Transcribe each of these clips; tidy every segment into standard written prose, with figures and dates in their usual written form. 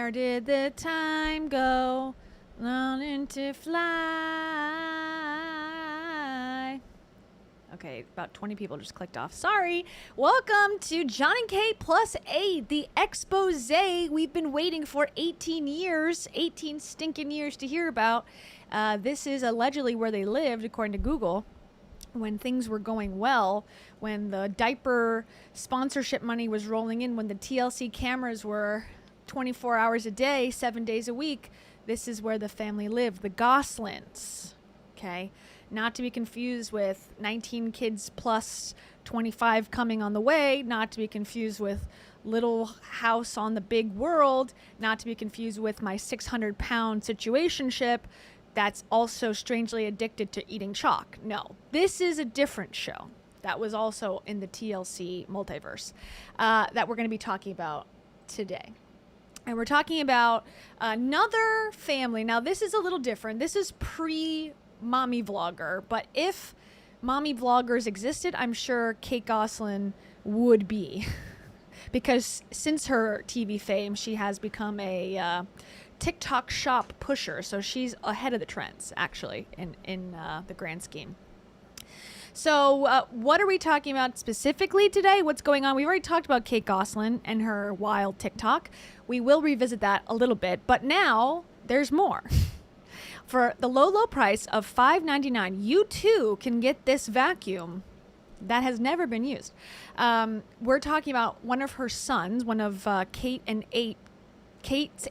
Where did the time go? Learning to fly. Okay, about 20 people just clicked off. Sorry. Welcome to Jon and Kate plus 8, the expose we've been waiting for 18 years, 18 stinking years to hear about. This is allegedly where they lived, according to Google, when things were going well, when the diaper sponsorship money was rolling in, when the TLC cameras were 24 hours a day, 7 days a week. This is where the family lived, the Gosselins. Okay, not to be confused with 19 kids plus 25 coming on the way, not to be confused with Little House on the Big World, not to be confused with my 600-pound situationship that's also strangely addicted to eating chalk. No, this is a different show that was also in the TLC multiverse that we're going to be talking about today. And we're talking about another family. Now, this is a little different. This is pre-mommy vlogger, but if mommy vloggers existed, I'm sure Kate Gosselin would be. Because since her TV fame, she has become a TikTok shop pusher, so she's ahead of the trends, actually, in the grand scheme. So what are we talking about specifically today? What's going on? We've already talked about Kate Gosselin and her wild TikTok. We will revisit that a little bit, but now there's more. For the low price of $5.99, you too can get this vacuum that has never been used. We're talking about one of her sons, one of Kate's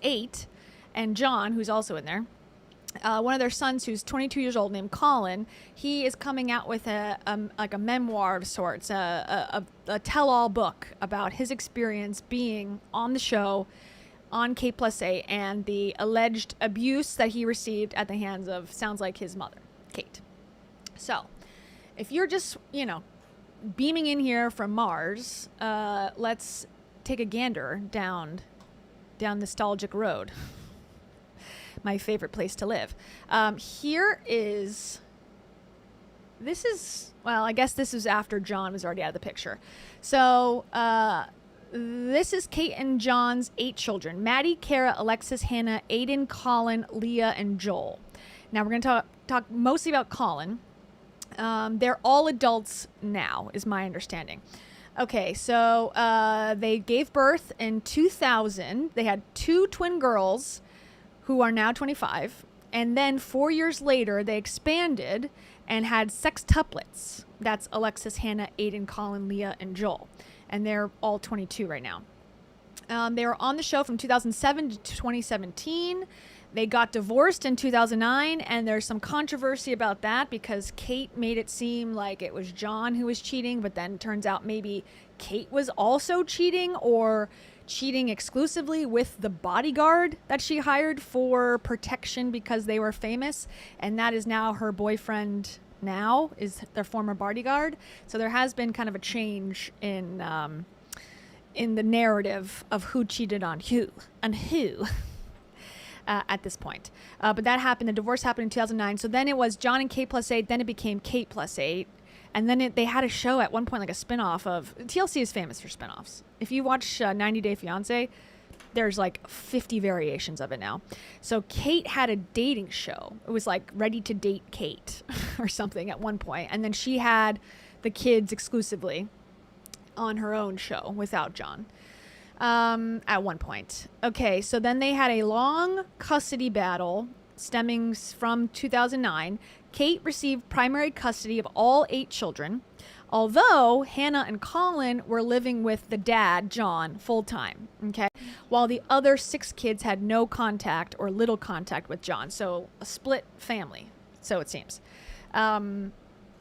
8, and Jon, who's also in there. One of their sons, who's 22 years old, named Collin. He is coming out with a memoir of sorts, a tell-all book about his experience being on the show, on Kate plus 8, and the alleged abuse that he received at the hands of, sounds like, his mother, Kate. So, if you're just, beaming in here from Mars, let's take a gander down nostalgic road. My favorite place to live. I guess this is after Jon was already out of the picture. So this is Kate and Jon's 8 children: Maddie, Kara, Alexis, Hannah, Aiden, Collin, Leah, and Joel. Now we're going to talk mostly about Collin. They're all adults now, is my understanding. Okay, so they gave birth in 2000. They had 2 twin girls who are now 25. And then 4 years later, they expanded and had sextuplets. That's Alexis, Hannah, Aiden, Collin, Leah, and Joel. And they're all 22 right now. They were on the show from 2007 to 2017. They got divorced in 2009, and there's some controversy about that because Kate made it seem like it was Jon who was cheating, but then it turns out maybe Kate was also cheating, or cheating exclusively with the bodyguard that she hired for protection because they were famous, and that is now her boyfriend now, is their former bodyguard. So there has been kind of a change in the narrative of who cheated on who and who. At this point. But that happened, the divorce happened in 2009. So then it was Jon and Kate plus 8, then it became Kate plus 8. And then they had a show at one point, like a spinoff of, TLC is famous for spinoffs. If you watch 90 Day Fiancé, there's like 50 variations of it now. So Kate had a dating show. It was like Ready to Date Kate or something at one point. And then she had the kids exclusively on her own show without Jon. At one point. Okay, so then they had a long custody battle stemming from 2009. Kate received primary custody of all 8 children, although Hannah and Collin were living with the dad, Jon, full-time, okay? While the other 6 kids had no contact or little contact with Jon. So a split family, so it seems. A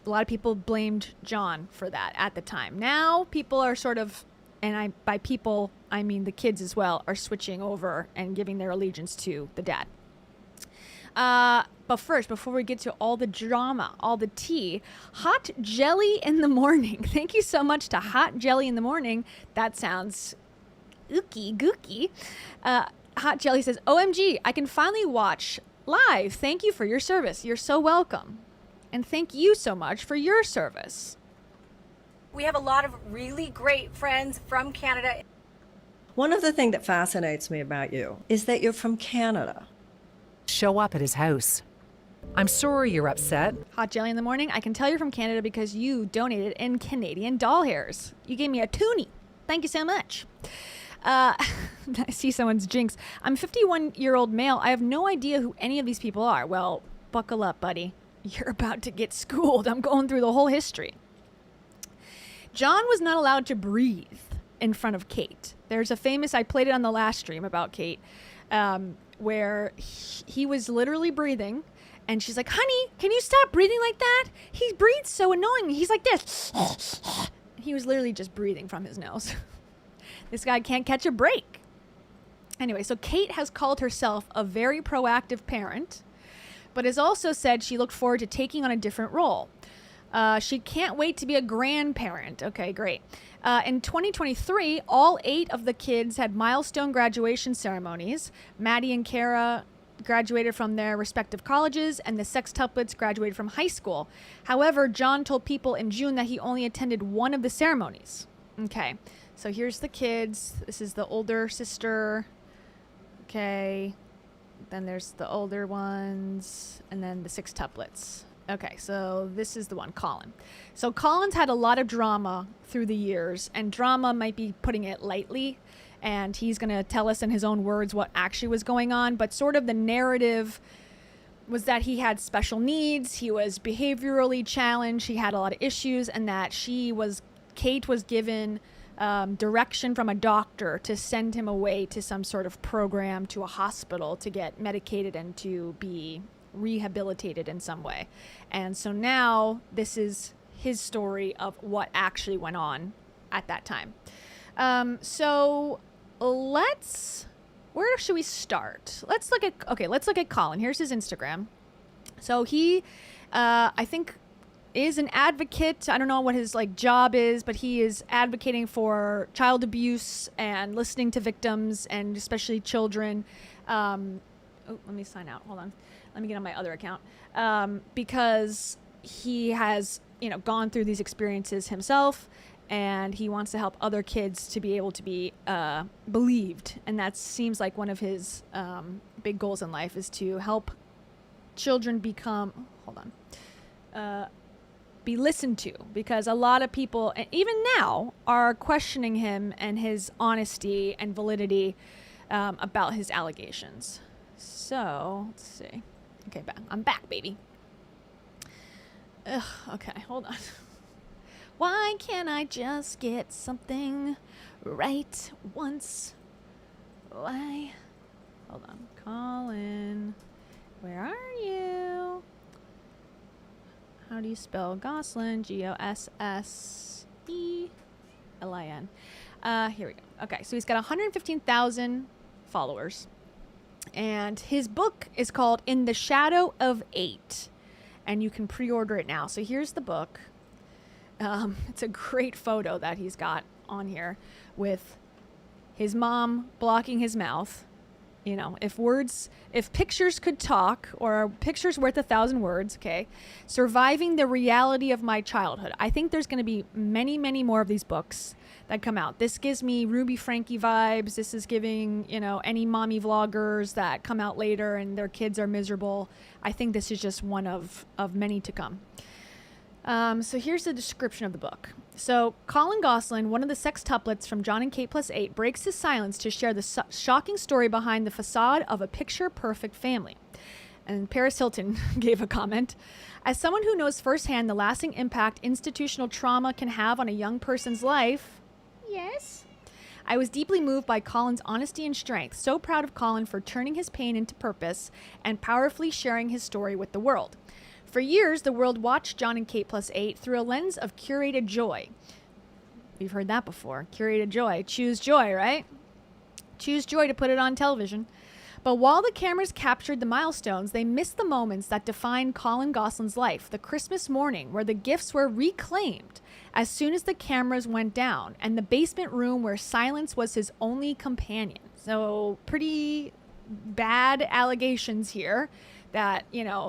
lot of people blamed Jon for that at the time. Now people are sort of, and by people, I mean the kids as well, are switching over and giving their allegiance to the dad. But first, before we get to all the drama, all the tea, Hot Jelly in the Morning. Thank you so much to Hot Jelly in the Morning. That sounds ooky gooky. Hot Jelly says, OMG, I can finally watch live. Thank you for your service. You're so welcome. And thank you so much for your service. We have a lot of really great friends from Canada. One of the things that fascinates me about you is that you're from Canada. Show up at his house. I'm sorry you're upset. Hot jelly in the morning. I can tell you're from Canada because you donated in Canadian doll hairs. You gave me a toonie. Thank you so much. I see someone's jinx. I'm a 51-year-old male. I have no idea who any of these people are. Well, buckle up, buddy. You're about to get schooled. I'm going through the whole history. Jon was not allowed to breathe in front of Kate. There's a famous, I played it on the last stream about Kate, where he was literally breathing. And she's like, honey, can you stop breathing like that? He breathes so annoying. He's like this. He was literally just breathing from his nose. This guy can't catch a break. Anyway, so Kate has called herself a very proactive parent, but has also said she looked forward to taking on a different role. She can't wait to be a grandparent. Okay, great. In 2023, all 8 of the kids had milestone graduation ceremonies. Maddie and Kara graduated from their respective colleges, and the sextuplets graduated from high school. However, Jon told People in June that he only attended one of the ceremonies. Okay, so here's the kids. This is the older sister. Okay, then there's the older ones, and then the sextuplets. Okay, so this is the one, Collin. So Collin's had a lot of drama through the years, and drama might be putting it lightly. And he's going to tell us in his own words what actually was going on. But sort of the narrative was that he had special needs. He was behaviorally challenged. He had a lot of issues. And that Kate was given direction from a doctor to send him away to some sort of program, to a hospital, to get medicated and to be rehabilitated in some way. And so now this is his story of what actually went on at that time. Where should we start? Let's look at Collin. Here's his Instagram. So he, I think, is an advocate. I don't know what his job is, but he is advocating for child abuse and listening to victims and especially children. Let me sign out. Hold on. Let me get on my other account. Because he has, gone through these experiences himself. And he wants to help other kids to be able to be believed. And that seems like one of his big goals in life is to help children be listened to. Because a lot of people, even now, are questioning him and his honesty and validity about his allegations. So, let's see. Okay, I'm back, baby. Okay, hold on. Why can't I just get something right once? Why? Hold on. Collin. Where are you? How do you spell Gosselin? Gosselin. Here we go. Okay, so he's got 115,000 followers. And his book is called In the Shadow of 8. And you can pre-order it now. So here's the book. It's a great photo that he's got on here with his mom blocking his mouth. If pictures could talk, or pictures worth 1,000 words, okay, surviving the reality of my childhood. I think there's going to be many, many more of these books that come out. This gives me Ruby Frankie vibes. This is giving, any mommy vloggers that come out later and their kids are miserable. I think this is just one of many to come. So here's the description of the book. So Collin Gosselin, one of the sextuplets from Jon and Kate +8, breaks his silence to share the shocking story behind the facade of a picture-perfect family. And Paris Hilton gave a comment. As someone who knows firsthand the lasting impact institutional trauma can have on a young person's life, yes, I was deeply moved by Collin's honesty and strength. So proud of Collin for turning his pain into purpose and powerfully sharing his story with the world. For years, the world watched Jon and Kate +8 through a lens of curated joy. We've heard that before. Curated joy. Choose joy, right? Choose joy to put it on television. But while the cameras captured the milestones, they missed the moments that defined Collin Gosselin's life. The Christmas morning where the gifts were reclaimed as soon as the cameras went down, and the basement room where silence was his only companion. So pretty bad allegations here. That,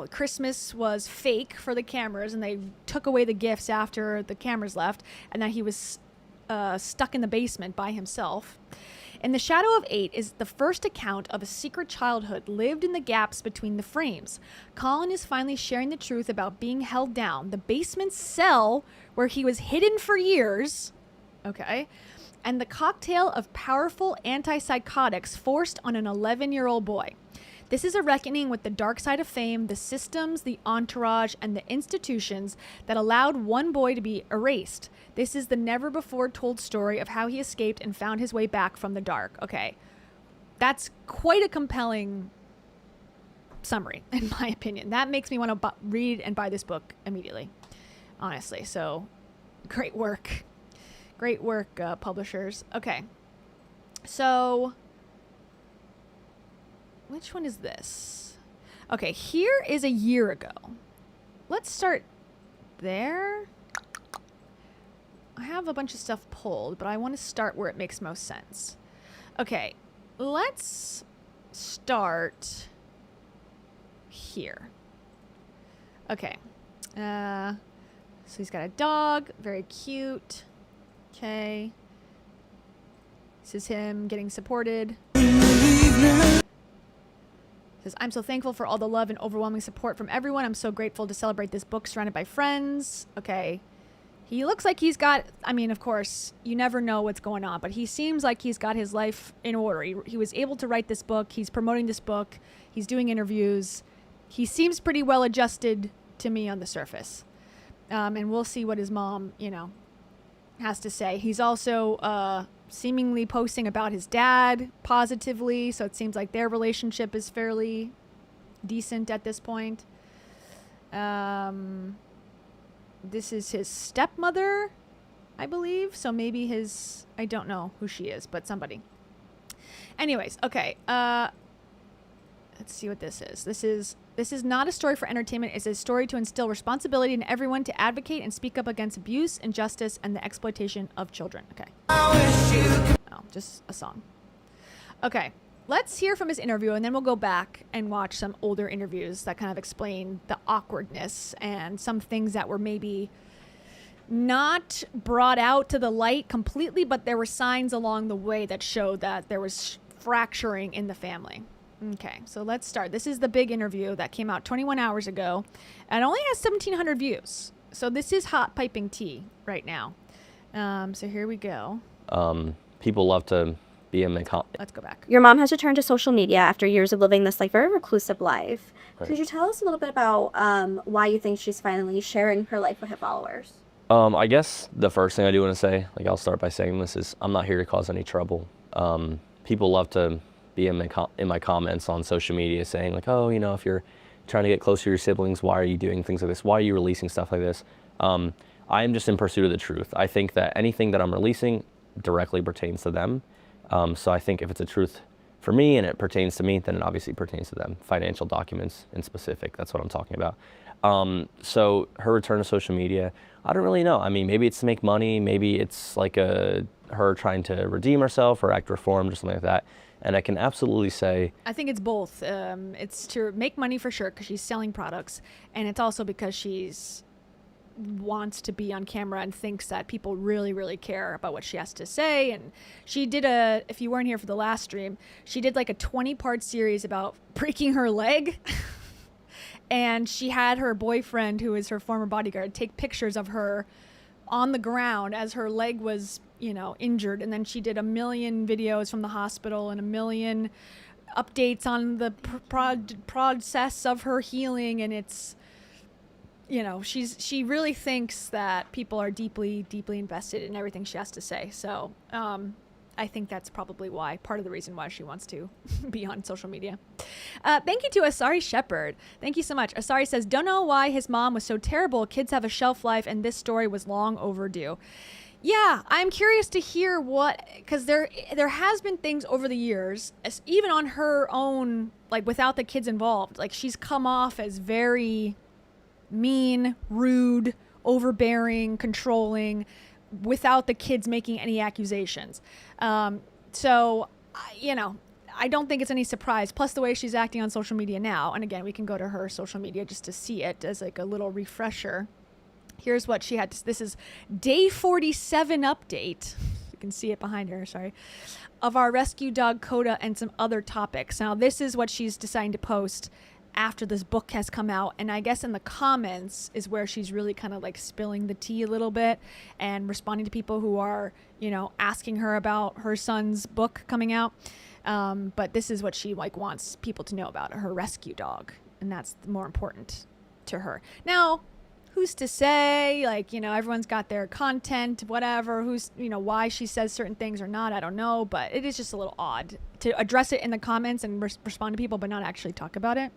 Christmas was fake for the cameras and they took away the gifts after the cameras left, and that he was stuck in the basement by himself. In the Shadow of 8 is the first account of a secret childhood lived in the gaps between the frames. Collin is finally sharing the truth about being held down, the basement cell where he was hidden for years, okay, and the cocktail of powerful antipsychotics forced on an 11-year-old boy. This is a reckoning with the dark side of fame, the systems, the entourage, and the institutions that allowed one boy to be erased. This is the never-before-told story of how he escaped and found his way back from the dark. Okay, that's quite a compelling summary, in my opinion. That makes me want to read and buy this book immediately, honestly. So, great work. Great work, publishers. Okay, so... which one is this? Okay, here is a year ago. Let's start there. I have a bunch of stuff pulled, but I want to start where it makes most sense. Okay, let's start here. Okay. So he's got a dog, very cute. Okay. This is him getting supported. Says, I'm so thankful for all the love and overwhelming support from everyone. I'm so grateful to celebrate this book surrounded by friends. Okay. He looks like he's got, I mean, of course, you never know what's going on, but he seems like he's got his life in order. He was able to write this book. He's promoting this book. He's doing interviews. He seems pretty well adjusted to me on the surface. And we'll see what his mom, has to say. He's also, seemingly posting about his dad positively, so it seems like their relationship is fairly decent at this point. This is his stepmother, I believe, so maybe I don't know who she is, but somebody. Anyways, okay, let's see what this is. This is not a story for entertainment. It's a story to instill responsibility in everyone to advocate and speak up against abuse, injustice, and the exploitation of children. Okay. Oh, just a song. Okay. Let's hear from his interview, and then we'll go back and watch some older interviews that kind of explain the awkwardness and some things that were maybe not brought out to the light completely, but there were signs along the way that showed that there was fracturing in the family. Okay, so let's start. This is the big interview that came out 21 hours ago and only has 1,700 views. So this is hot piping tea right now. So here we go. People love to be in the Let's go back. Your mom has returned to social media after years of living this very reclusive life. Right. Could you tell us a little bit about why you think she's finally sharing her life with her followers? I guess the first thing I do want to say, I'll start by saying this, is I'm not here to cause any trouble. People love to be in my comments on social media saying like, oh, if you're trying to get close to your siblings, why are you doing things like this? Why are you releasing stuff like this? I am just in pursuit of the truth. I think that anything that I'm releasing directly pertains to them. So I think if it's a truth for me and it pertains to me, then it obviously pertains to them. Financial documents in specific, that's what I'm talking about. So her return to social media, I don't really know. I mean, maybe it's to make money. Maybe it's like her trying to redeem herself or act reformed or something like that. And I can absolutely say, I think it's both. It's to make money for sure because she's selling products, and it's also because she's wants to be on camera and thinks that people really, really care about what she has to say. And she did if you weren't here for the last stream, she did like a 20-part series about breaking her leg. And she had her boyfriend, who is her former bodyguard, take pictures of her on the ground as her leg was, injured. And then she did 1 million videos from the hospital and 1 million updates on the process of her healing. And it's, she really thinks that people are deeply, deeply invested in everything she has to say. So I think that's probably part of the reason why she wants to be on social media. Thank you to Asari Shepherd. Thank you so much. Asari says, don't know why his mom was so terrible. Kids have a shelf life, and this story was long overdue. Yeah, I'm curious to hear because there has been things over the years, even on her own, like without the kids involved, like she's come off as very mean, rude, overbearing, controlling, without the kids making any accusations. So, I don't think it's any surprise. Plus the way she's acting on social media now. And again, we can go to her social media just to see it as like a little refresher. Here's what she had. This is day 47 update. can see it behind her, sorry, of our rescue dog Coda and some other topics. Now, this is what she's deciding to post after this book has come out, and I guess in the comments is where she's really kind of like spilling the tea a little bit and responding to people who are, you know, asking her about her son's book coming out. But this is what she like wants people to know about her rescue dog, and that's more important to her. Now, who's to say, like, you know, everyone's got their content, whatever, who's, you know, why she says certain things or not, I don't know, but it is just a little odd to address it in the comments and respond to people but not actually talk about it.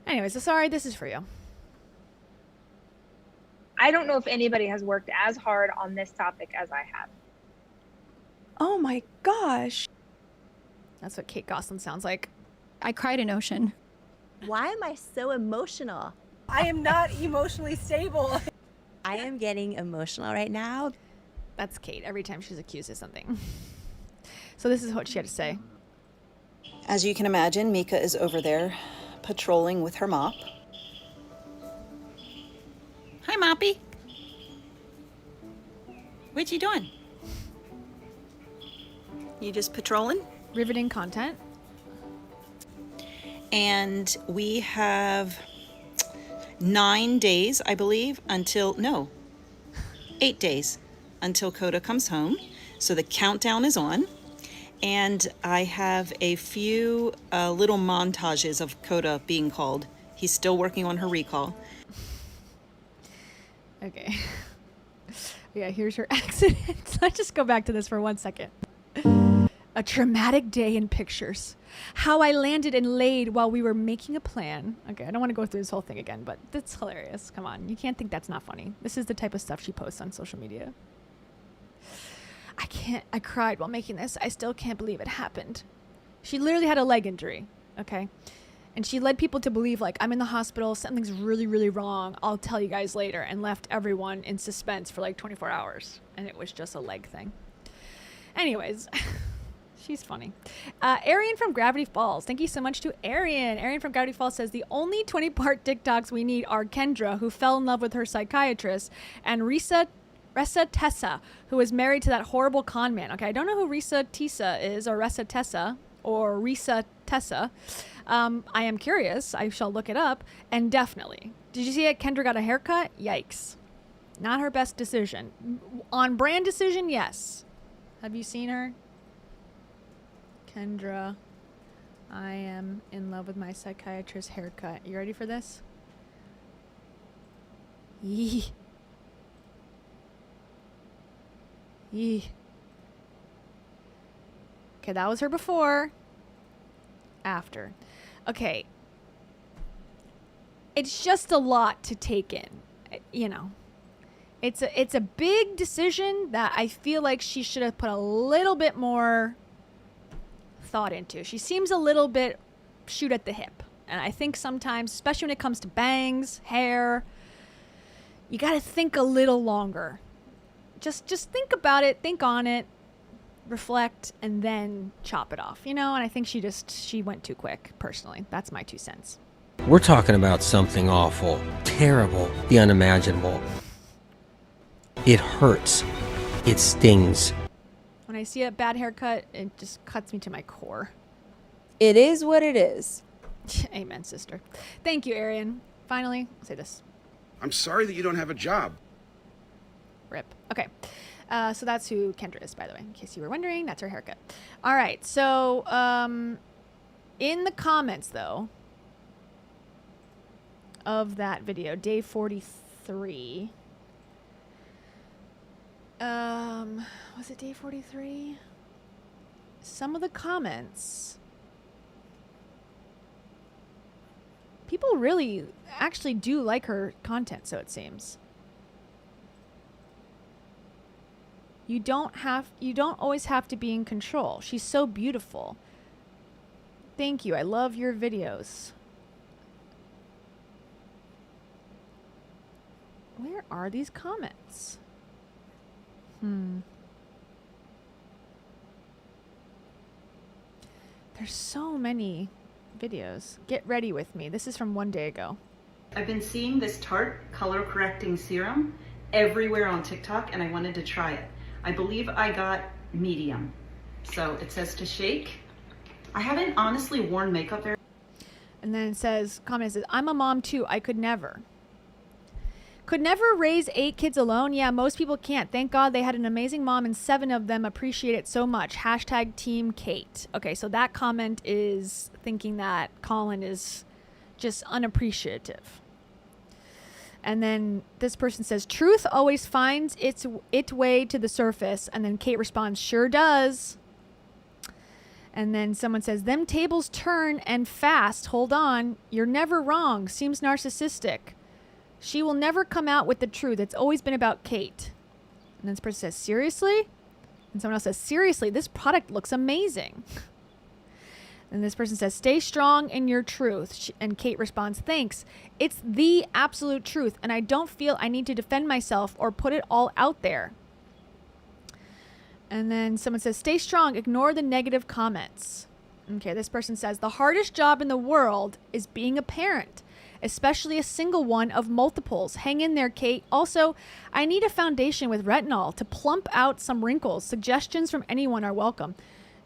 Anyways, so sorry, this is for you. I don't know if anybody has worked as hard on this topic as I have. Oh my gosh. That's what Kate Gosselin sounds like. I cried in Ocean. Why am I so emotional? I am not emotionally stable. I am getting emotional right now. That's Kate every time she's accused of something. So this is what she had to say. As you can imagine, Mika is over there patrolling with her mop. Hi, Moppy. What you doing? You just patrolling? Riveting content. And we have 9 days, I believe, until, 8 days until Coda comes home. So the countdown is on. And I have a few little montages of Coda being called. He's still working on her recall. Okay. Yeah, here's her accident. Let's just go back to this for 1 second. A traumatic day in pictures. How I landed and laid while we were making a plan. Okay, I don't want to go through this whole thing again, but that's hilarious. Come on, you can't think that's not funny. This is the type of stuff she posts on social media. I cried while making this. I still can't believe it happened. She literally had a leg injury, okay? And she led people to believe, like, I'm in the hospital, something's really, really wrong, I'll tell you guys later, and left everyone in suspense for like 24 hours. And it was just a leg thing. Anyways, she's funny. Arian from Gravity Falls. Thank you so much to Arian. Arian from Gravity Falls says, the only 20-part TikToks we need are Kendra, who fell in love with her psychiatrist, and Risa Tessa, who is married to that horrible con man. Okay, I don't know who Risa Tessa is, or Risa Tessa, or Risa Tessa. I am curious. I shall look it up. And definitely, did you see it? Kendra got a haircut? Yikes. Not her best decision. On brand decision, yes. Have you seen her? Kendra, I am in love with my psychiatrist's haircut. You ready for this? Yee. Yee. Okay, that was her before. After. Okay. It's just a lot to take in. You know. It's a big decision that I feel like she should have put a little bit more thought into. She seems a little bit shoot at the hip. And I think sometimes, especially when it comes to bangs, hair, you got to think a little longer. Just think about it, think on it, reflect, and then chop it off, you know? And I think she went too quick, personally. That's my 2 cents. We're talking about something awful, terrible, the unimaginable. It hurts. It stings. When I see a bad haircut, it just cuts me to my core. It is what it is. Amen, sister. Thank you, Arian. Finally, I'll say this. I'm sorry that you don't have a job. Rip. Okay. So that's who Kendra is, by the way, in case you were wondering. That's her haircut. All right. So in the comments, though, of that video, day 43. Was it day 43? Some of the comments, people really actually do like her content, so it seems. You don't always have to be in control. She's so beautiful. Thank you. I love your videos. Where are these comments? There's so many videos. Get ready with me. This is from 1 day ago. I've been seeing this Tarte color correcting serum everywhere on TikTok and I wanted to try it. I believe I got medium. So it says to shake. I haven't honestly worn makeup very. And then it says, comment says, I'm a mom too. I could never. Could never raise 8 kids alone? Yeah, most people can't. Thank God they had an amazing mom and 7 of them appreciate it so much. Hashtag Team Kate. Okay, so that comment is thinking that Collin is just unappreciative. And then this person says, truth always finds its way to the surface. And then Kate responds, sure does. And then someone says, them tables turn and fast. Hold on. You're never wrong. Seems narcissistic. She will never come out with the truth. It's always been about Kate. And this person says, seriously? And someone else says, seriously, this product looks amazing. And this person says, stay strong in your truth. And Kate responds, thanks. It's the absolute truth. And I don't feel I need to defend myself or put it all out there. And then someone says, stay strong. Ignore the negative comments. Okay, this person says, the hardest job in the world is being a parent, especially a single one of multiples. Hang in there, Kate. Also, I need a foundation with retinol to plump out some wrinkles. Suggestions from anyone are welcome.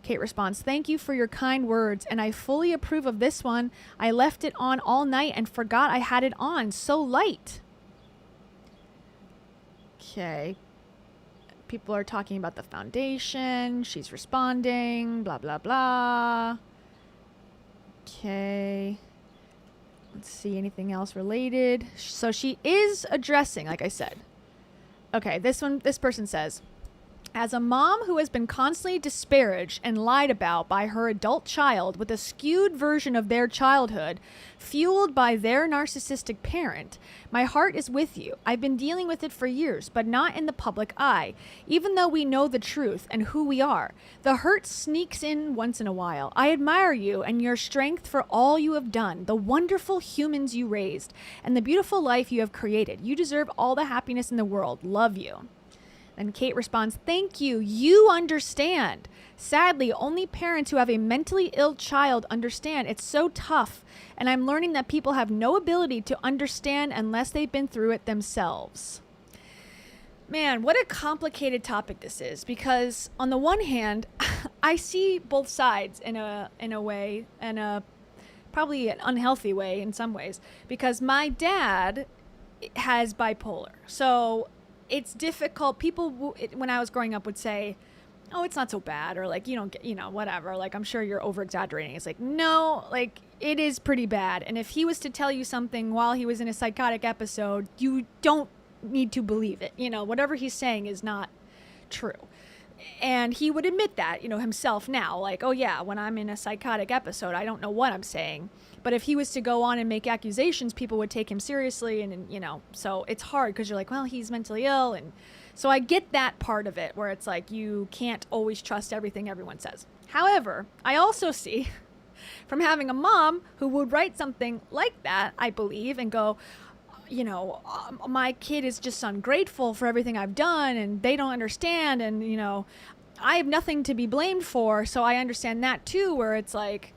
Kate responds, thank you for your kind words, and I fully approve of this one. I left it on all night and forgot I had it on. So light. Okay. People are talking about the foundation. She's responding. Blah, blah, blah. Okay. Let's see, anything else related? So she is addressing, like I said. Okay, this person says, as a mom who has been constantly disparaged and lied about by her adult child with a skewed version of their childhood, fueled by their narcissistic parent, my heart is with you. I've been dealing with it for years, but not in the public eye, even though we know the truth and who we are. The hurt sneaks in once in a while. I admire you and your strength for all you have done, the wonderful humans you raised, and the beautiful life you have created. You deserve all the happiness in the world. Love you. And Kate responds, thank you. You understand. Sadly, only parents who have a mentally ill child understand. It's so tough. And I'm learning that people have no ability to understand unless they've been through it themselves. Man, what a complicated topic this is. Because on the one hand, I see both sides in a way, and a probably an unhealthy way in some ways. Because my dad has bipolar. So it's difficult. People, when I was growing up, would say, oh, it's not so bad. Or like, you don't get, whatever. Like, I'm sure you're over exaggerating. It's like, no, like it is pretty bad. And if he was to tell you something while he was in a psychotic episode, you don't need to believe it. Whatever he's saying is not true. And he would admit that, himself now, like, oh yeah, when I'm in a psychotic episode, I don't know what I'm saying. But if he was to go on and make accusations, people would take him seriously. And so it's hard because you're like, well, he's mentally ill. And so I get that part of it where it's like you can't always trust everything everyone says. However, I also see from having a mom who would write something like that, I believe, and go, my kid is just ungrateful for everything I've done and they don't understand. And, I have nothing to be blamed for. So I understand that too, where it's like,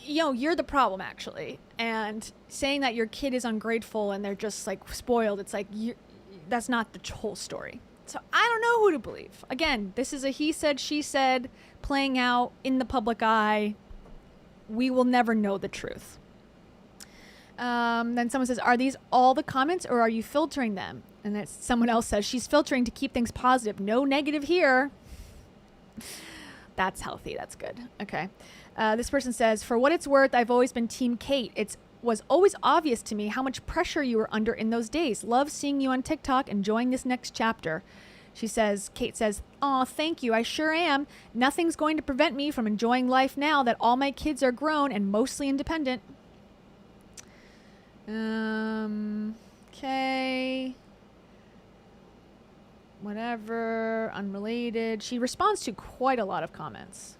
you're the problem actually. And saying that your kid is ungrateful and they're just like spoiled, it's like, that's not the whole story. So I don't know who to believe. Again, this is a he said, she said playing out in the public eye. We will never know the truth. Then someone says, are these all the comments or are you filtering them? And then someone else says, she's filtering to keep things positive. No negative here. That's healthy. That's good. Okay. This person says, for what it's worth, I've always been Team Kate. It was always obvious to me how much pressure you were under in those days. Love seeing you on TikTok, enjoying this next chapter. Kate says, aw, thank you. I sure am. Nothing's going to prevent me from enjoying life now that all my kids are grown and mostly independent. Okay. Whatever. Unrelated. She responds to quite a lot of comments.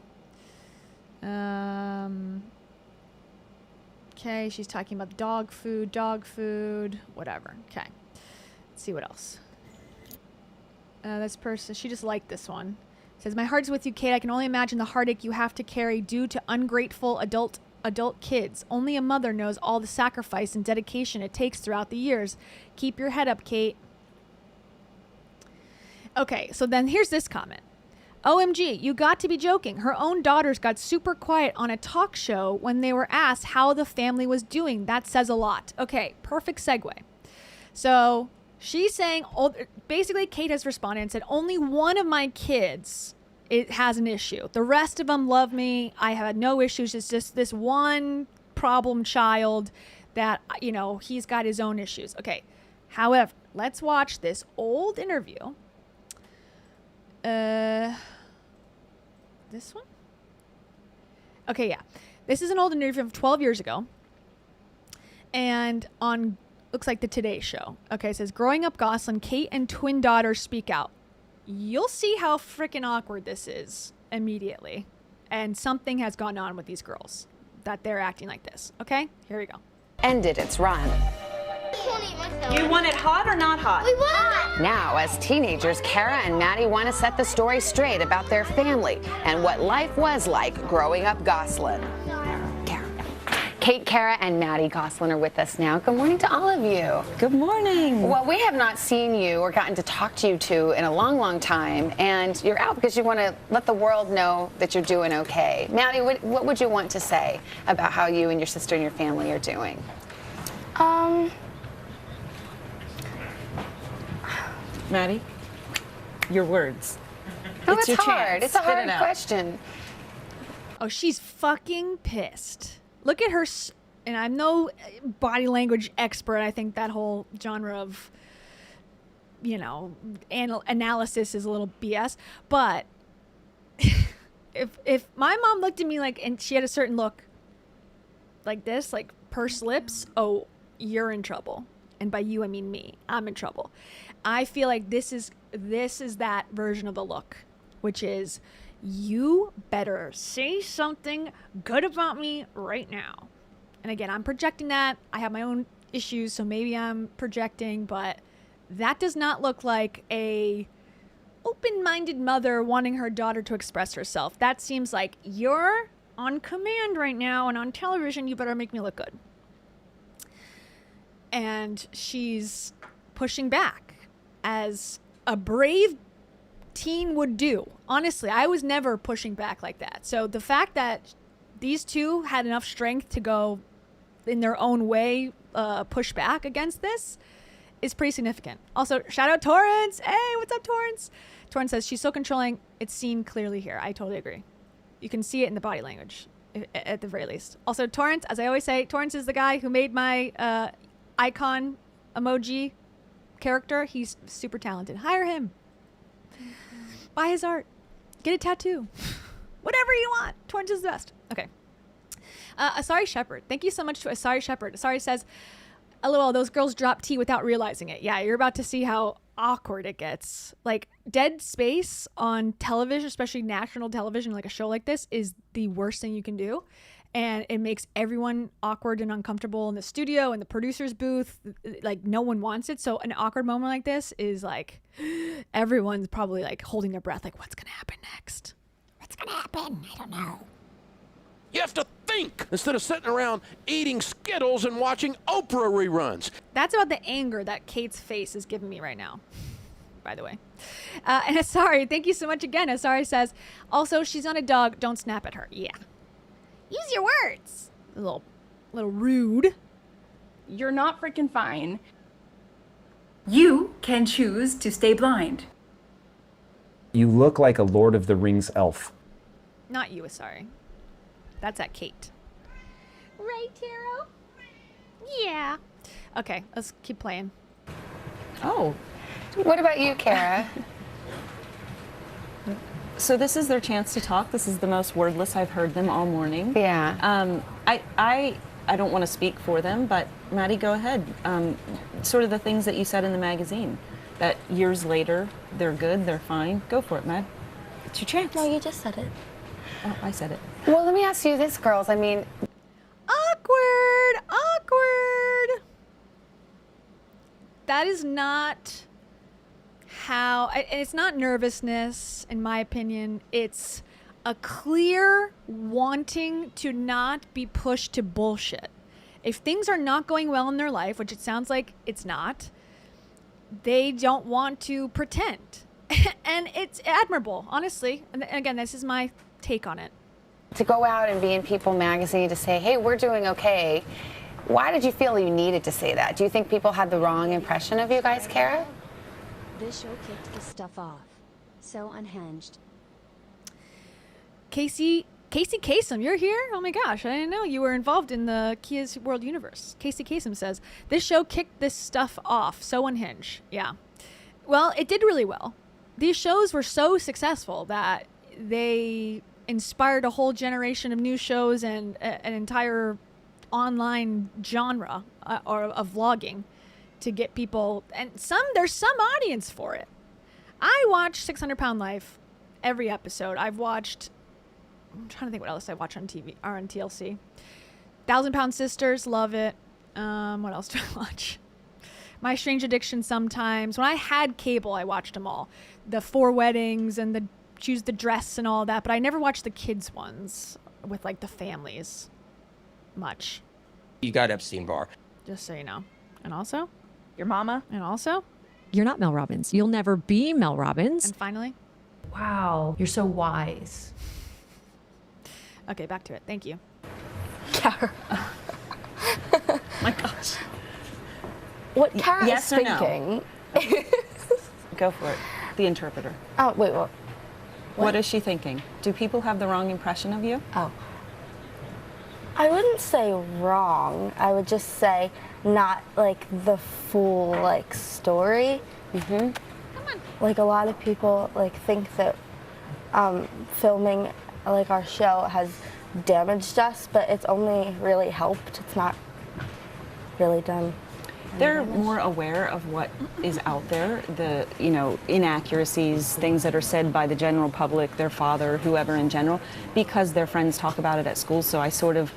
Okay, she's talking about dog food, whatever. Okay. Let's see what else. This person, she just liked this one. Says, my heart's with you, Kate. I can only imagine the heartache you have to carry due to ungrateful adult kids. Only a mother knows all the sacrifice and dedication it takes throughout the years. Keep your head up, Kate. Okay, so then here's this comment. OMG, you got to be joking. Her own daughters got super quiet on a talk show when they were asked how the family was doing. That says a lot. Okay, perfect segue. So she's saying, basically Kate has responded and said, only one of my kids has an issue. The rest of them love me. I had no issues. It's just this one problem child that, you know, he's got his own issues. Okay, however, let's watch this old interview. This one? Okay, yeah. This is an old interview from 12 years ago. And on, looks like the Today Show. Okay, it says, growing up Gosselin, Kate and twin daughters speak out. You'll see how freaking awkward this is immediately. And something has gone on with these girls that they're acting like this. Okay, here we go. Ended its run. You want it hot or not hot? We want it! Now, as teenagers, Kara and Maddie want to set the story straight about their family and what life was like growing up Gosselin. Kate, Kara, and Maddie Gosselin are with us now. Good morning to all of you. Good morning. Well, we have not seen you or gotten to talk to you two in a long, long time, and you're out because you want to let the world know that you're doing okay. Maddie, what would you want to say about how you and your sister and your family are doing? Maddie, your words. Oh, it's it's your hard. chance. It's a Spit hard it out. question. Oh, she's fucking pissed. Look at her, and I'm no body language expert. I think that whole genre of, you know, analysis is a little BS. But if my mom looked at me like, and she had a certain look like this, like pursed lips, oh, you're in trouble. And by you, I mean me. I'm in trouble. I feel like this is that version of the look, which is, you better say something good about me right now. And again, I'm projecting that. I have my own issues, so maybe I'm projecting, but that does not look like a open-minded mother wanting her daughter to express herself. That seems like, you're on command right now and on television, you better make me look good. And she's pushing back as a brave teen would do. Honestly, I was never pushing back like that. So the fact that these two had enough strength to go in their own way, push back against this is pretty significant. Also, shout out Torrance. Hey, what's up, Torrance? Torrance says, she's so controlling. It's seen clearly here. I totally agree. You can see it in the body language at the very least. Also, Torrance, as I always say, Torrance is the guy who made my icon emoji character. He's super talented. Hire him. Buy his art. Get a tattoo. Whatever you want. Torrance is the best. Okay. Asari Shepherd. Thank you so much to Asari Shepherd. Asari says, LOL, those girls drop tea without realizing it. Yeah, you're about to see how awkward it gets. Like, dead space on television, especially national television, like a show like this, is the worst thing you can do. And it makes everyone awkward and uncomfortable in the studio and the producer's booth. Like, no one wants it. So an awkward moment like this is like, everyone's probably like holding their breath. Like, what's going to happen next? What's going to happen? I don't know. You have to think instead of sitting around eating Skittles and watching Oprah reruns. That's about the anger that Kate's face is giving me right now, by the way. And Asari, thank you so much again. Asari says, also, she's not a dog. Don't snap at her. Yeah. Use your words. A little rude. You're not freaking fine. You can choose to stay blind. You look like a Lord of the Rings elf. Not you, Asari. That's at Kate. Right, Taro? Yeah. Okay, let's keep playing. Oh. What about you, Kara? So this is their chance to talk. This is the most wordless I've heard them all morning. Yeah. I don't want to speak for them, but Maddie, go ahead. Sort of the things that you said in the magazine, that years later, they're good, they're fine. Go for it, Mad. It's your chance. No, you just said it. Oh, I said it. Well, let me ask you this, girls. I mean, awkward. That is not how, and it's not nervousness, in my opinion. It's a clear wanting to not be pushed to bullshit. If things are not going well in their life, which it sounds like it's not, they don't want to pretend. And it's admirable, honestly. And again, this is my take on it. To go out and be in People magazine to say, hey, we're doing okay. Why did you feel you needed to say that? Do you think people had the wrong impression of you guys, Kara? This show kicked the stuff off. So unhinged. Casey Kasem, you're here? Oh my gosh, I didn't know you were involved in the Kia's World Universe. Casey Kasem says, this show kicked this stuff off. So unhinged. Yeah. Well, it did really well. These shows were so successful that they inspired a whole generation of new shows and an entire online genre of vlogging to get people, and there's some audience for it. I watch 600 Pound Life every episode. I'm trying to think what else I watch on TV or on TLC. 1,000 Pound Sisters, love it. What else do I watch? My Strange Addiction sometimes. When I had cable, I watched them all. The 4 Weddings and the Choose the Dress and all that, but I never watched the kids ones with like the families much. You got Epstein-Barr. Just so you know. And also? Your mama? And also? You're not Mel Robbins. You'll never be Mel Robbins. And finally? Wow, you're so wise. Okay, back to it. Thank you. Kara. My gosh. What Kara Yes is or no? thinking. Go for it. The interpreter. Oh, wait, what? What is she thinking? Do people have the wrong impression of you? Oh. I wouldn't say wrong. I would just say not like the full like story. Mm-hmm. Like a lot of people like think that filming like our show has damaged us, but it's only really helped. It's not really done. They're more aware of what is out there, the inaccuracies, things that are said by the general public, their father, whoever in general, because their friends talk about it at school. So I sort of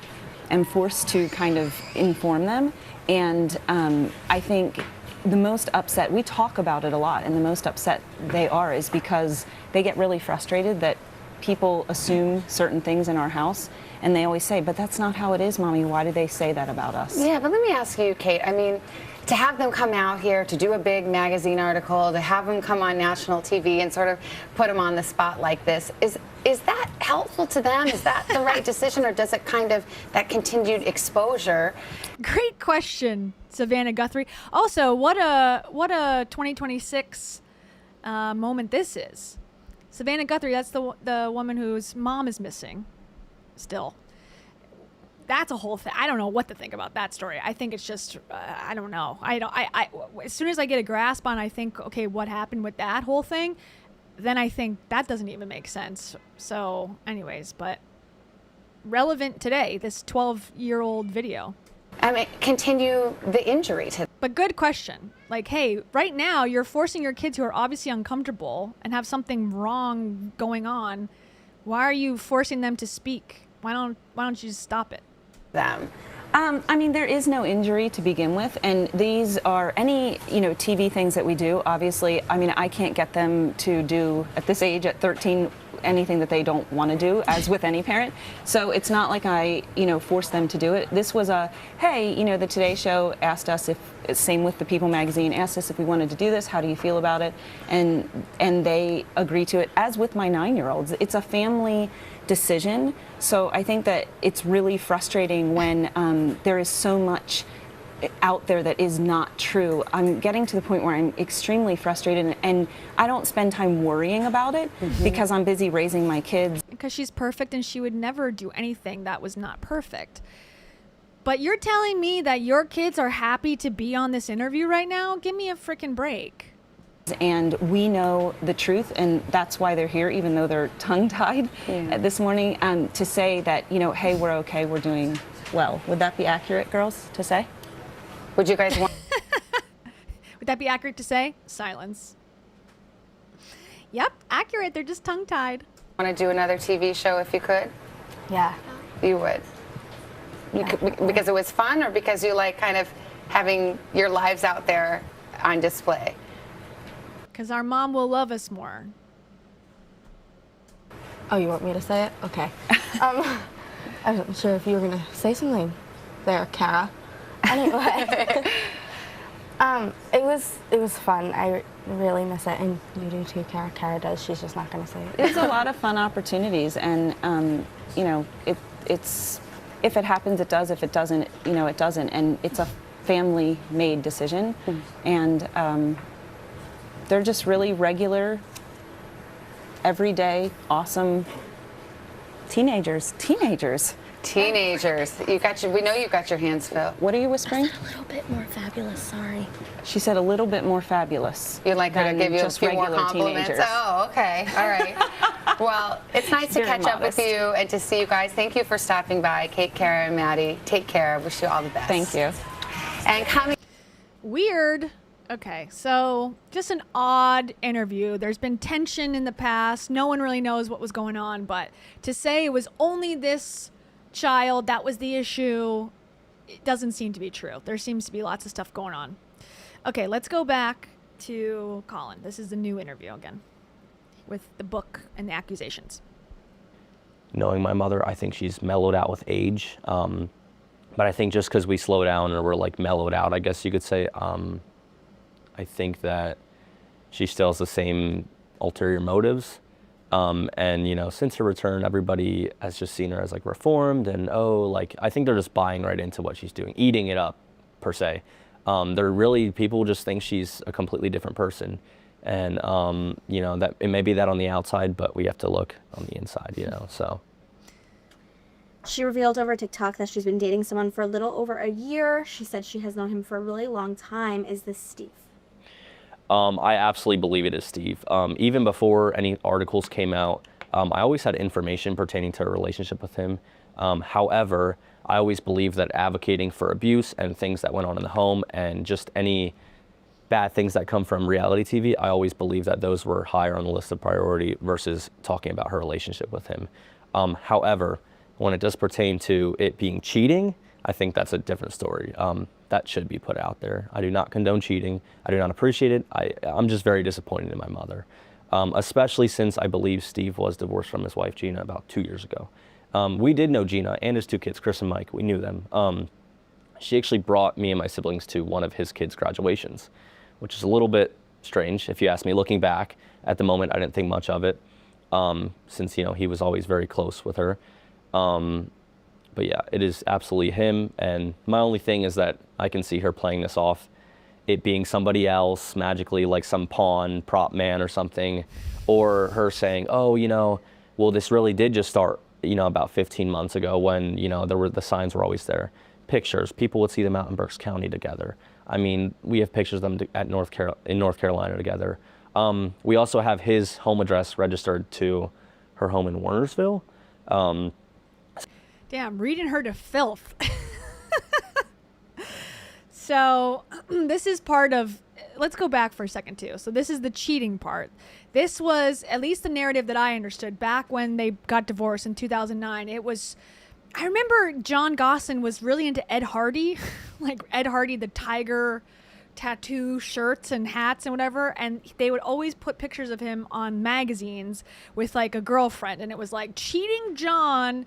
am forced to kind of inform them. And I think the most upset, we talk about it a lot, and the most upset they are is because they get really frustrated that people assume certain things in our house. And they always say, but that's not how it is, Mommy. Why do they say that about us? Yeah, but let me ask you, Kate. I mean, to have them come out here to do a big magazine article, to have them come on national TV and sort of put them on the spot like this, is that helpful to them? Is that the right decision, or does it kind of, that continued exposure? Great question, Savannah Guthrie. Also, what a 2026 moment this is. Savannah Guthrie, that's the woman whose mom is missing still. That's a whole thing. I don't know what to think about that story. I think it's just, I don't know. I as soon as I get a grasp on, I think, okay, what happened with that whole thing, then I think that doesn't even make sense. So anyways, but relevant today, this 12-year-old video. I mean, continue the injury to. But good question. Like, hey, right now you're forcing your kids who are obviously uncomfortable and have something wrong going on. Why are you forcing them to speak? Why don't you just stop it? Them. I mean, there is no injury to begin with, and these are any, TV things that we do. Obviously, I mean, I can't get them to do, at this age, at 13, anything that they don't want to do, as with any parent. So it's not like I, force them to do it. This was a, hey, the Today Show asked us if, same with the People magazine, asked us if we wanted to do this. How do you feel about it? And they agreed to it, as with my 9-year-olds. It's a family decision. So I think that it's really frustrating when there is so much out there that is not true. I'm getting to the point where I'm extremely frustrated, and I don't spend time worrying about it because I'm busy raising my kids. Because she's perfect and she would never do anything that was not perfect. But you're telling me that your kids are happy to be on this interview right now? Give me a freaking break. And we know the truth, and that's why they're here, even though they're tongue-tied this morning, to say that, hey, we're okay, we're doing well. Would that be accurate, girls, to say? Would you guys want? Would that be accurate to say? Silence. Yep, accurate. They're just tongue-tied. Want to do another TV show if you could? Yeah. You would? You could, because it was fun, or because you like kind of having your lives out there on display? Because our mom will love us more. Oh, you want me to say it? Okay. I wasn't sure if you were going to say something there, Kara. Anyway, It was fun. I really miss it, and you do too, Kara. Kara does. She's just not going to say it. There's a lot of fun opportunities, and you know, it's if it happens, it does. If it doesn't, you know, it doesn't. And it's a family-made decision, and they're just really regular, everyday, awesome teenagers. Teenagers. We know you've got your hands full. What are you whispering? I said a little bit more fabulous. Sorry. She said a little bit more fabulous. You'd like her to give you a just few more regular compliments? teenagers. Oh, okay. All right. Well, it's nice to Very catch up with modest. you and to see you guys. Thank you for stopping by. Kate, Kara, and Maddie, take care. Wish you all the best. Thank you. And coming. Weird. Okay, so just an odd interview. There's been tension in the past. No one really knows what was going on, but to say it was only this child that was the issue, it doesn't seem to be true. There seems to be lots of stuff going on. Okay, let's go back to Collin. This is the new interview again with the book and the accusations. Knowing my mother, I think she's mellowed out with age. But I think just because we slow down or we're like mellowed out, I guess you could say, I think that she still has the same ulterior motives. And, you know, since her return, everybody has just seen her as like reformed and, like, I think they're just buying right into what she's doing, eating it up per se. People just think she's a completely different person. And, you know, that it may be that on the outside, but we have to look on the inside, you know, so. She revealed over TikTok that she's been dating someone for a little over a year. She said she has known him for a really long time. Is this Steve? I absolutely believe it is Steve. Even before any articles came out, I always had information pertaining to a relationship with him. However, I always believed that advocating for abuse and things that went on in the home and just any bad things that come from reality TV, I always believed that those were higher on the list of priority versus talking about her relationship with him. However, when it does pertain to it being cheating, I think that's a different story. That should be put out there. I do not condone cheating. I do not appreciate it. I'm just very disappointed in my mother, especially since I believe Steve was divorced from his wife, Gina, about 2 years ago. We did know Gina and his two kids, Chris and Mike. We knew them. She actually brought me and my siblings to one of his kids' graduations, which is a little bit strange, if you ask me. Looking back, at the moment, I didn't think much of it, since, you know, he was always very close with her. But yeah, it is absolutely him. And my only thing is that I can see her playing this off, it being somebody else magically, like some pawn prop man or something, or her saying, oh, you know, well, this really did just start, you know, about 15 months ago when, you know, the signs were always there. Pictures, people would see them out in Berks County together. I mean, we have pictures of them in North Carolina together. We also have his home address registered to her home in Warnersville. Damn, reading her to filth. So this is part of, let's go back for a second too. So this is the cheating part. This was at least the narrative that I understood back when they got divorced in 2009. It was, I remember Jon Gosselin was really into Ed Hardy, like Ed Hardy, the tiger tattoo shirts and hats and whatever. And they would always put pictures of him on magazines with like a girlfriend. And it was like cheating Jon,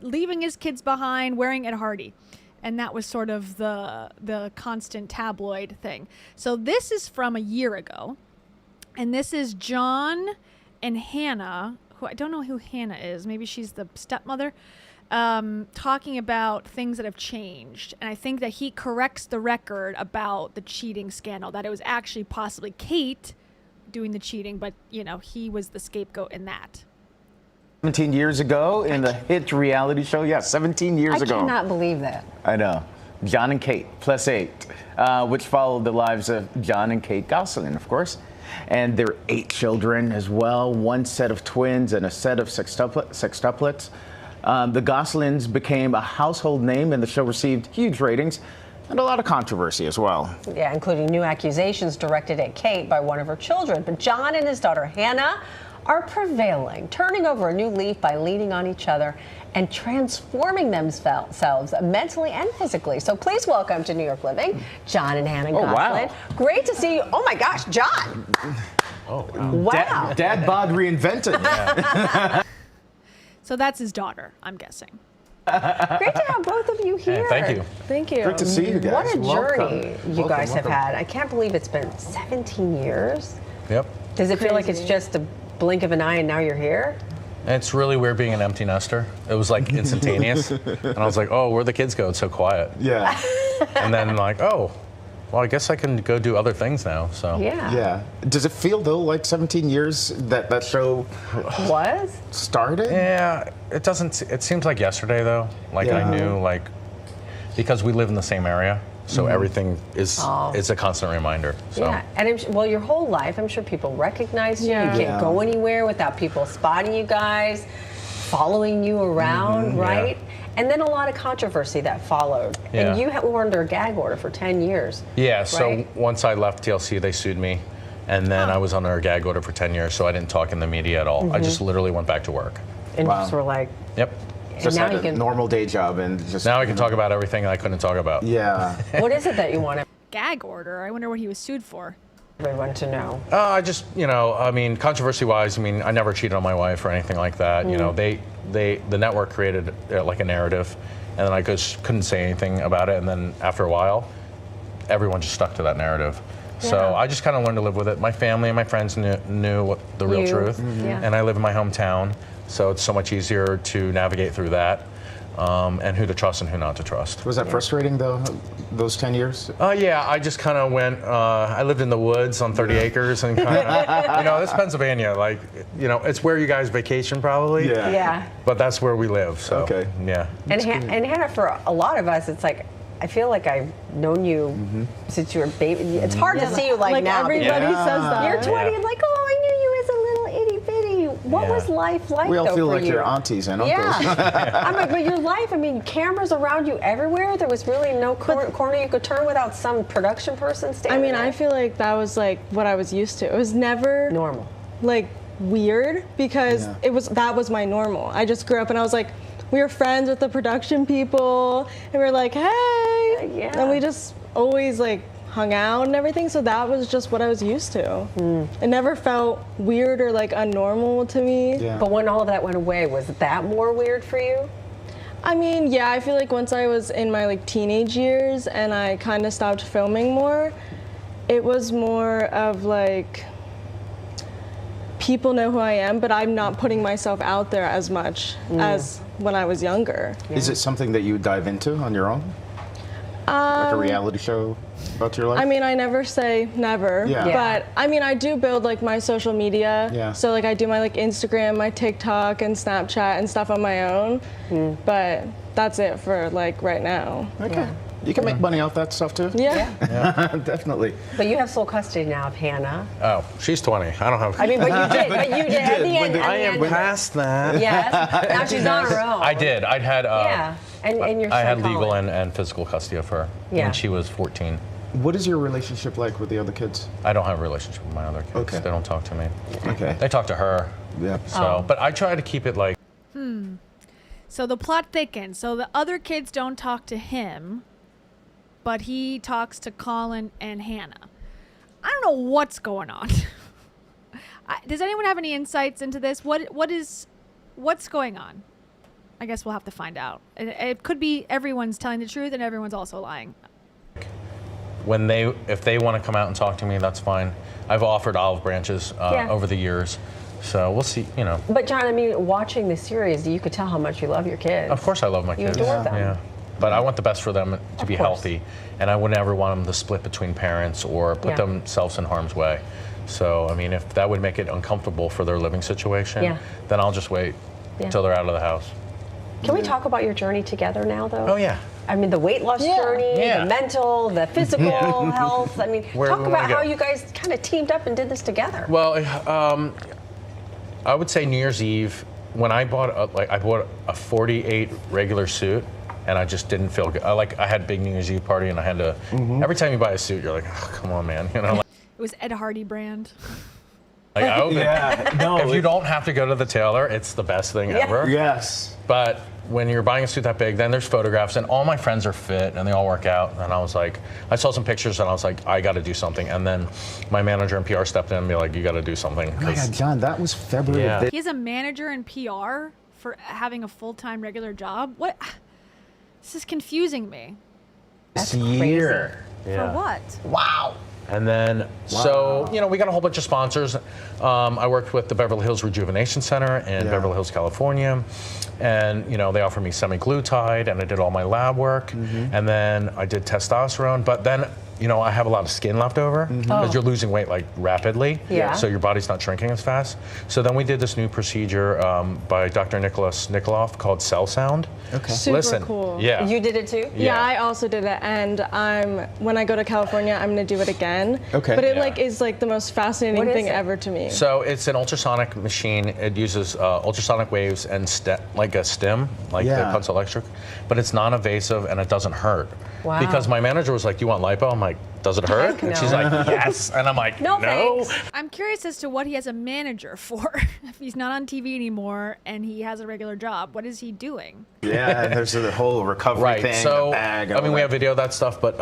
leaving his kids behind, wearing Ed Hardy. And that was sort of the constant tabloid thing. So this is from a year ago. And this is Jon and Hannah, who I don't know who Hannah is. Maybe she's the stepmother, talking about things that have changed. And I think that he corrects the record about the cheating scandal, that it was actually possibly Kate doing the cheating, but, you know, he was the scapegoat in that. 17 years ago in the hit reality show. Yeah, 17 years ago. I cannot believe that. I know. Jon and Kate, +8, which followed the lives of Jon and Kate Gosselin, of course. And their 8 children as well, 1 set of twins and a set of sextuplets. The Gosselins became a household name, and the show received huge ratings and a lot of controversy as well. Yeah, including new accusations directed at Kate by one of her children. But Jon and his daughter Hannah are prevailing, turning over a new leaf by leaning on each other and transforming themselves mentally and physically. So please welcome to New York Living, Jon and Hannah Gosselin. Wow. Great to see you. Oh my gosh, Jon. Oh, wow. Dad bod reinvented. So that's his daughter, I'm guessing. Great to have both of you here. thank you. Thank you. Great to see you guys. What a Welcome. journey you Welcome, guys have welcome. had. I can't believe it's been 17 years. Yep. Does it feel like it's Crazy. just a blink of an eye and now you're here? It's really weird being an empty nester. It was like instantaneous. And I was like, oh, where'd the kids go? It's so quiet. Yeah. And then like, oh, well, I guess I can go do other things now. So Yeah. Yeah. Does it feel though like 17 years that show Was? started? Yeah, it doesn't. It seems like yesterday though. Like Yeah. I knew like because we live in the same area, so everything is a constant reminder. So. Yeah, and well, your whole life, I'm sure people recognize you. Yeah. You can't Yeah. go anywhere without people spotting you guys, following you around, right? Yeah. And then a lot of controversy that followed. Yeah. And you were under a gag order for 10 years. Yeah. So right? once I left TLC, they sued me, and then I was under a gag order for 10 years. So I didn't talk in the media at all. I just literally went back to work. And Wow. just were like, Yep. and Just now had you a can. normal day job and just Now I can talk about everything I couldn't talk about. Yeah. What is it that you want Gag order. I wonder what he was sued for. everyone to know? I just, I mean, controversy-wise, I mean, I never cheated on my wife or anything like that. You know, the network created like a narrative, and then I just couldn't say anything about it. And then after a while, everyone just stuck to that narrative. So Yeah. I just kind of learned to live with it. My family and my friends knew what the real You. truth, Yeah. and I live in my hometown, so it's so much easier to navigate through that, and who to trust and who not to trust. Was that frustrating though, those 10 years? Yeah, I just kind of went, I lived in the woods on 30 acres and kind of, this Pennsylvania, like, it's where you guys vacation probably. Yeah. Yeah. But that's where we live, so. Okay. Yeah. And Hannah, for a lot of us, it's like, I feel like I've known you since you were a baby. It's hard to see you like now. everybody says that. You're 20 and like, oh, I knew you as a little itty bitty. What was life like We all though, feel for like you? your aunties and uncles. Yeah. I'm like, but your life, I mean, cameras around you everywhere. There was really no corner you could turn without some production person standing I mean, there. I feel like that was like what I was used to. It was never normal. Like weird because that was my normal. I just grew up and I was like, we were friends with the production people and we were like, hey, Yeah. and we just always like hung out and everything. So that was just what I was used to. It never felt weird or like unnormal to me. Yeah. But when all of that went away, was that more weird for you? I mean, yeah, I feel like once I was in my like teenage years and I kind of stopped filming more, it was more of like people know who I am, but I'm not putting myself out there as much as when I was younger. Is it something that you would dive into on your own? Like a reality show about your life? I mean, I never say never, but I mean, I do build like my social media. Yeah. So like I do my like Instagram, my TikTok and Snapchat and stuff on my own, but that's it for like right now. Okay. You can make money off that stuff too? Yeah. Definitely. But you have sole custody now of Hannah. Oh, she's 20. I don't have. I mean, but you did. But you did. At the end. I am past that. Yes. Now she's on her own. I did. I'd had. Yeah. And your son I had legal Collin. and physical custody of her Yeah. when she was 14. What is your relationship like with the other kids? I don't have a relationship with my other kids. Okay. They don't talk to me. Okay. They talk to her. Yeah. So, but I try to keep it like. So the plot thickens. So the other kids don't talk to him, but he talks to Collin and Hannah. I don't know what's going on. Does anyone have any insights into this? What's going on? I guess we'll have to find out. It could be everyone's telling the truth and everyone's also lying. If they want to come out and talk to me, that's fine. I've offered olive branches over the years, so we'll see. But John, I mean, watching this series, you could tell how much you love your kids. Of course, I love my You kids. adore them. Yeah, but I want the best for them to be course. healthy, and I would never want them to split between parents or put themselves in harm's way. So, I mean, if that would make it uncomfortable for their living situation, then I'll just wait until they're out of the house. Can we talk about your journey together now, though? Oh yeah. I mean, the weight loss journey, the mental, the physical health. I mean, Where talk we wanna about how go. you guys kind of teamed up and did this together. Well, I would say New Year's Eve when I bought a 48 regular suit, and I just didn't feel good. I had a big New Year's Eve party, and I had to. Every time you buy a suit, you're like, oh, come on, man, It was Ed Hardy brand. I hope no, if you don't have to go to the tailor, it's the best thing ever. Yes. But when you're buying a suit that big, then there's photographs, and all my friends are fit, and they all work out. And I was like, I saw some pictures, and I was like, I got to do something. And then my manager and PR stepped in and be like, you got to do something. Oh my God, John, that was February. Yeah. He has a manager in PR for having a full-time regular job? What? This is confusing me. This year. For what? Wow. And then, so, you know, we got a whole bunch of sponsors. I worked with the Beverly Hills Rejuvenation Center in Beverly Hills, California. And, you know, they offered me semaglutide, and I did all my lab work. And then I did testosterone. But then, you know, I have a lot of skin left over because you're losing weight like rapidly. Yeah. So your body's not shrinking as fast. So then we did this new procedure by Dr. Nicholas Nikoloff called Cell Sound. Okay. Super Listen, cool. yeah. You did it too? Yeah, I also did it, and when I go to California, I'm gonna do it again. Okay. But it Yeah. like is like the most fascinating What is thing it? ever to me. So it's an ultrasonic machine. It uses ultrasonic waves and like a stim, like the Pulse Electric, but it's non-invasive and it doesn't hurt. Wow. Because my manager was like, "Do you want lipo?" I'm like, "Does it hurt?" Heck And no. she's like, "Yes," and I'm like, No, "No." thanks. I'm curious as to what he has a manager for. If he's not on TV anymore and he has a regular job, what is he doing? Yeah, there's the whole recovery thing, So the bag. I mean, we have video of that stuff, but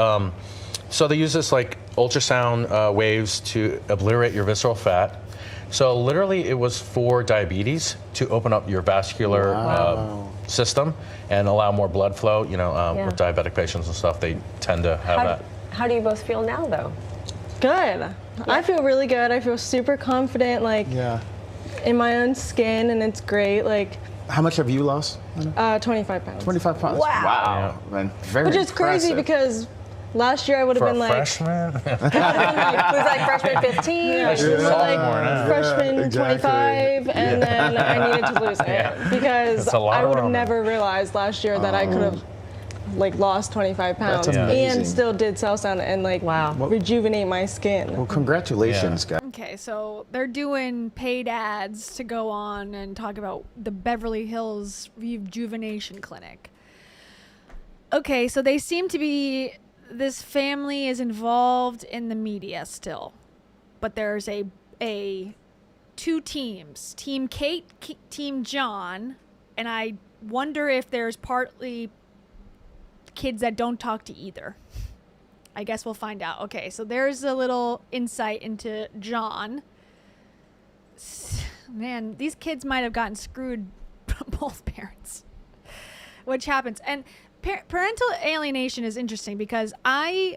so they use this like ultrasound waves to obliterate your visceral fat. So literally, it was for diabetes to open up your vascular system and allow more blood flow. You know, Yeah. with diabetic patients and stuff, they tend to have that. How do you both feel now, though? Good. I feel really good. I feel super confident, like in my own skin, and it's great. Like, how much have you lost? 25 pounds. 25 pounds. Wow. Man, very Which is crazy impressive. because last year I would have For been a like, freshman? Who's like freshman 15? Yeah, She's we were like sophomore now. freshman Exactly. 25, and then I needed to lose it Yeah. because That's a lot I of would have ramen. never realized last year that I could have like lost 25 pounds That's amazing. and still did cell sound and like rejuvenate my skin. Well, congratulations, guys. Okay, so they're doing paid ads to go on and talk about the Beverly Hills Rejuvenation Clinic. Okay, so they seem to be, this family is involved in the media still. But there's two teams, Team Kate, Team Jon, and I wonder if there's partly kids that don't talk to either. I guess we'll find out. Okay, so there's a little insight into Jon. Man, these kids might have gotten screwed from both parents, which happens. And parental alienation is interesting because my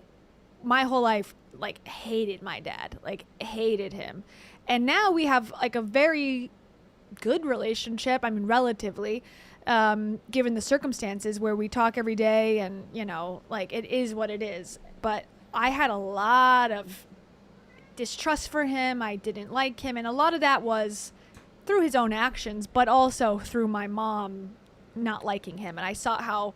whole life, like, hated my dad, like, hated him. And now we have, like, a very good relationship. I mean, relatively. Given the circumstances where we talk every day and, you know, like, it is what it is. But I had a lot of distrust for him. I didn't like him. And a lot of that was through his own actions, but also through my mom not liking him. And I saw how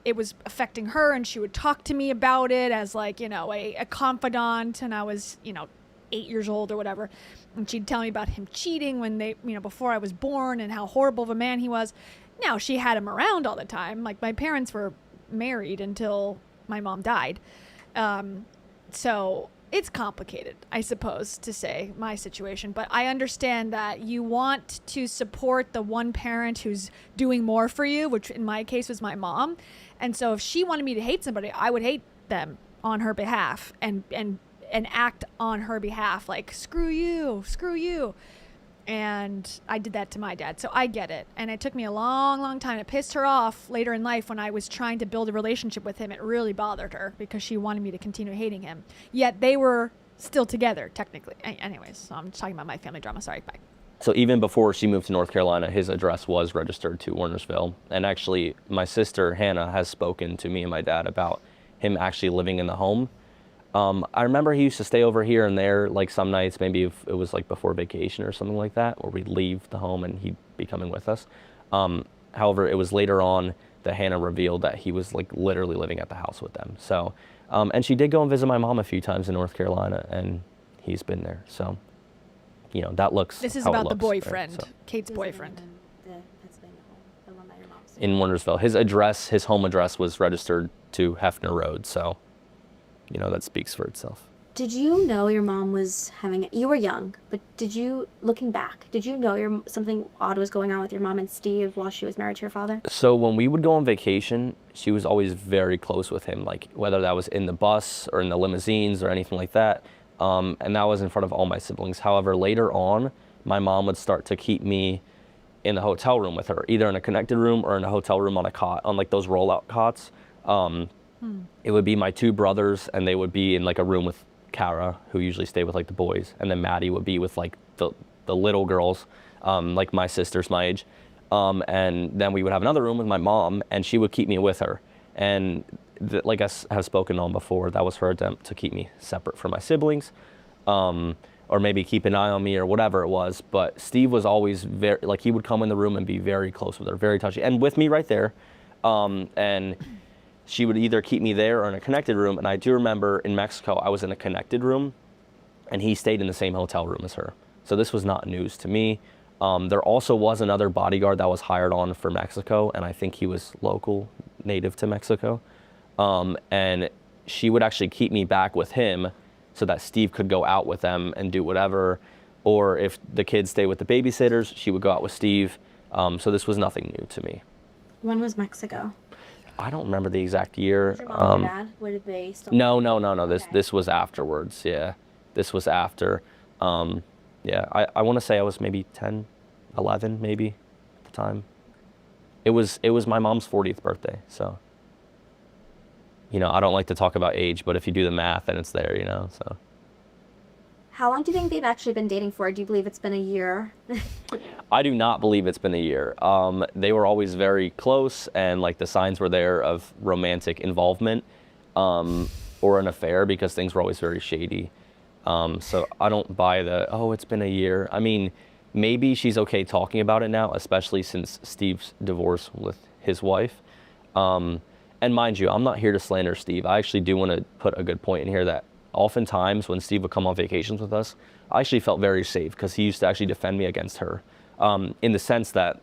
it was affecting her, and she would talk to me about it as, like, you know, a confidant. And I was, you know, 8 years old or whatever. And she'd tell me about him cheating when they, you know, before I was born, and how horrible of a man he was. Now, she had him around all the time. Like, my parents were married until my mom died. So it's complicated, I suppose, to say, my situation. But I understand that you want to support the one parent who's doing more for you, which in my case was my mom. And so if she wanted me to hate somebody, I would hate them on her behalf and act on her behalf, like, screw you. And I did that to my dad. So I get it. And it took me a long, long time. It pissed her off later in life when I was trying to build a relationship with him. It really bothered her because she wanted me to continue hating him. Yet they were still together, technically. Anyways, so I'm just talking about my family drama. Sorry, bye. So even before she moved to North Carolina, his address was registered to Warnersville. And actually, my sister, Hannah, has spoken to me and my dad about him actually living in the home. I remember he used to stay over here and there, like, some nights, maybe if it was like before vacation or something like that, or we'd leave the home and he'd be coming with us. However, it was later on that Hannah revealed that he was, like, literally living at the house with them. So, and she did go and visit my mom a few times in North Carolina, and he's been there. So, you know, that looks This is how it about the looks, boyfriend, right? So, Kate's boyfriend. in Warnersville, his home address was registered to Hefner Road. So, you know, that speaks for itself. Did you know your mom was having, you were young, but did you, looking back, did you know something odd was going on with your mom and Steve while she was married to your father? So when we would go on vacation, she was always very close with him, like whether that was in the bus or in the limousines or anything like that. And that was in front of all my siblings. However, later on, my mom would start to keep me in the hotel room with her, either in a connected room or in a hotel room on a cot, on like those rollout cots. It would be my two brothers, and they would be in like a room with Kara, who usually stayed with like the boys, and then Maddie would be with like the little girls, like my sisters my age. And then we would have another room with my mom, and she would keep me with her. And like I have spoken on before, that was her attempt to keep me separate from my siblings, or maybe keep an eye on me or whatever it was. But Steve was always very, like, he would come in the room and be very close with her, very touchy, and with me right there. And she would either keep me there or in a connected room. And I do remember in Mexico, I was in a connected room, and he stayed in the same hotel room as her. So this was not news to me. There also was another bodyguard that was hired on for Mexico, and I think he was local, native to Mexico. And she would actually keep me back with him so that Steve could go out with them and do whatever. Or if the kids stay with the babysitters, she would go out with Steve. So this was nothing new to me. When was Mexico? I don't remember the exact year. Was your mom and dad? Were they still? No. This was afterwards. Yeah, this was after. Yeah, I want to say I was maybe 10, 11 maybe at the time. It was my mom's 40th birthday, so. You know, I don't like to talk about age, but if you do the math, then it's there, you know, so. How long do you think they've actually been dating for? Do you believe it's been a year? I do not believe it's been a year. They were always very close, and like the signs were there of romantic involvement or an affair, because things were always very shady. So I don't buy oh, it's been a year. I mean, maybe she's okay talking about it now, especially since Steve's divorce with his wife. And mind you, I'm not here to slander Steve. I actually do want to put a good point in here that oftentimes when Steve would come on vacations with us, I actually felt very safe because he used to actually defend me against her, in the sense that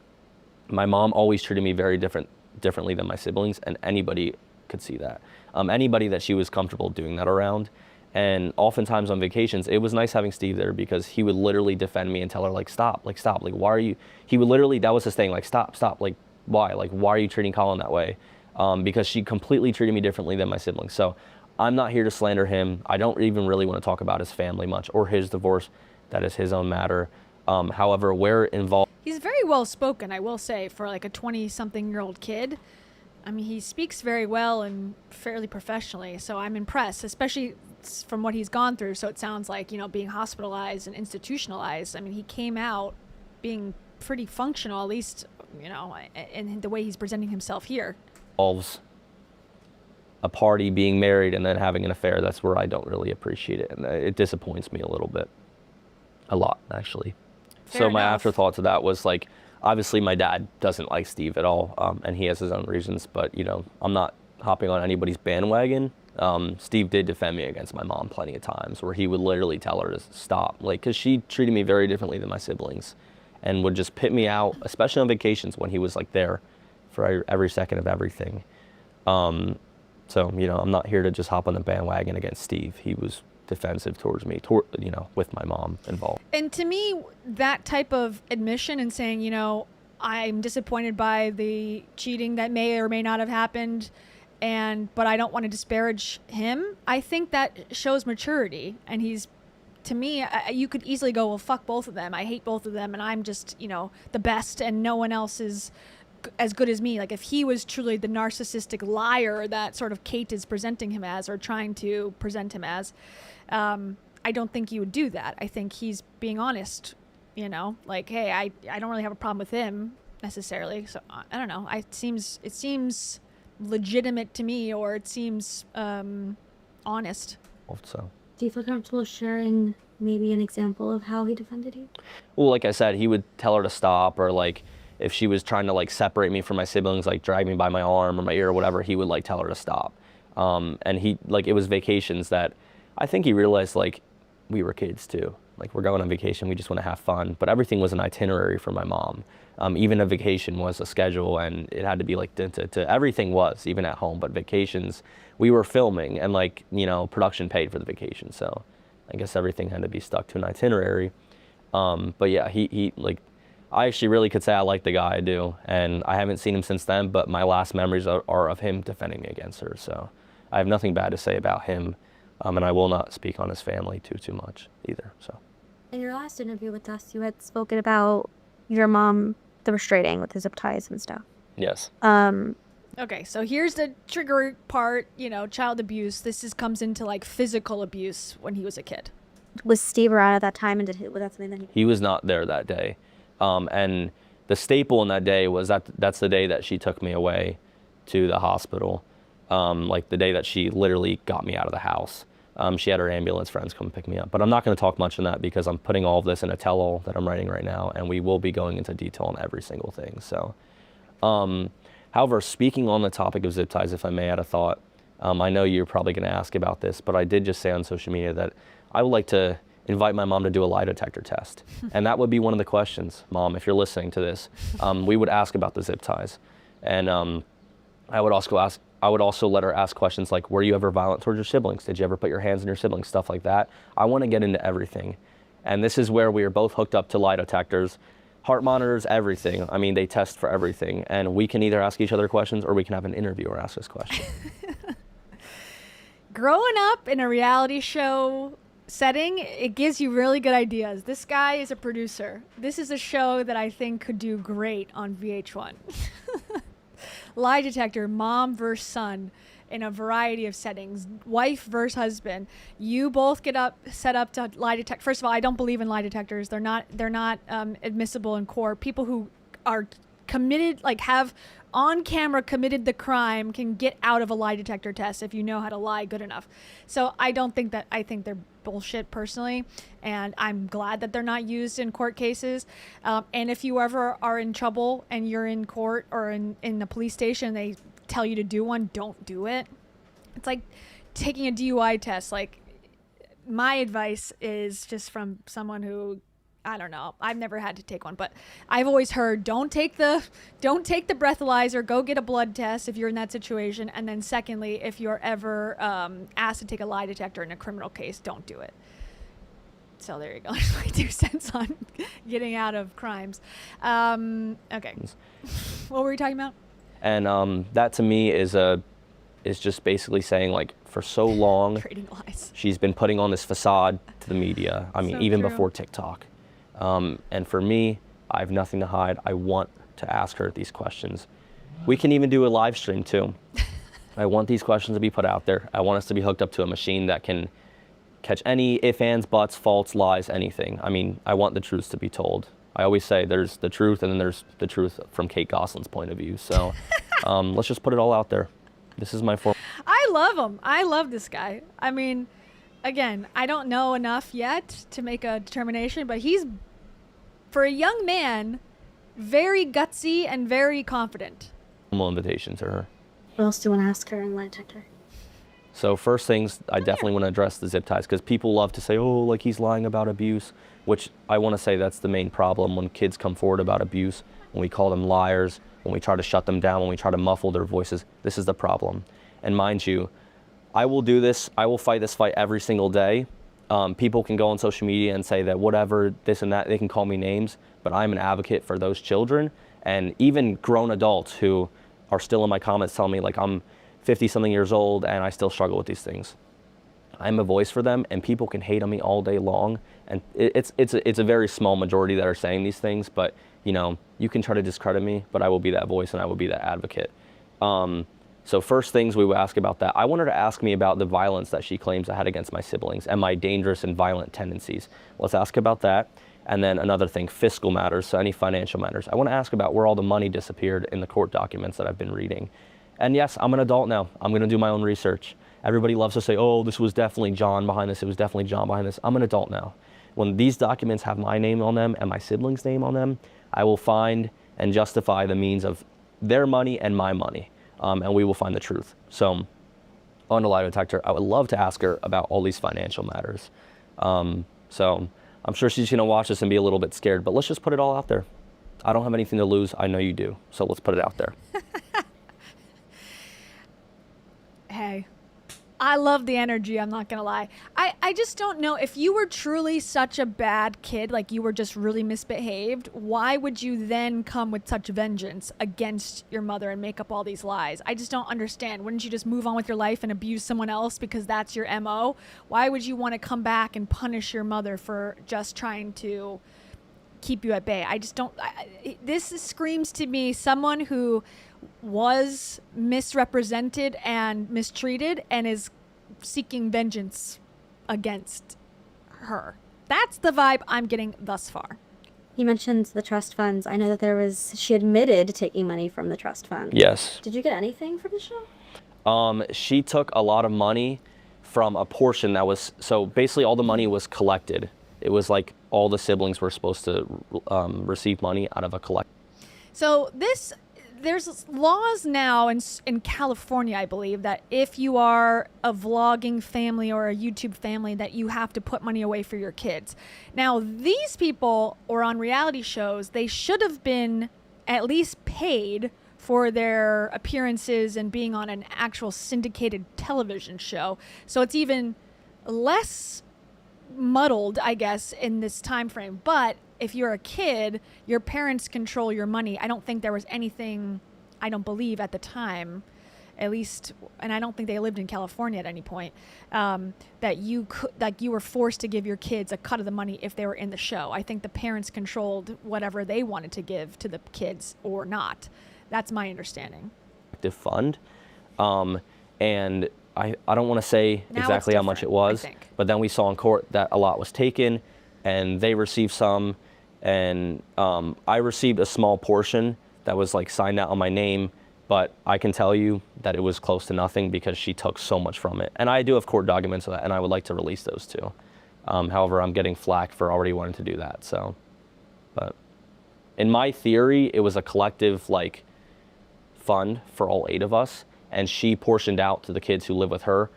my mom always treated me very differently than my siblings, and anybody could see that. Anybody that she was comfortable doing that around. And oftentimes on vacations, it was nice having Steve there because he would literally defend me and tell her, like, stop, like, why are you, he would literally, that was his thing, like, stop, like, why are you treating Collin that way? Because she completely treated me differently than my siblings. So I'm not here to slander him. I don't even really want to talk about his family much or his divorce. That is his own matter. However, we're involved. He's very well spoken, I will say, for like a 20-something-year-old kid. I mean, he speaks very well and fairly professionally, so I'm impressed, especially from what he's gone through. So it sounds like, you know, being hospitalized and institutionalized. I mean, he came out being pretty functional, at least, you know, in the way he's presenting himself here. Involves a party, being married, and then having an affair. That's where I don't really appreciate it, and it disappoints me a little bit. A lot, actually. So my afterthought to that was, like, obviously my dad doesn't like Steve at all, and he has his own reasons, but, you know, I'm not hopping on anybody's bandwagon. Steve did defend me against my mom plenty of times, where he would literally tell her to stop, like, because she treated me very differently than my siblings, and would just pit me out, especially on vacations when he was, like, there for every second of everything. So, you know, I'm not here to just hop on the bandwagon against Steve. He was defensive towards me, you know, with my mom involved. And to me, that type of admission and saying, you know, I'm disappointed by the cheating that may or may not have happened, but I don't want to disparage him, I think that shows maturity. And he's, to me, you could easily go, well, fuck both of them. I hate both of them, and I'm just, you know, the best, and no one else is as good as me. Like, if he was truly the narcissistic liar that sort of Kate is presenting him as, or trying to present him as, I don't think you would do that. I think he's being honest, you know, like, hey, I don't really have a problem with him necessarily. So I don't know. It seems legitimate to me, or it seems honest. So. Do you feel comfortable sharing maybe an example of how he defended you? Well, like I said, he would tell her to stop, or like, if she was trying to like separate me from my siblings, like drag me by my arm or my ear or whatever, he would like tell her to stop. And he, like, it was vacations that I think he realized, like, we were kids too. Like, we're going on vacation, we just want to have fun. But everything was an itinerary for my mom. Even a vacation was a schedule, and it had to be like to everything was, even at home. But vacations, we were filming, and, like, you know, production paid for the vacation. So I guess everything had to be stuck to an itinerary. But yeah, he like, I actually really could say I like the guy, I do. And I haven't seen him since then, but my last memories are of him defending me against her. So I have nothing bad to say about him. And I will not speak on his family too much either. So. In your last interview with us, you had spoken about your mom the restraining with the zip ties and stuff. Yes. Okay, so here's the trigger part, child abuse. Comes into like physical abuse when he was a kid. Was Steve around at that time, and was that something that he? He was not there that day, and the staple in that day was that's the day that she took me away to the hospital, like the day that she literally got me out of the house. She had her ambulance friends come pick me up, but I'm not going to talk much on that because I'm putting all of this in a tell-all that I'm writing right now, and we will be going into detail on every single thing. So. However, speaking on the topic of zip ties, if I may add a thought, I know you're probably going to ask about this, but I did just say on social media that I would like to invite my mom to do a lie detector test. And that would be one of the questions, Mom, if you're listening to this. We would ask about the zip ties. And I would also let her ask questions like, were you ever violent towards your siblings? Did you ever put your hands on your siblings? Stuff like that. I want to get into everything. And this is where we are both hooked up to lie detectors. Heart monitors, everything. I mean, they test for everything. And we can either ask each other questions or we can have an interviewer ask us questions. Growing up in a reality show setting, it gives you really good ideas. This guy is a producer. This is a show that I think could do great on VH1. Lie detector, mom versus son. In a variety of settings, wife versus husband. You both set up to lie detect. First of all, I don't believe in lie detectors. They're not admissible in court. People who are committed, like have on camera committed the crime, can get out of a lie detector test if you know how to lie good enough. So I think they're bullshit personally, and I'm glad that they're not used in court cases. And if you ever are in trouble and you're in court or in the police station, they tell you to do one, don't do it. It's like taking a DUI test. Like, my advice is just from someone who, I don't know, I've never had to take one, but I've always heard don't take the breathalyzer, go get a blood test if you're in that situation. And then secondly, if you're ever asked to take a lie detector in a criminal case, don't do it. So there you go. There's my 2 cents on getting out of crimes. Okay. What were we talking about? And that to me is just basically saying, like, for so long, she's been putting on this facade to the media. I mean, even before TikTok. And for me, I have nothing to hide. I want to ask her these questions. We can even do a live stream too. I want these questions to be put out there. I want us to be hooked up to a machine that can catch any ifs, ands, buts, faults, lies, anything. I mean, I want the truth to be told. I always say there's the truth and then there's the truth from Kate Gosselin's point of view. So let's just put it all out there. This is my form. I love him. I love this guy. I mean, again, I don't know enough yet to make a determination, but he's, for a young man, very gutsy and very confident. Invitation to her. What else do you want to ask her in lie detector? So first things, I definitely want to address the zip ties, because people love to say, oh, like he's lying about abuse, which I want to say that's the main problem when kids come forward about abuse, when we call them liars, when we try to shut them down, when we try to muffle their voices. This is the problem. And mind you, I will do this, I will fight this fight every single day. People can go on social media and say that whatever, this and that, they can call me names, but I'm an advocate for those children and even grown adults who are still in my comments telling me like I'm 50-something years old and I still struggle with these things. I'm a voice for them, and people can hate on me all day long, and it's a very small majority that are saying these things, but you know, you can try to discredit me, but I will be that voice and I will be that advocate. So first things we will ask about that. I want her to ask me about the violence that she claims I had against my siblings and my dangerous and violent tendencies. Let's ask about that. And then another thing, fiscal matters, so any financial matters. I want to ask about where all the money disappeared in the court documents that I've been reading. And yes, I'm an adult now. I'm going to do my own research. Everybody loves to say, oh, this was definitely Jon behind this. It was definitely Jon behind this. I'm an adult now. When these documents have my name on them and my siblings' name on them, I will find and justify the means of their money and my money. And we will find the truth. So on the lie detector, I would love to ask her about all these financial matters. So I'm sure she's going to watch this and be a little bit scared, but let's just put it all out there. I don't have anything to lose. I know you do. So let's put it out there. Hey, I love the energy, I'm not gonna lie. I just don't know, if you were truly such a bad kid, like you were just really misbehaved, why would you then come with such vengeance against your mother and make up all these lies? I just don't understand. Wouldn't you just move on with your life and abuse someone else because that's your MO? Why would you want to come back and punish your mother for just trying to keep you at bay. I just don't. This screams to me someone who was misrepresented and mistreated and is seeking vengeance against her. That's the vibe I'm getting thus far. You mentioned the trust funds. I know that she admitted taking money from the trust fund. Yes. Did you get anything from the show? She took a lot of money from a portion that was, so basically all the money was collected. It was like all the siblings were supposed to receive money out of a collect. So there's laws now in California, I believe, that if you are a vlogging family or a YouTube family, that you have to put money away for your kids. Now, these people or on reality shows, they should have been at least paid for their appearances and being on an actual syndicated television show. So it's even less muddled, I guess, in this time frame. But if you're a kid, your parents control your money. I don't think there was anything, I don't believe at the time, at least, and I don't think they lived in California at any point, that you could, like, you were forced to give your kids a cut of the money if they were in the show. I think the parents controlled whatever they wanted to give to the kids or not. That's my understanding. Fund, and I don't want to say Now exactly how much it was, but then we saw in court that a lot was taken, and they received some, and I received a small portion that was like signed out on my name, but I can tell you that it was close to nothing because she took so much from it. And I do have court documents of that, and I would like to release those too. However, I'm getting flack for already wanting to do that. So, but in my theory, it was a collective like fund for all 8 of us, and she portioned out to the kids who live with her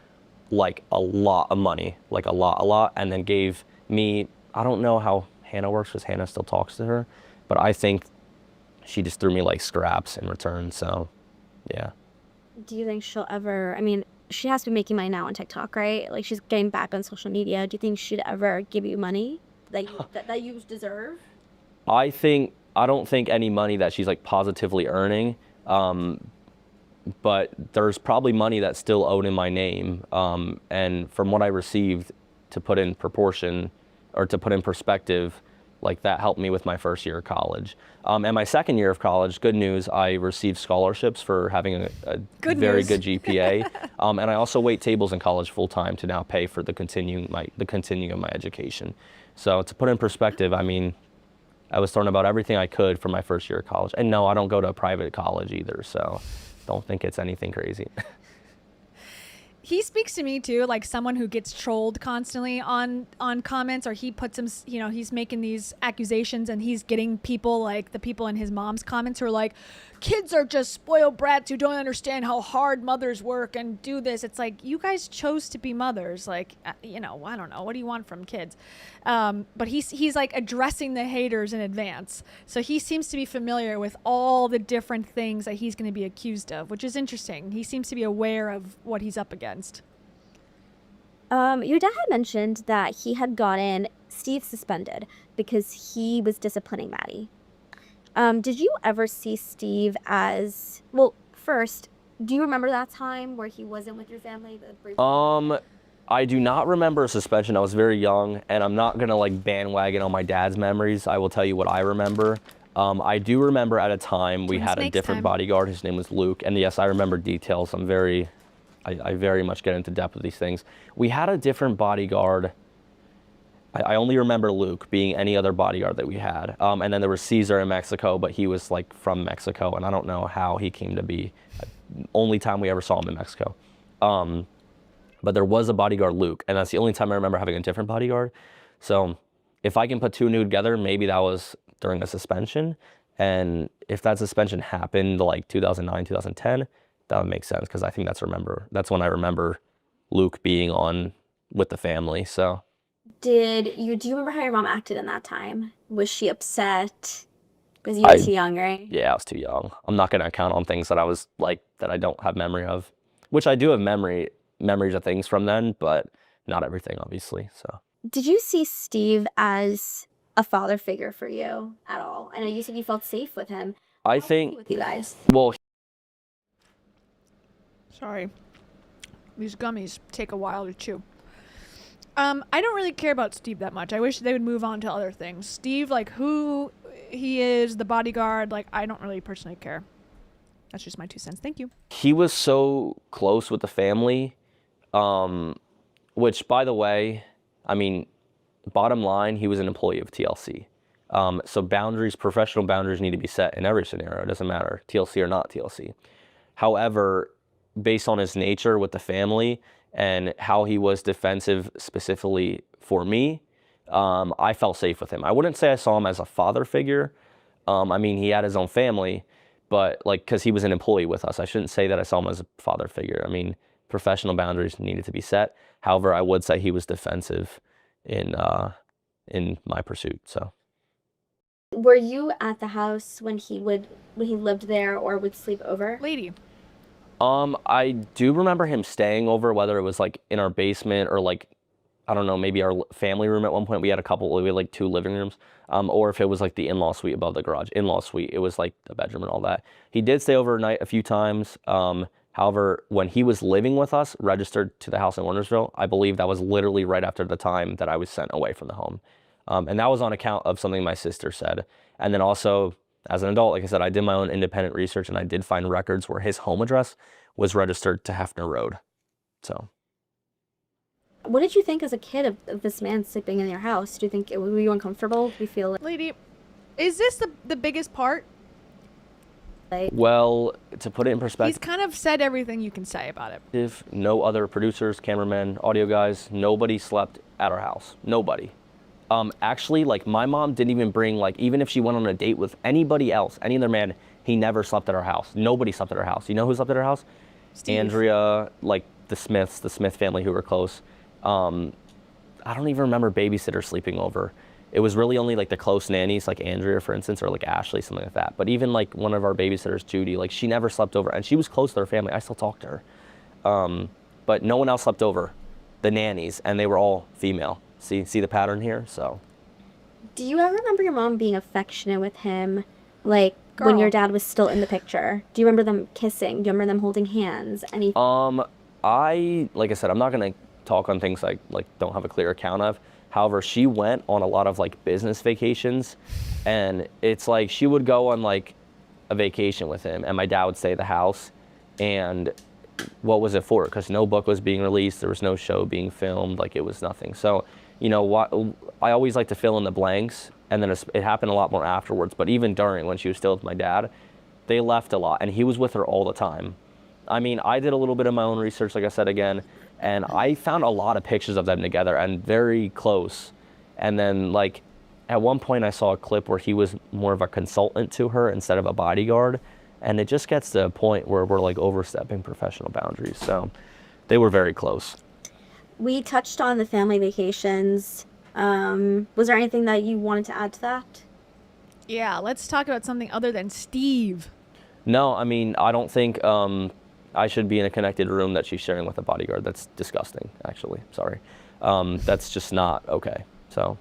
like a lot of money, like a lot, and then gave me, I don't know how Hannah works because Hannah still talks to her, but I think she just threw me like scraps in return. So yeah. Do you think she'll ever, I mean, she has to be making money now on TikTok, right? Like, she's getting back on social media. Do you think she'd ever give you money that you deserve? I don't think any money that she's like positively earning, but there's probably money that's still owed in my name. And from what I received, to put in proportion or to put in perspective, like that helped me with my first year of college. And my second year of college, good news, I received scholarships for having a very good GPA. And I also wait tables in college full time to now pay for the continuing of my education. So to put in perspective, I mean, I was throwing about everything I could for my first year of college. And no, I don't go to a private college either, so don't think it's anything crazy. He speaks to me too, like someone who gets trolled constantly on comments, or he puts him, you know, he's making these accusations and he's getting people like the people in his mom's comments who are like, kids are just spoiled brats who don't understand how hard mothers work and do this. It's like, you guys chose to be mothers. Like, you know, I don't know. What do you want from kids? But he's like addressing the haters in advance. So he seems to be familiar with all the different things that he's going to be accused of, which is interesting. He seems to be aware of what he's up against. Your dad had mentioned that he had gotten Steve suspended because he was disciplining Maddie. Did you ever see Steve as, well, first, do you remember that time where he wasn't with your family? I do not remember a suspension. I was very young, and I'm not gonna like bandwagon on my dad's memories. I will tell you what I remember. I do remember at a time we had a different bodyguard. His name was Luke, and yes, I remember details. I very much get into depth with these things. We had a different bodyguard. I only remember Luke being any other bodyguard that we had. And then there was Caesar in Mexico, but he was like from Mexico, and I don't know how he came to be. Only time we ever saw him in Mexico. But there was a bodyguard, Luke, and that's the only time I remember having a different bodyguard. So if I can put two and two together, maybe that was during a suspension. And if that suspension happened like 2009, 2010, that would make sense, because I think that's when I remember Luke being on with the family. So. Do you remember how your mom acted in that time? Was she upset? Because you were too young, right? Yeah, I was too young. I'm not going to count on things that I was like, that I don't have memory of, which I do have memories of things from then, but not everything, obviously. So. Did you see Steve as a father figure for you at all? I know you said you felt safe with him. I think with you guys. Well. Sorry. These gummies take a while to chew. I don't really care about Steve that much. I wish they would move on to other things. Steve, like who he is, the bodyguard, like I don't really personally care. That's just my 2 cents. Thank you. He was so close with the family, which, by the way, I mean, bottom line, he was an employee of TLC. So boundaries, professional boundaries need to be set in every scenario. It doesn't matter, TLC or not TLC. However, based on his nature with the family and how he was defensive specifically for me, I felt safe with him. I wouldn't say I saw him as a father figure. I mean, he had his own family, but like, because he was an employee with us, I shouldn't say that I saw him as a father figure. I mean, professional boundaries needed to be set. However, I would say he was defensive in my pursuit. So. Were you at the house when he lived there or would sleep over? Lady. I do remember him staying over, whether it was like in our basement or like, I don't know, maybe our family room at one point. We had like 2 living rooms, or if it was like the in-law suite above the garage. In-law suite, it was like a bedroom and all that. He did stay overnight a few times. However, when he was living with us, registered to the house in Warnersville, I believe that was literally right after the time that I was sent away from the home. And that was on account of something my sister said. And then also, as an adult, like I said, I did my own independent research and I did find records where his home address was registered to Hefner Road. So. What did you think as a kid of this man sleeping in your house? Do you think, were you uncomfortable? Do you feel like... Lady, is this the biggest part? Well, to put it in perspective, He's kind of said everything you can say about it. if no other producers, cameramen, audio guys, nobody slept at our house. Nobody. Actually, like my mom didn't even bring, like, even if she went on a date with anybody else, any other man, he never slept at our house. Nobody slept at our house. You know who slept at our house? Steve. Andrea, like the Smiths, the Smith family who were close. I don't even remember babysitters sleeping over. It was really only like the close nannies, like Andrea, for instance, or like Ashley, something like that. But even like one of our babysitters, Judy, like she never slept over, and she was close to her family. I still talk to her. But no one else slept over, the nannies, and they were all female. See the pattern here? So. Do you ever remember your mom being affectionate with him, like when your dad was still in the picture? Do you remember them kissing? Do you remember them holding hands? Like I said, I'm not gonna talk on things like don't have a clear account of. However, she went on a lot of like business vacations, and it's like she would go on like a vacation with him, and my dad would stay at the house. And what was it for? Because no book was being released, there was no show being filmed, like it was nothing. So, you know what? I always like to fill in the blanks, and then it happened a lot more afterwards. But even during, when she was still with my dad, they left a lot, and he was with her all the time. I mean, I did a little bit of my own research, like I said again, and I found a lot of pictures of them together and very close. And then like at one point I saw a clip where he was more of a consultant to her instead of a bodyguard. And it just gets to a point where we're like overstepping professional boundaries. So they were very close. We touched on the family vacations. Was there anything that you wanted to add to that? Yeah, let's talk about something other than Steve. No, I mean, I don't think I should be in a connected room that she's sharing with a bodyguard. That's disgusting, actually. Sorry. That's just not okay. So.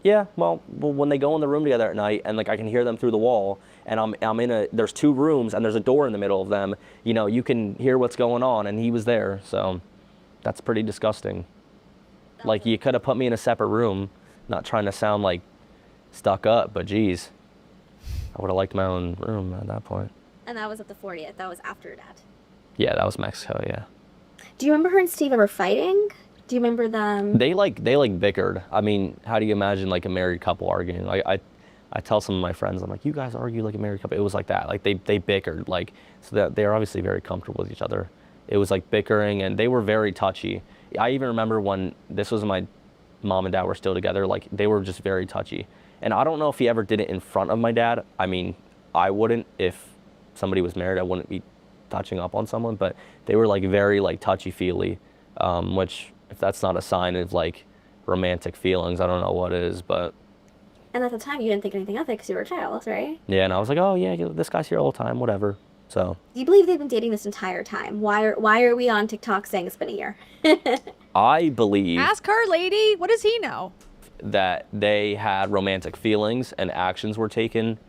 Yeah, well, when they go in the room together at night and like I can hear them through the wall, and I'm in there's 2 rooms and there's a door in the middle of them, you know, you can hear what's going on, and he was there. So that's pretty disgusting. Like you could have put me in a separate room, not trying to sound like stuck up, but geez, I would have liked my own room at that point. And that was at the 40th. That was after that. Yeah, that was Mexico, yeah. Do you remember her and Steve ever fighting? Do you remember them? They bickered. I mean, how do you imagine like a married couple arguing? Like I tell some of my friends, I'm like, you guys argue like a married couple. It was like that. Like they bickered, like, so that they're obviously very comfortable with each other. It was like bickering, and they were very touchy. I even remember when this was my mom and dad were still together, like they were just very touchy. And I don't know if he ever did it in front of my dad. I mean, I wouldn't. If somebody was married, I wouldn't be touching up on someone, but they were like very like touchy-feely, which if that's not a sign of like romantic feelings, I don't know what is. But and at the time you didn't think anything of it because you were a child, right? Yeah, and I was like, oh yeah, this guy's here all the time, whatever. So do you believe they've been dating this entire time? Why are we on TikTok saying it's been a year? I believe, ask her, lady, what does he know? That they had romantic feelings and actions were taken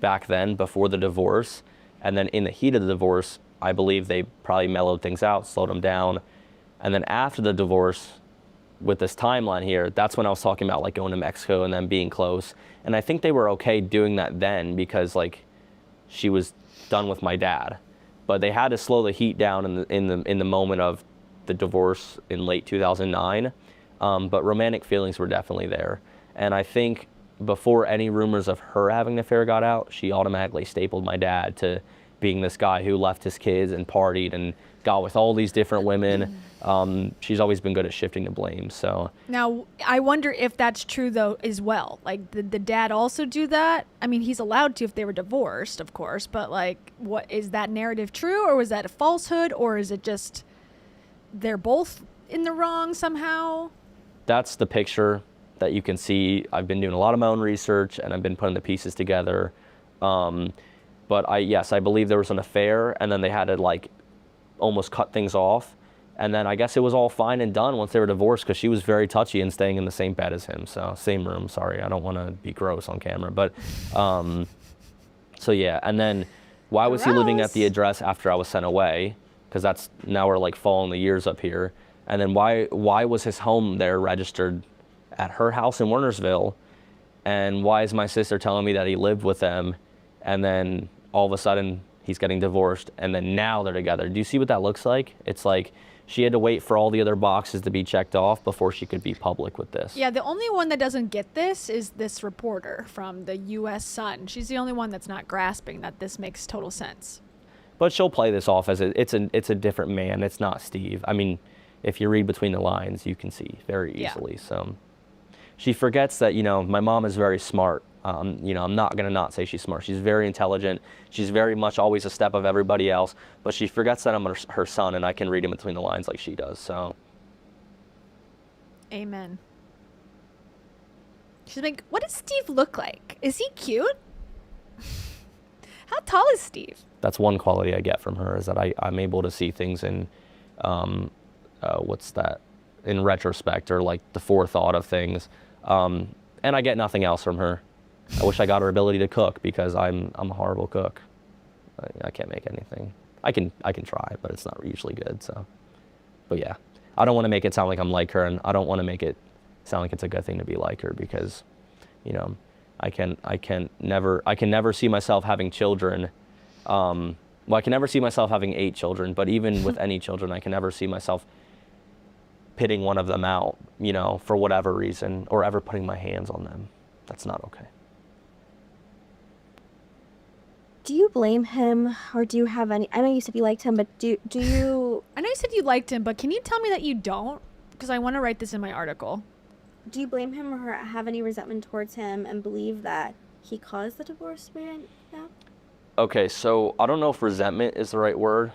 back then before the divorce, and then in the heat of the divorce, I believe they probably mellowed things out, slowed them down, And then after the divorce, with this timeline here, that's when I was talking about like going to Mexico and then being close. And I think they were okay doing that then because like she was done with my dad. But they had to slow the heat down in the moment of the divorce in late 2009. But romantic feelings were definitely there. And I think before any rumors of her having an affair got out, she automatically stapled my dad to being this guy who left his kids and partied and got with all these different women. She's always been good at shifting the blame. So Now, I wonder if that's true, though, as well. Like, did the dad also do that? I mean, he's allowed to if they were divorced, of course. But, like, what is that narrative true? Or was that a falsehood? Or is it just they're both in the wrong somehow? that's the picture that you can see. I've been doing a lot of my own research, and I've been putting the pieces together. But yes, I believe there was an affair, and then they had to, like, almost cut things off. And then I guess it was all fine and done once they were divorced because she was very touchy and staying in the same bed as him. So same room, sorry. I don't want to be gross on camera. But so yeah. And then why was he living at the address after I was sent away? Because that's now we're like following the years up here. And then why was his home there registered at her house in Wernersville? And why is my sister telling me that he lived with them? And then all of a sudden he's getting divorced. And then now they're together. Do you see what that looks like? It's like she had to wait for all the other boxes to be checked off before she could be public with this. Yeah, the only one that doesn't get this is this reporter from the U.S. Sun. She's the only one that's not grasping that this makes total sense. But she'll play this off as it's a different man. It's not Steve. I mean, if you read between the lines, you can see very easily. Yeah. So she forgets that, you know, my mom is very smart. You know, I'm not going to not say she's smart. She's very intelligent. She's very much always a step of everybody else. But she forgets that I'm her son, and I can read in between the lines like she does. So. Amen. She's like, what does Steve look like? Is he cute? How tall is Steve? That's one quality I get from her, is that I'm able to see things in, what's that, in retrospect, or like the forethought of things. And I get nothing else from her. I wish I got her ability to cook, because I'm a horrible cook. I can't make anything. I can try, but it's not usually good. So, but yeah, I don't want to make it sound like I'm like her, and I don't want to make it sound like it's a good thing to be like her, because, you know, I can never see myself having children. Well, I can never see myself having 8 children, but even with any children, I can never see myself pitting one of them out, you know, for whatever reason, or ever putting my hands on them. That's not okay. Do you blame him, or do you have any? I know you said you liked him, but do you? I know you said you liked him, but can you tell me that you don't? Because I want to write this in my article. Do you blame him or have any resentment towards him and believe that he caused the divorce, man? Yeah. Okay, so I don't know if resentment is the right word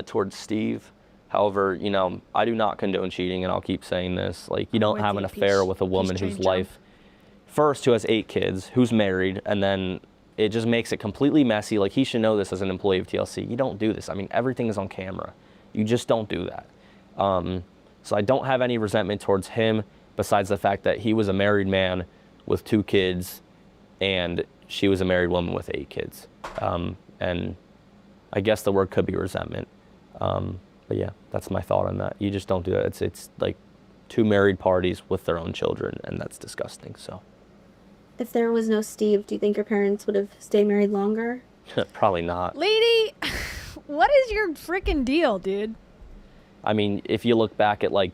towards Steve. However, you know, I do not condone cheating, and I'll keep saying this. Like, you don't have an affair with a woman whose life, first, who has 8 kids, who's married, and then it just makes it completely messy. Like, he should know this as an employee of TLC. You don't do this. I mean, everything is on camera. You just don't do that. So I don't have any resentment towards him, besides the fact that he was a married man with 2 kids, and she was a married woman with 8 kids. And I guess the word could be resentment. But yeah, that's my thought on that. You just don't do that. It's like 2 married parties with their own children, and that's disgusting. So. If there was no Steve, do you think your parents would have stayed married longer? Probably not. Lady, what is your freaking deal, dude? I mean, if you look back at, like,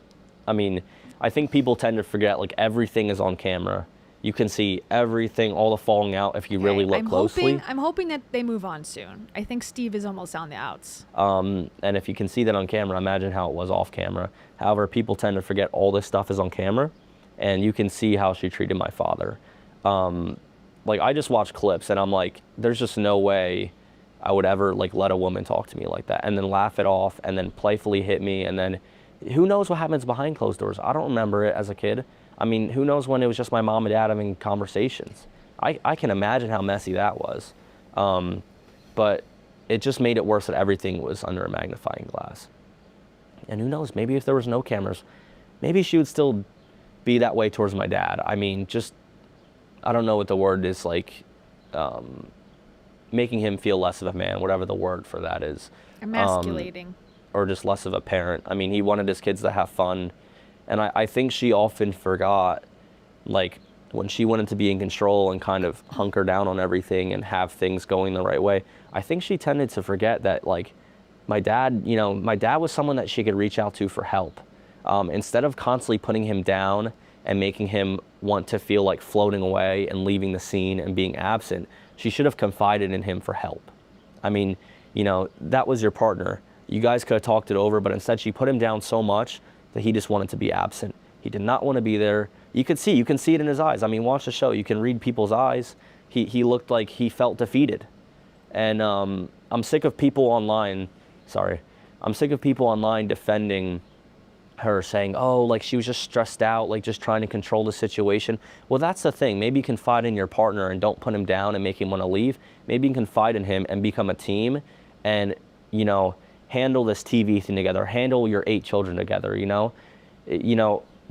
I mean, I think people tend to forget, like, everything is on camera. You can see everything, all the falling out, if you really look closely. I'm hoping that they move on soon. I think Steve is almost on the outs. And if you can see that on camera, imagine how it was off camera. However, people tend to forget all this stuff is on camera, and you can see how she treated my father. Like, I just watch clips, and I'm like, there's just no way I would ever, like, let a woman talk to me like that, and then laugh it off, and then playfully hit me, and then who knows what happens behind closed doors. I don't remember it as a kid. I mean, who knows when it was just my mom and dad having conversations. I can imagine how messy that was. But it just made it worse that everything was under a magnifying glass. And who knows, maybe if there was no cameras, maybe she would still be that way towards my dad. I mean, just, I don't know what the word is, like, making him feel less of a man, whatever the word for that is. Emasculating. or just less of a parent. I mean, he wanted his kids to have fun. And I think she often forgot, like, when she wanted to be in control and kind of hunker down on everything and have things going the right way, I think she tended to forget that, like, my dad was someone that she could reach out to for help. Instead of constantly putting him down and making him want to feel like floating away and leaving the scene and being absent, she should have confided in him for help. I mean, that was your partner. You guys could have talked it over, but instead she put him down so much that he just wanted to be absent. He did not want to be there. You can see it in his eyes. I mean, watch the show. You can read people's eyes. He looked like he felt defeated. And I'm sick of people online defending her, saying, oh, like she was just stressed out, like just trying to control the situation. Well, that's the thing. Maybe confide in your partner and don't put him down and make him want to leave. Maybe you can confide in him and become a team and, handle this TV thing together, handle your 8 children together,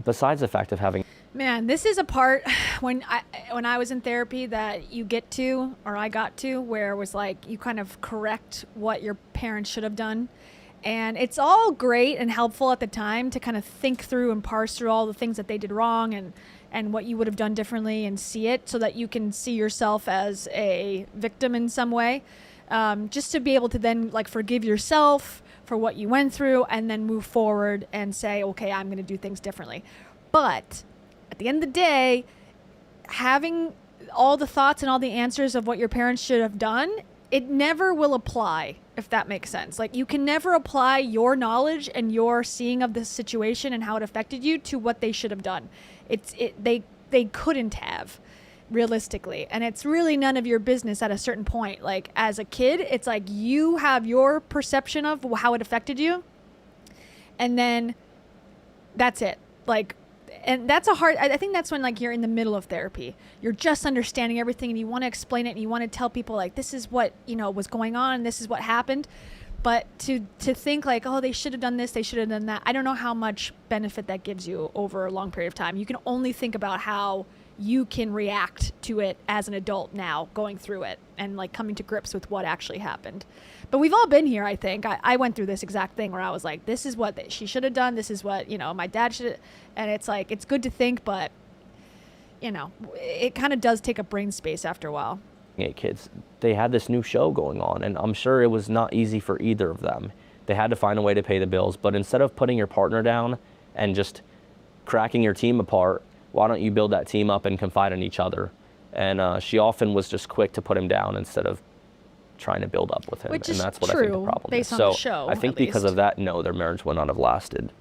besides the fact of having. Man, this is a part when I was in therapy that you get to, or I got to, where it was like you kind of correct what your parents should have done. And it's all great and helpful at the time to kind of think through and parse through all the things that they did wrong and what you would have done differently and see it so that you can see yourself as a victim in some way. Just to be able to then like forgive yourself for what you went through and then move forward and say, okay, I'm going to do things differently. But at the end of the day, having all the thoughts and all the answers of what your parents should have done, it never will apply, if that makes sense. Like, you can never apply your knowledge and your seeing of the situation and how it affected you to what they should have done. They couldn't have, realistically. And it's really none of your business at a certain point. Like, as a kid, it's like you have your perception of how it affected you, and then that's it. Like, and that's I think that's when, like, you're in the middle of therapy. You're just understanding everything and you want to explain it and you want to tell people, like, this is what, was going on, this is what happened. But to think like, oh, they should have done this, they should have done that, I don't know how much benefit that gives you over a long period of time. You can only think about how you can react to it as an adult now, going through it and like coming to grips with what actually happened. But we've all been here, I think. I went through this exact thing where I was like, this is what she should have done. This is what, my dad should. And it's like, it's good to think, but, it kind of does take up brain space after a while. 8 kids, they had this new show going on, and I'm sure it was not easy for either of them. They had to find a way to pay the bills, but instead of putting your partner down and just cracking your team apart, why don't you build that team up and confide in each other? And she often was just quick to put him down instead of trying to build up with him. Which and is that's what true, I think the problem based is. on So the show, I think at because least. of that, no, their marriage would not have lasted.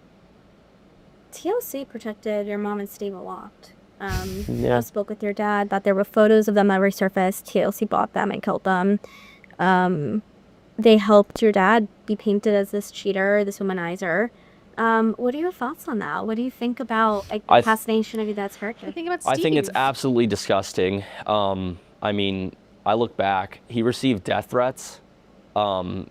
TLC protected your mom and Steve a lot. Yeah. I spoke with your dad that there were photos of them that resurfaced. TLC bought them and killed them. They helped your dad be painted as this cheater, this womanizer. What are your thoughts on that? What do you think about the fascination of your dad's character? I think it's absolutely disgusting. I mean, I look back, he received death threats, and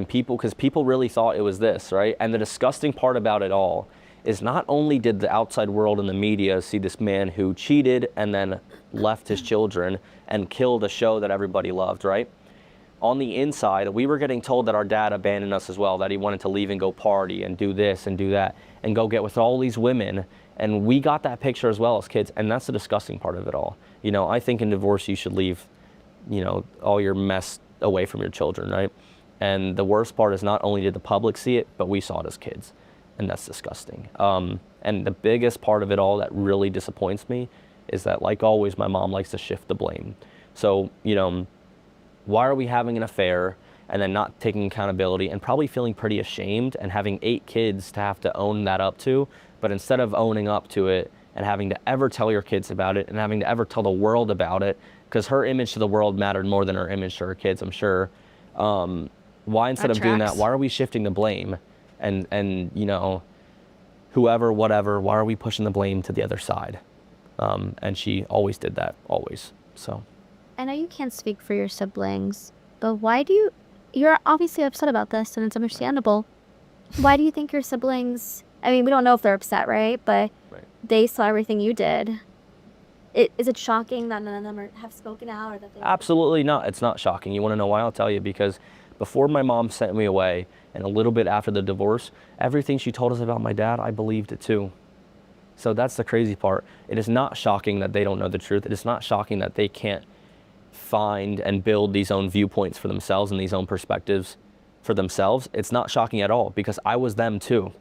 people, because people really thought it was this, right? And the disgusting part about it all is not only did the outside world and the media see this man who cheated and then left his children and killed a show that everybody loved, right? On the inside, we were getting told that our dad abandoned us as well, that he wanted to leave and go party and do this and do that and go get with all these women. And we got that picture as well as kids, and that's the disgusting part of it all. I think in divorce you should leave, all your mess away from your children, right? And the worst part is not only did the public see it, but we saw it as kids, and that's disgusting. And the biggest part of it all that really disappoints me is that, like always, my mom likes to shift the blame. So, why are we having an affair and then not taking accountability and probably feeling pretty ashamed and having 8 kids to have to own that up to? But instead of owning up to it and having to ever tell your kids about it and having to ever tell the world about it, because her image to the world mattered more than her image to her kids, I'm sure. Why instead of doing that, why are we shifting the blame? And whoever, whatever, why are we pushing the blame to the other side? And she always did that, always, so. I know you can't speak for your siblings, but why do you're obviously upset about this, and it's understandable. Why do you think your siblings, I mean, we don't know if they're upset, right? But they saw everything you did. Is it shocking that none of them have spoken out? Or that they... Absolutely not. It's not shocking. You want to know why? I'll tell you. Because before my mom sent me away and a little bit after the divorce, everything she told us about my dad, I believed it too. So that's the crazy part. It is not shocking that they don't know the truth. It is not shocking that they can't find and build these own viewpoints for themselves and these own perspectives for themselves. It's not shocking at all because I was them too.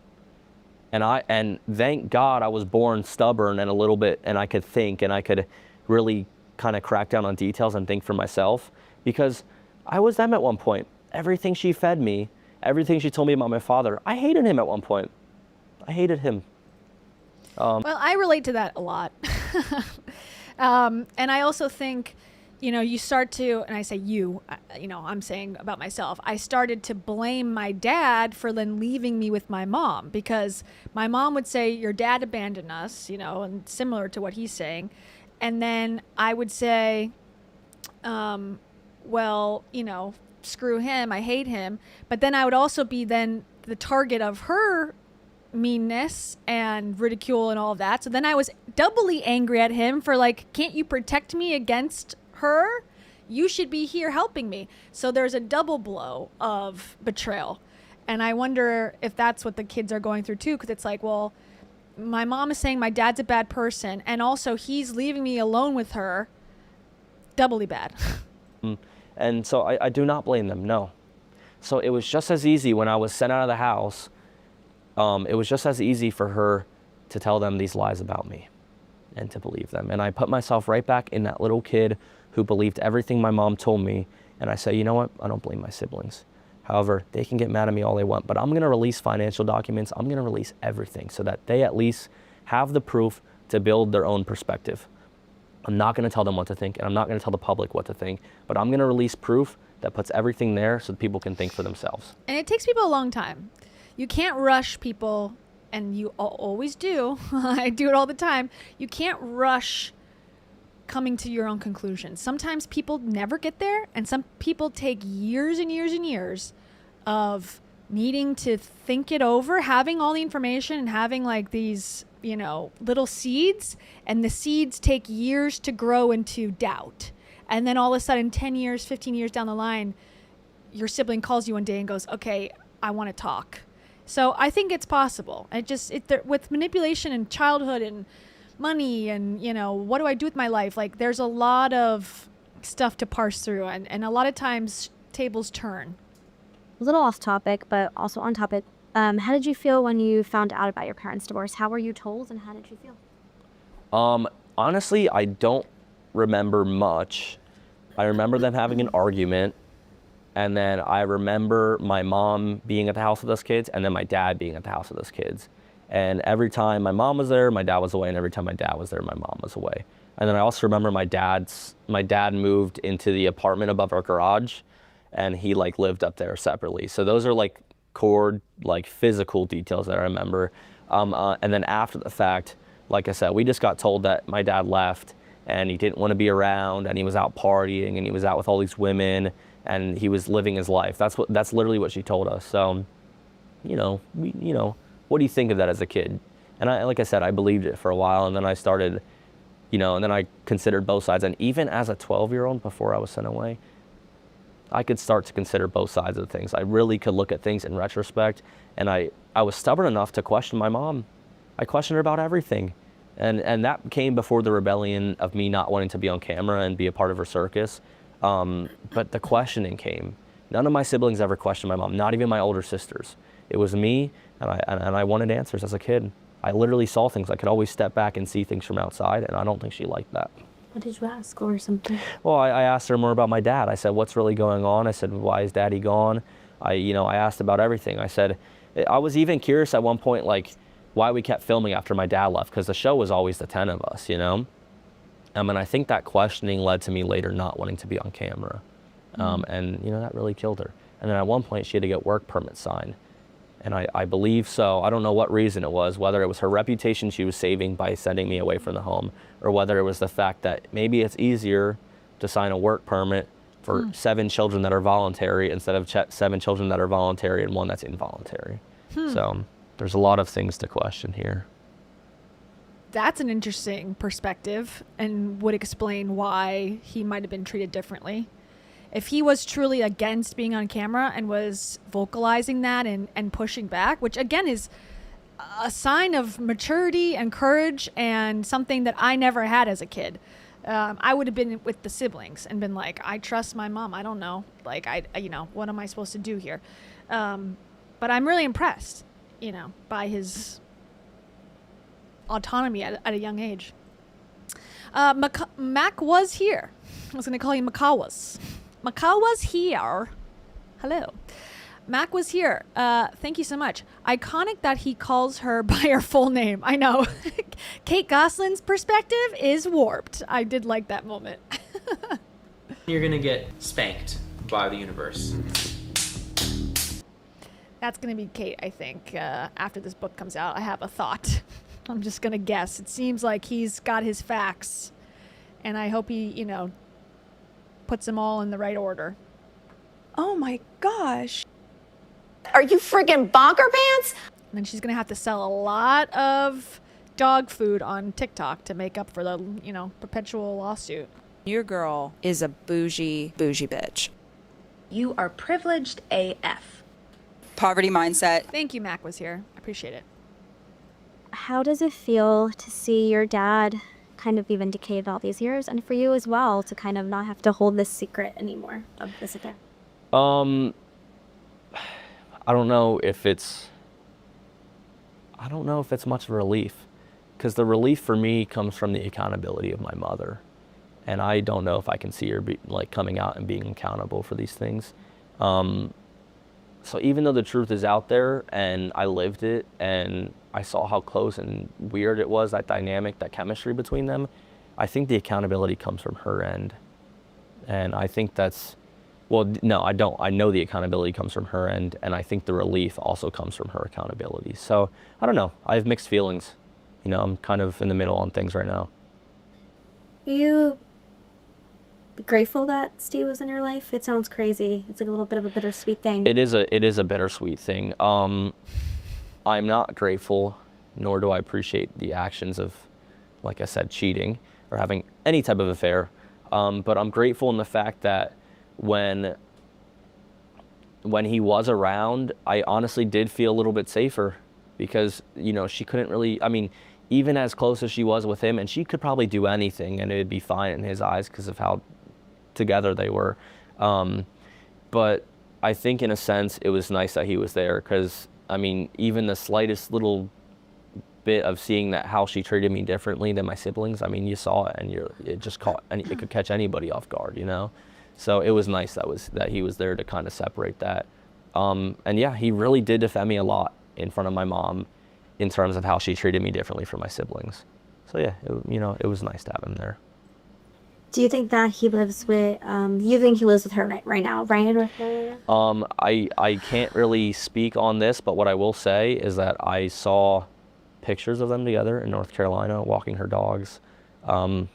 And thank God I was born stubborn and a little bit, and I could think and I could really kind of crack down on details and think for myself, because I was them at one point. Everything she fed me, everything she told me about my father, I hated him at one point. I hated him. Well, I relate to that a lot. And I also think, you start to, and I say I'm saying about myself, I started to blame my dad for then leaving me with my mom, because my mom would say, your dad abandoned us, and similar to what he's saying. And then I would say, well, screw him, I hate him. But then I would also be then the target of her meanness and ridicule and all of that. So then I was doubly angry at him for can't you protect me against her? You should be here helping me. So there's a double blow of betrayal. And I wonder if that's what the kids are going through too, because it's well, my mom is saying my dad's a bad person, and also he's leaving me alone with her. Doubly bad. And so I do not blame them, no. So it was just as easy when I was sent out of the house. It was just as easy for her to tell them these lies about me and to believe them. And I put myself right back in that little kid who believed everything my mom told me. And I say, you know what? I don't blame my siblings. However, they can get mad at me all they want, but I'm going to release financial documents. I'm going to release everything so that they at least have the proof to build their own perspective. I'm not going to tell them what to think, and I'm not going to tell the public what to think, but I'm going to release proof that puts everything there so that people can think for themselves. And it takes people a long time. You can't rush people, and you always do. I do it all the time. You can't rush coming to your own conclusions. Sometimes people never get there, and some people take years and years and years of needing to think it over, having all the information and having these, little seeds, and the seeds take years to grow into doubt. And then all of a sudden, 10 years, 15 years down the line, your sibling calls you one day and goes, okay, I want to talk. So I think it's possible. With manipulation and childhood and money and, what do I do with my life? There's a lot of stuff to parse through, and a lot of times tables turn. A little off topic, but also on topic. How did you feel when you found out about your parents' divorce? How were you told, and how did you feel? Honestly, I don't remember much. I remember them having an argument, and then I remember my mom being at the house with us kids, and then my dad being at the house with us kids. And every time my mom was there, my dad was away, and every time my dad was there, my mom was away. And then I also remember my dad moved into the apartment above our garage, and he lived up there separately. So those are core physical details that I remember. And then after the fact, like I said, we just got told that my dad left and he didn't want to be around, and he was out partying, and he was out with all these women, and he was living his life. That's literally what she told us. So, what do you think of that as a kid? And like I said, I believed it for a while, and then I started, and then I considered both sides. And even as a 12-year-old, before I was sent away, I could start to consider both sides of things. I really could look at things in retrospect, and I was stubborn enough to question my mom. I questioned her about everything. And that came before the rebellion of me not wanting to be on camera and be a part of her circus. But the questioning came. None of my siblings ever questioned my mom, not even my older sisters. It was me, and I wanted answers as a kid. I literally saw things. I could always step back and see things from outside, and I don't think she liked that. What did you ask or something? Well, I asked her more about my dad. I said, what's really going on? I said, why is Daddy gone? I asked about everything. I said, I was even curious at one point, why we kept filming after my dad left, because the show was always the 10 of us, And I think that questioning led to me later not wanting to be on camera. And, that really killed her. And then at one point she had to get work permits signed. And I believe so. I don't know what reason it was, whether it was her reputation she was saving by sending me away from the home, or whether it was the fact that maybe it's easier to sign a work permit for 7 children that are voluntary instead of 7 children that are voluntary and 1 that's involuntary. So there's a lot of things to question here. That's an interesting perspective and would explain why he might have been treated differently. if he was truly against being on camera and was vocalizing that and pushing back, which again is a sign of maturity and courage and something that I never had as a kid. I would have been with the siblings and been like, I trust my mom. I don't know. Like, what am I supposed to do here? But I'm really impressed, by his autonomy at a young age. Mac was here. I was going to call you Macawas. Macawa's here. Hello. Mac was here. Thank you so much. Iconic that he calls her by her full name. I know. Kate Gosselin's perspective is warped. I did like that moment. You're gonna get spanked by the universe. That's going to be Kate, I think, after this book comes out. I have a thought. I'm just going to guess. It seems like he's got his facts, and I hope he, puts them all in the right order. Oh my gosh. Are you freaking bonker pants? And then she's going to have to sell a lot of dog food on TikTok to make up for the, perpetual lawsuit. Your girl is a bougie bitch. You are privileged AF. Poverty mindset. Thank you, Mac was here. I appreciate it. How does it feel to see your dad kind of be vindicated all these years, and for you as well to kind of not have to hold this secret anymore of this affair? I don't know if it's much of a relief, because the relief for me comes from the accountability of my mother, and I don't know if I can see her coming out and being accountable for these things. So even though the truth is out there and I lived it and I saw how close and weird it was, that dynamic, that chemistry between them, I think the accountability comes from her end. And I think no, I don't. I know the accountability comes from her end, and I think the relief also comes from her accountability. So I don't know. I have mixed feelings. I'm kind of in the middle on things right now. Are you grateful that Steve was in your life? It sounds crazy. It's like a little bit of a bittersweet thing. It is a bittersweet thing. I'm not grateful, nor do I appreciate the actions of, like I said, cheating or having any type of affair. But I'm grateful in the fact that when he was around, I honestly did feel a little bit safer, because she couldn't really, even as close as she was with him, and she could probably do anything and it'd be fine in his eyes because of how together they were. But I think in a sense it was nice that he was there, because even the slightest little bit of seeing that how she treated me differently than my siblings, you saw it, and it could catch anybody off guard, So it was nice that he was there to kind of separate that. And yeah, he really did defend me a lot in front of my mom in terms of how she treated me differently from my siblings. So yeah, it was nice to have him there. Do you think that he lives with, her right now, right? I can't really speak on this, but what I will say is that I saw pictures of them together in North Carolina walking her dogs. I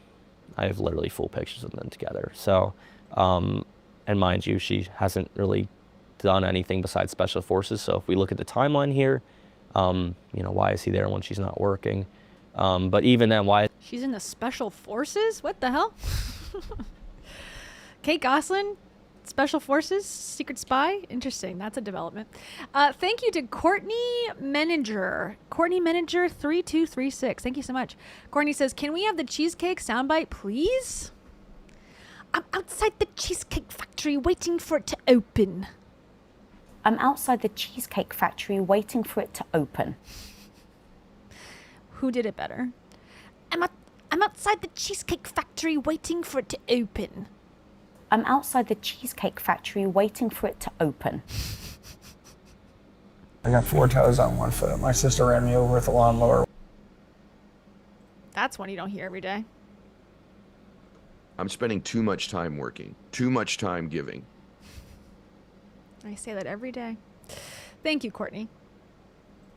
have literally full pictures of them together. So, and mind you, she hasn't really done anything besides special forces. So if we look at the timeline here, why is he there when she's not working? But even then, why? She's in the special forces? What the hell? Kate Gosselin, special forces, secret spy? Interesting. That's a development. Thank you to Courtney Meninger. Courtney Meninger 3236. Thank you so much. Courtney says, can we have the cheesecake soundbite, please? I'm outside the Cheesecake Factory waiting for it to open. I'm outside the Cheesecake Factory waiting for it to open. Who did it better? I'm outside the Cheesecake Factory waiting for it to open. I'm outside the Cheesecake Factory waiting for it to open. I got 4 toes on 1 foot. My sister ran me over with a lawnmower. That's one you don't hear every day. I'm spending too much time working, too much time giving. I say that every day. Thank you, Courtney.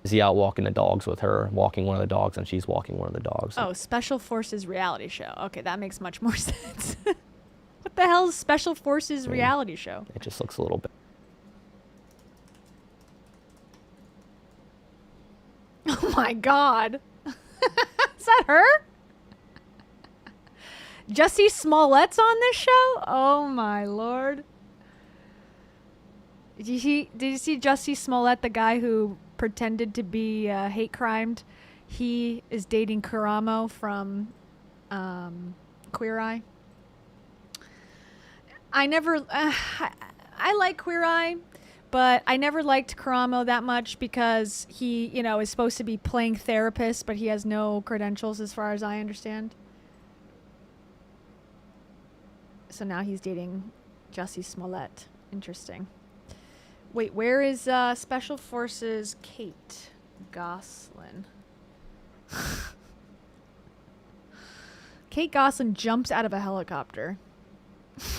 Is he out walking the dogs with her, walking one of the dogs, and she's walking one of the dogs? Oh, Special Forces reality show. Okay, that makes much more sense. What the hell is Special Forces reality show? It just looks a little bit. Oh my God. Is that her? Jussie Smollett's on this show? Oh my lord. Did you see Jussie Smollett, the guy who pretended to be hate crimed? He is dating Karamo from Queer Eye. I like Queer Eye, but I never liked Karamo that much because he, is supposed to be playing therapist, but he has no credentials as far as I understand. So now he's dating Jussie Smollett. Interesting. Wait, where is Special Forces Kate Gosselin? Kate Gosselin jumps out of a helicopter.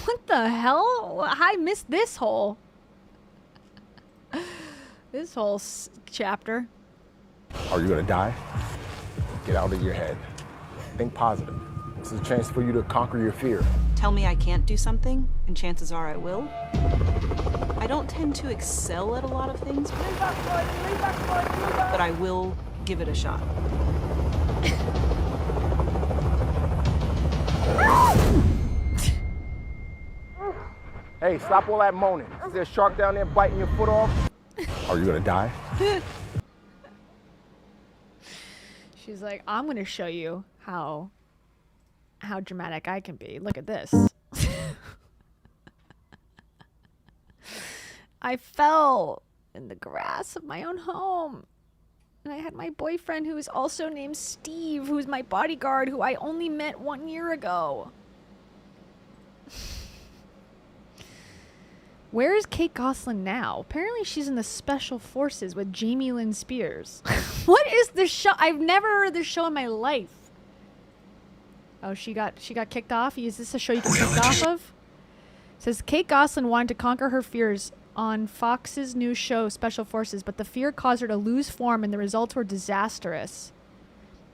What the hell? I missed this whole chapter. Are you gonna die? Get out of your head. Think positive. This is a chance for you to conquer your fear. Tell me I can't do something, and chances are I will. I don't tend to excel at a lot of things, but I will give it a shot. Hey, stop all that moaning. Is there a shark down there biting your foot off? Are you gonna die? She's like, I'm gonna show you how dramatic I can be. Look at this. I fell in the grass of my own home. And I had my boyfriend, who is also named Steve, who is my bodyguard, who I only met 1 year ago. Where is Kate Gosselin now? Apparently she's in the Special Forces with Jamie Lynn Spears. What is this show? I've never heard of this show in my life. Oh, she got kicked off? Is this a show you get kicked off of? It says Kate Gosselin wanted to conquer her fears on Fox's new show Special Forces, but the fear caused her to lose form and the results were disastrous.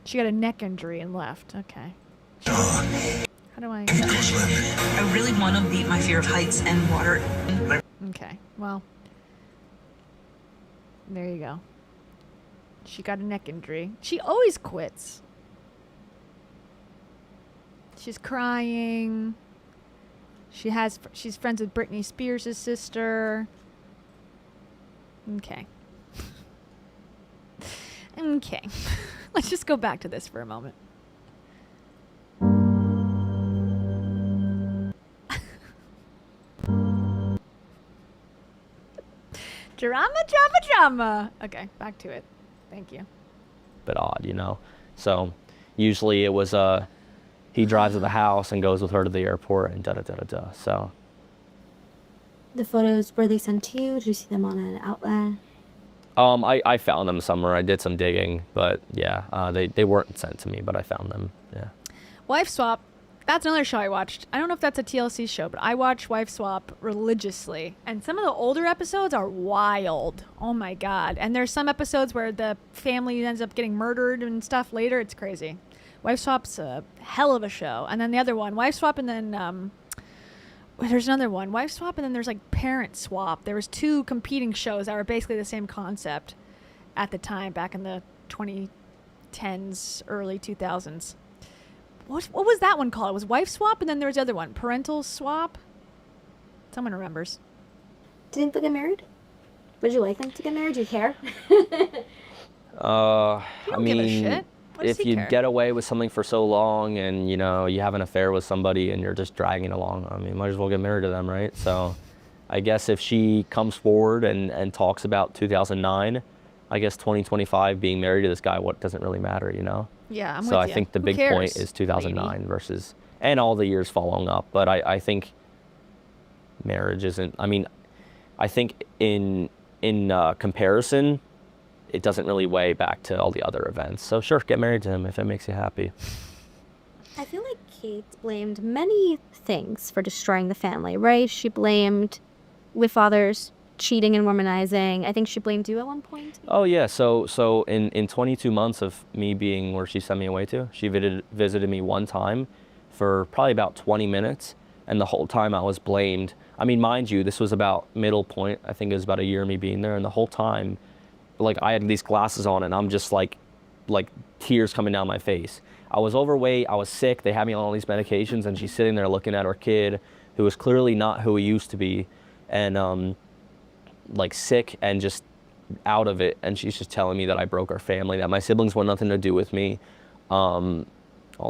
She got a neck injury and left. Okay. How do I... I really want to beat my fear of heights and water. Okay, well. There you go. She got a neck injury. She always quits. She's crying. She's friends with Britney Spears' sister. Okay. Okay. Let's just go back to this for a moment. Drama. Okay, back to it. Thank you. Bit odd, So usually it was he drives to the house and goes with her to the airport and da-da-da-da-da. So The photos, were they sent to you? Did you see them on an outlet? I found them somewhere. I did some digging, but yeah, they weren't sent to me, but I found them. Yeah. Wife Swap. That's another show I watched. I don't know if that's a TLC show, but I watch Wife Swap religiously. And some of the older episodes are wild. Oh my God. And there's some episodes where the family ends up getting murdered and stuff later. It's crazy. Wife Swap's a hell of a show. And then the other one, Wife Swap, and then there's another one, Wife Swap, and then there's like Parent Swap. There was two competing shows that were basically the same concept at the time, back in the 2010s, early 2000s. What was that one called? It was Wife Swap, and then there was the other one, Parental Swap. Someone remembers. Didn't they get married? Would you like them to get married? Do you care? I give a shit. What does if he you care? get away with something for so long and you have an affair with somebody and you're just dragging along, might as well get married to them, right? So I guess if she comes forward and talks about 2009, I guess 2025 being married to this guy, what doesn't really matter, Yeah, I'm So with I you. think the Who big cares, point is 2009 lady? versus, and all the years following up. But I think marriage isn't, I think in comparison, it doesn't really weigh back to all the other events. So sure, get married to him if it makes you happy. I feel like Kate blamed many things for destroying the family, right? She blamed with father's cheating and womanizing. I think she blamed you at one point. Oh yeah, so in 22 months of me being where she sent me away to, she visited me one time for probably about 20 minutes, and the whole time I was blamed. Mind you, this was about middle point. I think it was about a year of me being there, and the whole time, like I had these glasses on, and I'm just like tears coming down my face. I was overweight, I was sick, they had me on all these medications, and she's sitting there looking at her kid, who was clearly not who he used to be, and like sick and just out of it, and she's just telling me that I broke our family, that my siblings want nothing to do with me, all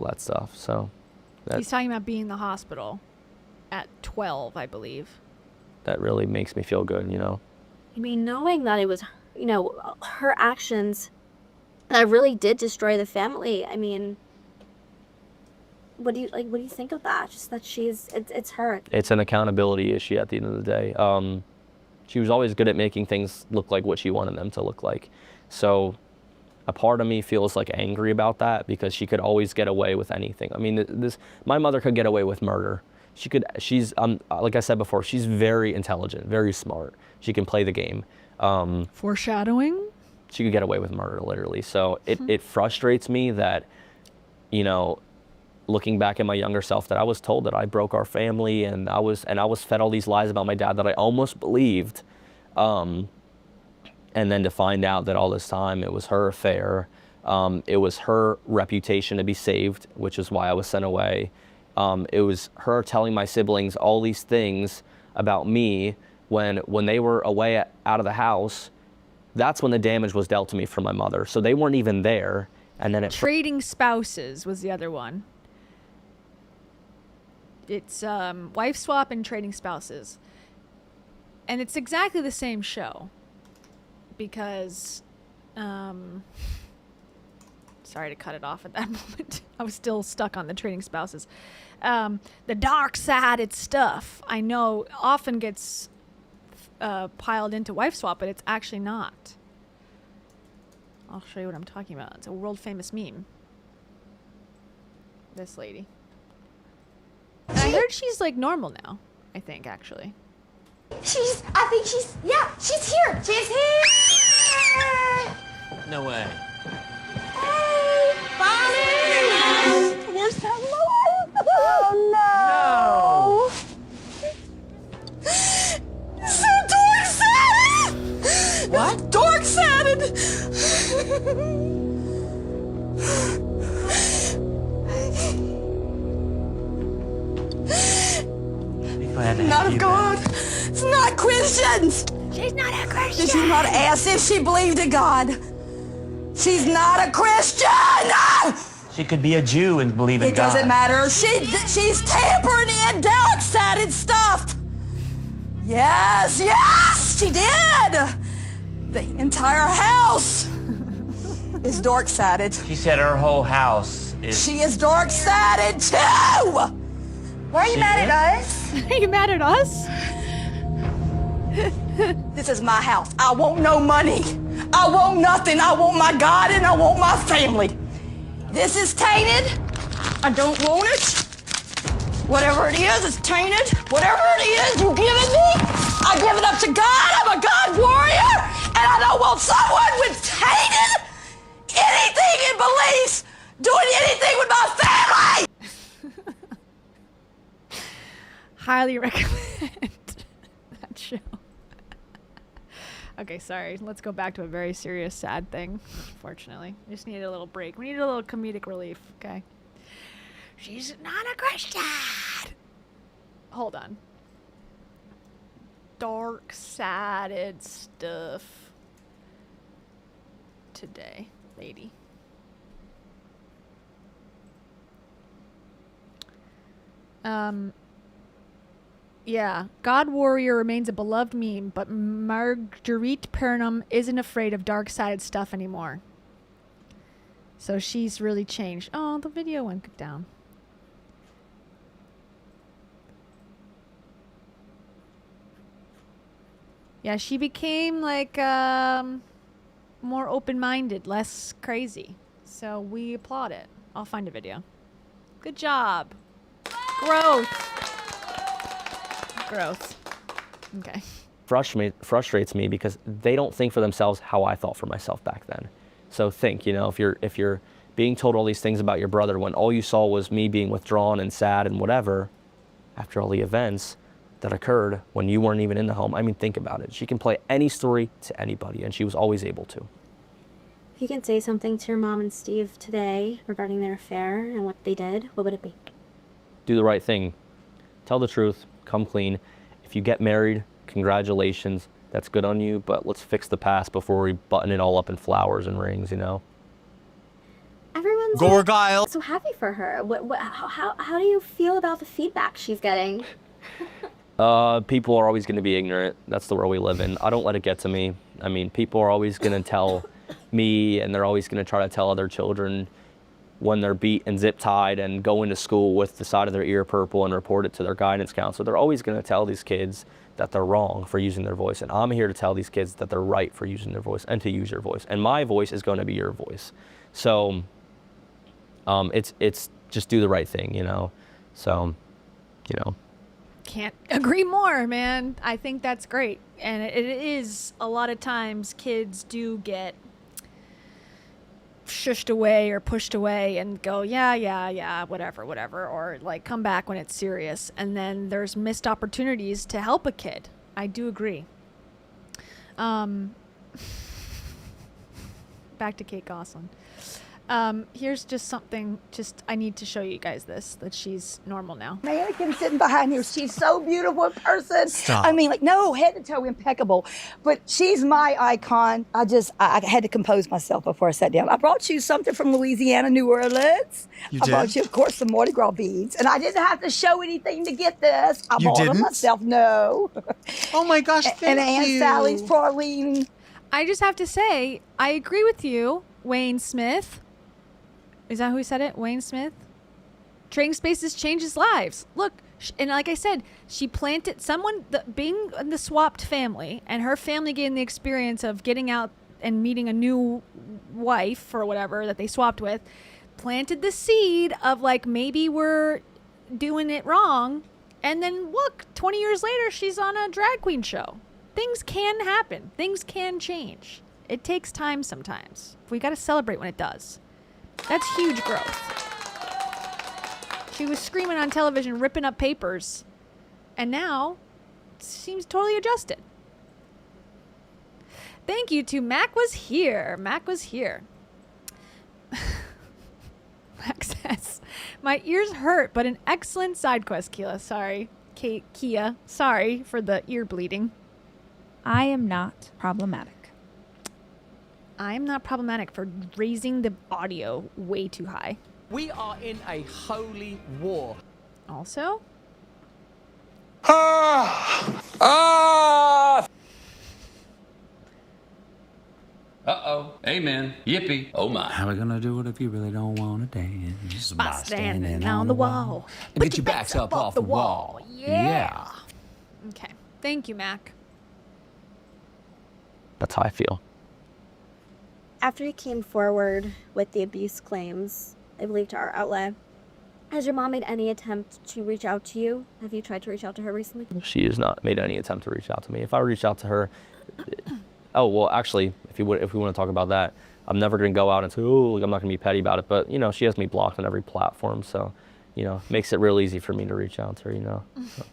that stuff. So He's talking about being in the hospital at 12, I believe. that really makes me feel good, you know. I mean, knowing that it was, you know, her actions that really did destroy the family. I mean, what do you think of that? Just that it's her. It's an accountability issue at the end of the day. She was always good at making things look like what she wanted them to look like. So a part of me feels like angry about that, because she could always get away with anything. I mean, my mother could get away with murder. She's like I said before, she's very intelligent, very smart. She can play the game. Foreshadowing? She could get away with murder, literally. So it frustrates me that, you know, looking back at my younger self, that I was told that I broke our family, and I was fed all these lies about my dad that I almost believed. And then to find out that all this time it was her affair, it was her reputation to be saved, which is why I was sent away. It was her telling my siblings all these things about me when they were away out of the house. That's when the damage was dealt to me from my mother. So they weren't even there. And then Trading spouses was the other one. It's Wife Swap and Trading Spouses. And it's exactly the same show. Because, sorry to cut it off at that moment. I was still stuck on the Trading Spouses. The dark-sided stuff, I know, often gets piled into Wife Swap, but it's actually not. I'll show you what I'm talking about. It's a world-famous meme. This lady. And I heard she's, like, normal now, I think, actually. I think she's here. She's here. No way. Hey, Bonnie. Where's that Lord? Oh, no. So dork-sided. What? Dork-sided. Not of God. It's not Christians. She's not a Christian. Did you not ask if she believed in God? She's not a Christian. She could be a Jew and believe in It God. doesn't matter. She's tampering in dark-sided stuff. Yes, she did. The entire house is dark-sided. She said her whole house is... She is dark-sided too. Why are you mad at us? Are you mad at us? This is my house. I want no money. I want nothing. I want my God and I want my family. This is tainted. I don't want it. Whatever it is, it's tainted. Whatever it is you give it me, I give it up to God. I'm a God warrior. And I don't want someone with tainted anything in beliefs doing anything with my family. Highly recommend that show. Okay, sorry. Let's go back to a very serious, sad thing. Unfortunately, we just needed a little break. We needed a little comedic relief. Okay. She's not a Christian. Hold on. Dark-sided stuff today, lady. Yeah, God Warrior remains a beloved meme, but Marguerite Pernam isn't afraid of dark-sided stuff anymore. So she's really changed. Oh, the video went down. Yeah, she became like more open-minded, less crazy. So we applaud it. I'll find a video. Good job. Growth. Okay. Frustrates me because they don't think for themselves how I thought for myself back then. So think, you know, if you're being told all these things about your brother when all you saw was me being withdrawn and sad and whatever, after all the events that occurred when you weren't even in the home. I mean, think about it. She can play any story to anybody, and she was always able to. If you can say something to your mom and Steve today regarding their affair and what they did, what would it be? Do the right thing. Tell the truth. Come clean. If you get married, congratulations. That's good on you, but let's fix the past before we button it all up in flowers and rings, you know? Everyone's Gorgile. so happy for her. How do you feel about the feedback she's getting? People are always going to be ignorant. That's the world we live in. I don't let it get to me. I mean, people are always going to tell me, and they're always going to try to tell other children when they're beat and zip tied and go into school with the side of their ear purple and report it to their guidance counselor. They're always going to tell these kids that they're wrong for using their voice. And I'm here to tell these kids that they're right for using their voice and to use your voice. And my voice is going to be your voice. So it's just do the right thing, you know? So, you know. Can't agree more, man. I think that's great. And it is a lot of times kids do get shushed away or pushed away and go, yeah, whatever, or like come back when it's serious. And then there's missed opportunities to help a kid. I do agree. Back to Kate Gosselin. Here's just something, I need to show you guys this, that she's normal now. Mannequin sitting behind here. She's so beautiful in person. Stop. I mean, like, no, head to toe impeccable. But she's my icon. I had to compose myself before I sat down. I brought you something from Louisiana, New Orleans. You I did? brought you, of course, some Mardi Gras beads. And I didn't have to show anything to get this. I You bought them didn't? myself. No. Oh my gosh, And thank Aunt you. Sally's praline. I just have to say, I agree with you, Wayne Smith. Is that who said it? Wayne Smith? Trading spaces changes lives. Look, and like I said, she planted being in the swapped family, and her family getting the experience of getting out and meeting a new wife or whatever that they swapped with, planted the seed of like, maybe we're doing it wrong. And then look, 20 years later, she's on a drag queen show. Things can happen. Things can change. It takes time sometimes. We got to celebrate when it does. That's huge growth. She was screaming on television, ripping up papers, and now seems totally adjusted. Thank you to Mac was here. Mac says, my ears hurt, but an excellent side quest, Kia. Sorry. Kia. Sorry for the ear bleeding. I am not problematic. I'm not problematic for raising the audio way too high. We are in a holy war. Also? Uh-oh. Amen. Yippee. Oh my. How we gonna do it if you really don't wanna dance? By standing on the wall. Get your backs up off the wall. Yeah. Okay. Thank you, Mac. That's how I feel. After you came forward with the abuse claims, I believe to our outlet, has your mom made any attempt to reach out to you? Have you tried to reach out to her recently? She has not made any attempt to reach out to me. If I reach out to her, oh, well, actually, if we want to talk about that, I'm never going to go out and say, oh, I'm not going to be petty about it. But, you know, she has me blocked on every platform. So, you know, makes it real easy for me to reach out to her, you know. So.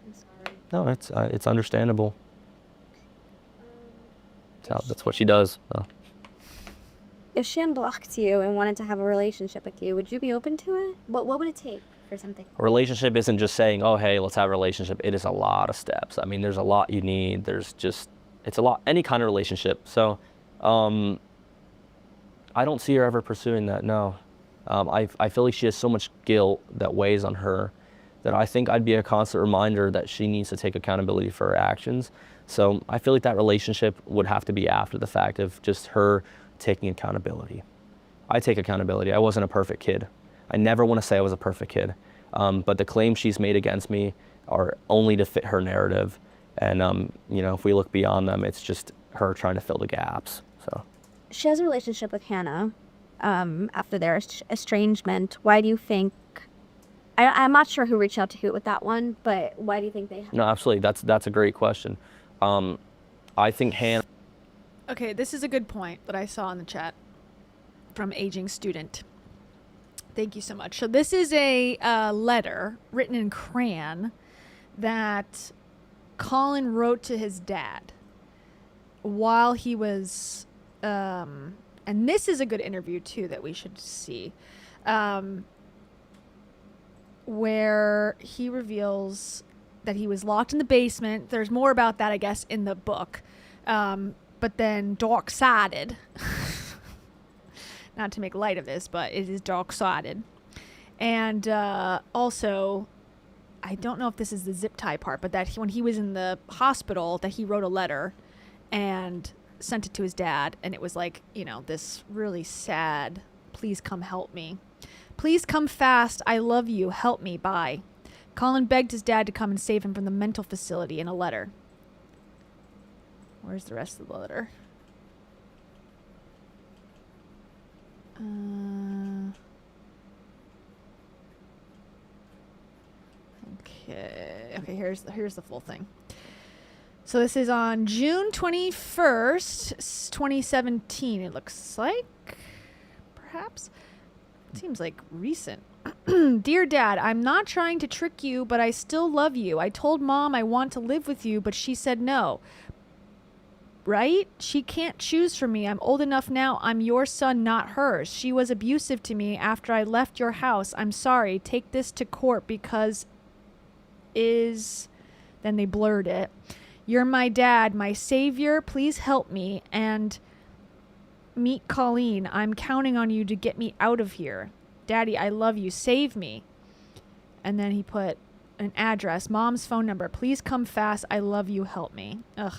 I'm sorry. No, it's understandable. That's what she does. So. If she unblocked you and wanted to have a relationship with you, would you be open to it? What would it take for something? A relationship isn't just saying, oh, hey, let's have a relationship. It is a lot of steps. I mean, there's a lot you need. It's a lot, any kind of relationship. So I don't see her ever pursuing that, no. I feel like she has so much guilt that weighs on her that I think I'd be a constant reminder that she needs to take accountability for her actions. So I feel like that relationship would have to be after the fact of just her taking accountability. I take accountability. I wasn't a perfect kid. I never want to say I was a perfect kid. But the claims she's made against me are only to fit her narrative. And, you know, if we look beyond them, it's just her trying to fill the gaps. So she has a relationship with Hannah after their estrangement. Why do you think, I'm not sure who reached out to who with that one, but why do you think they have? No, absolutely. That's a great question. I think Hannah. Okay, this is a good point that I saw in the chat from Aging Student. Thank you so much. So this is a letter written in crayon that Collin wrote to his dad while he was and this is a good interview too that we should see, where he reveals that he was locked in the basement. There's more about that, I guess, in the book, but then dark-sided. Not to make light of this, but it is dark-sided. And also, I don't know if this is the zip tie part, but that when he was in the hospital, that he wrote a letter and sent it to his dad, and it was like, you know, this really sad, please come help me. Please come fast. I love you. Help me. Bye. Collin begged his dad to come and save him from the mental facility in a letter. Where's the rest of the letter? Okay, here's the full thing. So this is on June 21st, 2017, it looks like. Perhaps? It seems like recent. Dear Dad, I'm not trying to trick you, but I still love you. I told Mom I want to live with you, but she said no. Right? She can't choose for me. I'm old enough now. I'm your son, not hers. She was abusive to me after I left your house. I'm sorry. Take this to court because then they blurred it. You're my dad, my savior. Please help me and meet Colleen. I'm counting on you to get me out of here. Daddy, I love you. Save me. And then he put an address, Mom's phone number. Please come fast. I love you. Help me. Ugh.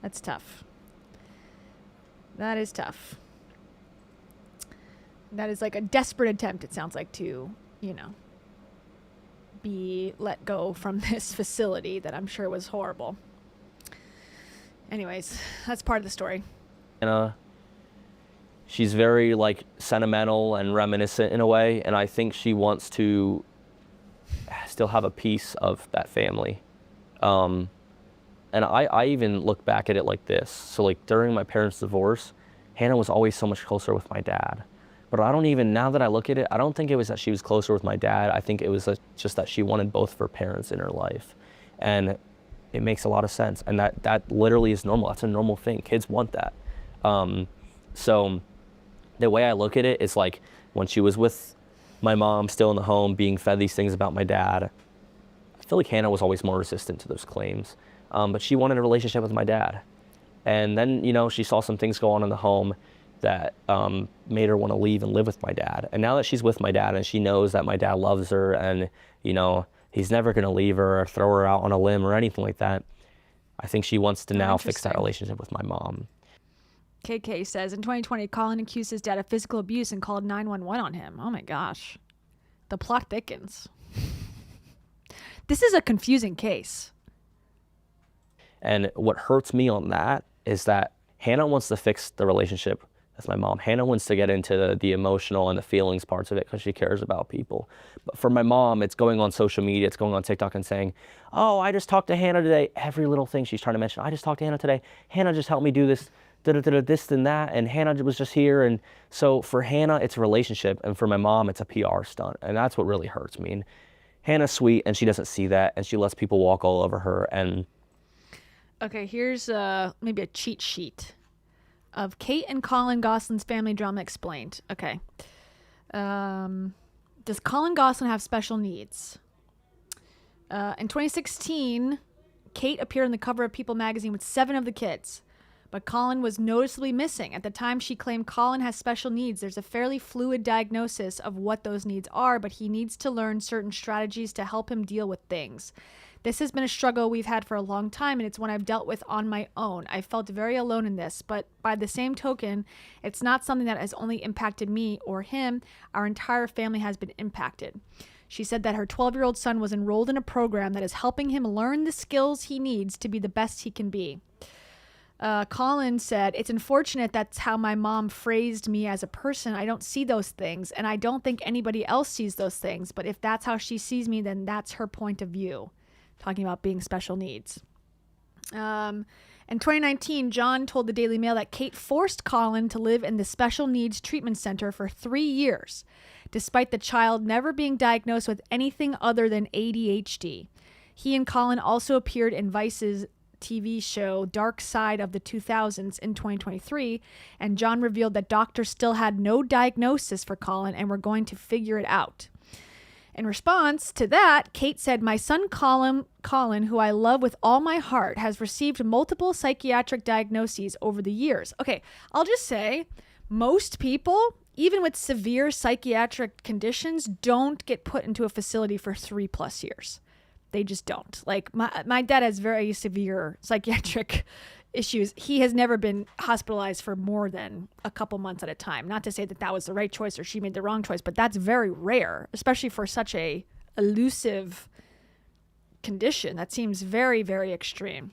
That's tough. That is tough. That is like a desperate attempt, it sounds like, to, you know, be let go from this facility that I'm sure was horrible. Anyways, that's part of the story. And she's very like sentimental and reminiscent in a way, and I think she wants to still have a piece of that family. And I even look back at it like this. So like during my parents' divorce, Hannah was always so much closer with my dad. But I don't even, now that I look at it, I don't think it was that she was closer with my dad. I think it was just that she wanted both of her parents in her life. And it makes a lot of sense. And that literally is normal. That's a normal thing. Kids want that. So the way I look at it is like when she was with my mom still in the home being fed these things about my dad, I feel like Hannah was always more resistant to those claims. But she wanted a relationship with my dad. And then, you know, she saw some things go on in the home that made her want to leave and live with my dad. And now that she's with my dad and she knows that my dad loves her and, you know, he's never going to leave her or throw her out on a limb or anything like that, I think she wants to now fix that relationship with my mom. KK says, in 2020, Collin accused his dad of physical abuse and called 911 on him. Oh my gosh. The plot thickens. This is a confusing case. And what hurts me on that is that Hannah wants to fix the relationship with my mom. Hannah wants to get into the emotional and the feelings parts of it because she cares about people. But for my mom, it's going on social media, it's going on TikTok and saying, oh, I just talked to Hannah today. Every little thing she's trying to mention, I just talked to Hannah today. Hannah just helped me do this, this and that, and Hannah was just here. And so for Hannah, it's a relationship, and for my mom, it's a PR stunt. And that's what really hurts me. And Hannah's sweet, and she doesn't see that, and she lets people walk all over her. And okay, here's maybe a cheat sheet of Kate and Collin Gosselin's family drama explained. Okay. Does Collin Gosselin have special needs? In 2016, Kate appeared on the cover of People magazine with 7 of the kids, but Collin was noticeably missing. At the time, she claimed Collin has special needs. There's a fairly fluid diagnosis of what those needs are, but he needs to learn certain strategies to help him deal with things. This has been a struggle we've had for a long time, and it's one I've dealt with on my own. I felt very alone in this, but by the same token, it's not something that has only impacted me or him. Our entire family has been impacted. She said that her 12-year-old son was enrolled in a program that is helping him learn the skills he needs to be the best he can be. Collin said, it's unfortunate that's how my mom phrased me as a person. I don't see those things, and I don't think anybody else sees those things, but if that's how she sees me, then that's her point of view. Talking about being special needs. In 2019, Jon told the Daily Mail that Kate forced Collin to live in the Special Needs Treatment Center for 3 years, despite the child never being diagnosed with anything other than ADHD. He and Collin also appeared in Vice's TV show Dark Side of the 2000s in 2023, and Jon revealed that doctors still had no diagnosis for Collin and were going to figure it out. In response to that, Kate said, "My son Collin, who I love with all my heart, has received multiple psychiatric diagnoses over the years." Okay, I'll just say, most people, even with severe psychiatric conditions, don't get put into a facility for 3+ years. They just don't. Like, my dad has very severe psychiatric issues. He has never been hospitalized for more than a couple months at a time. Not to say that that was the right choice or she made the wrong choice, but that's very rare, especially for such a elusive condition. That seems very, very extreme.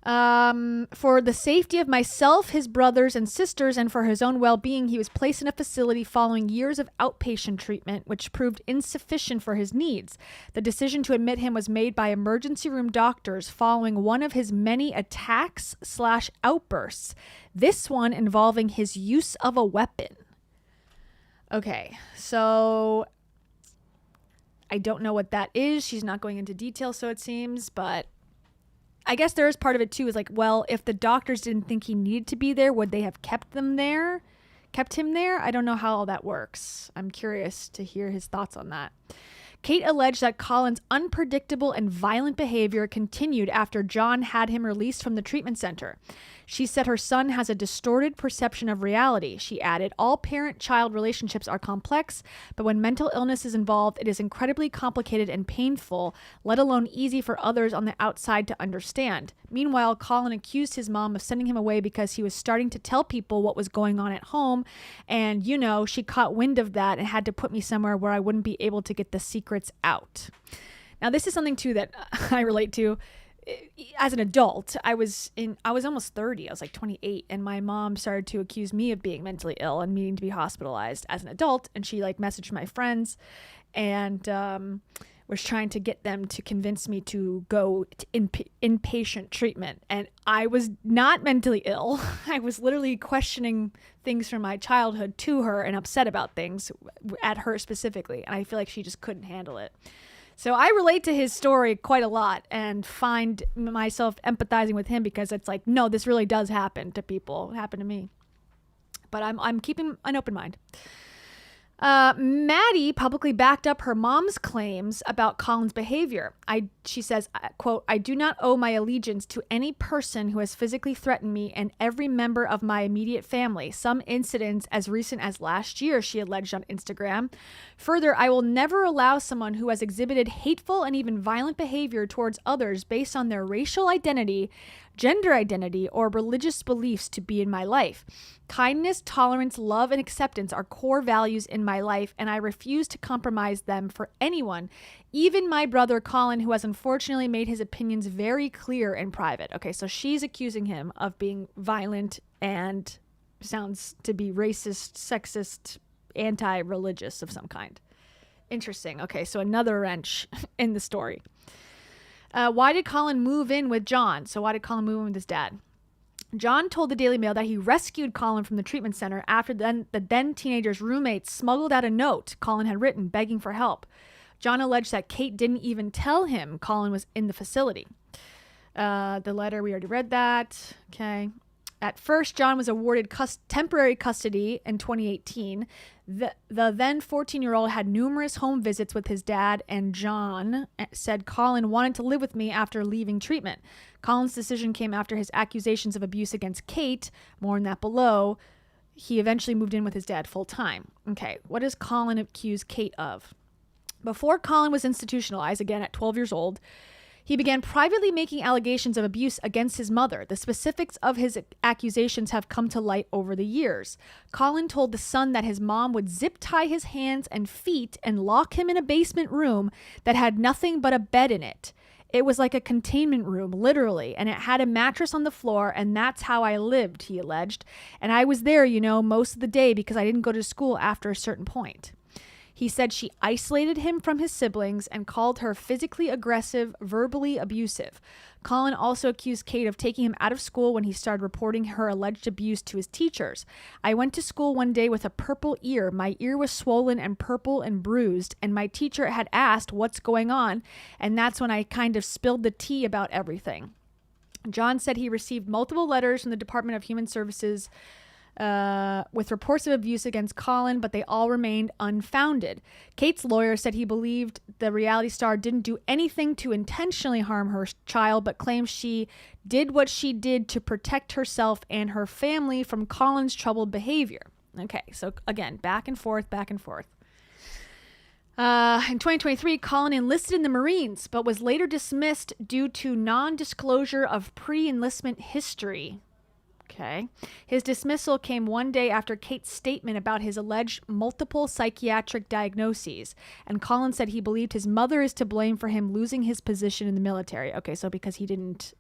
For the safety of myself, his brothers and sisters, and for his own well-being, he was placed in a facility following years of outpatient treatment, which proved insufficient for his needs. The decision to admit him was made by emergency room doctors following one of his many attacks/outbursts, this one involving his use of a weapon. Okay, so I don't know what that is. She's not going into detail, so it seems, but I guess there is part of it too, is like, well, if the doctors didn't think he needed to be there, would they have kept him there? I don't know how all that works. I'm curious to hear his thoughts on that. Kate alleged that Collin's unpredictable and violent behavior continued after Jon had him released from the treatment center. She said her son has a distorted perception of reality. She added, "All parent-child relationships are complex, but when mental illness is involved, it is incredibly complicated and painful, let alone easy for others on the outside to understand." Meanwhile, Collin accused his mom of sending him away because he was starting to tell people what was going on at home, and, she caught wind of that and had to put me somewhere where I wouldn't be able to get the secrets out. Now, this is something, too, that I relate to. As an adult, I was almost 30. I was like 28, and my mom started to accuse me of being mentally ill and needing to be hospitalized as an adult. And she messaged my friends and was trying to get them to convince me to go to inpatient treatment. And I was not mentally ill. I was literally questioning things from my childhood to her and upset about things at her specifically. And I feel like she just couldn't handle it. So I relate to his story quite a lot and find myself empathizing with him, because it's like, no, this really does happen to people. It happened to me. But I'm keeping an open mind. Maddie publicly backed up her mom's claims about Collin's behavior. She says, quote, "I do not owe my allegiance to any person who has physically threatened me and every member of my immediate family. Some incidents as recent as last year," she alleged on Instagram. Further, "I will never allow someone who has exhibited hateful and even violent behavior towards others based on their racial identity, gender identity, or religious beliefs to be in my life. Kindness, tolerance, love, and acceptance are core values in my life, and I refuse to compromise them for anyone, even my brother Collin, who has unfortunately made his opinions very clear in private." Okay, so she's accusing him of being violent and sounds to be racist, sexist, anti-religious of some kind. Interesting. Okay, so another wrench in the story. Why did Collin move in with Jon? So why did Collin move in with his dad? Jon told the Daily Mail that he rescued Collin from the treatment center after the then teenager's roommates smuggled out a note Collin had written begging for help. Jon alleged that Kate didn't even tell him Collin was in the facility. The letter, we already read that. Okay. At first, Jon was awarded temporary custody in 2018. The then 14-year-old had numerous home visits with his dad, and Jon said, "Collin wanted to live with me after leaving treatment." Collin's decision came after his accusations of abuse against Kate. More on that below. He eventually moved in with his dad full-time. Okay, what does Collin accuse Kate of? Before Collin was institutionalized, again at 12 years old, he began privately making allegations of abuse against his mother. The specifics of his accusations have come to light over the years. Collin told The Sun that his mom would zip tie his hands and feet and lock him in a basement room that had nothing but a bed in it. It was like a containment room, literally, and it had a mattress on the floor, and that's how I lived, he alleged. And I was there, most of the day because I didn't go to school after a certain point. He said she isolated him from his siblings and called her physically aggressive, verbally abusive. Collin also accused Kate of taking him out of school when he started reporting her alleged abuse to his teachers. I went to school one day with a purple ear. My ear was swollen and purple and bruised, and my teacher had asked what's going on, and that's when I kind of spilled the tea about everything. Jon said he received multiple letters from the Department of Human Services with reports of abuse against Collin, but they all remained unfounded. Kate's lawyer said he believed the reality star didn't do anything to intentionally harm her child, but claims she did what she did to protect herself and her family from Collin's troubled behavior. Okay, so again, back and forth, back and forth. In 2023, Collin enlisted in the Marines, but was later dismissed due to non-disclosure of pre-enlistment history. Okay. His dismissal came one day after Kate's statement about his alleged multiple psychiatric diagnoses, and Collin said he believed his mother is to blame for him losing his position in the military. Okay, so because he didn't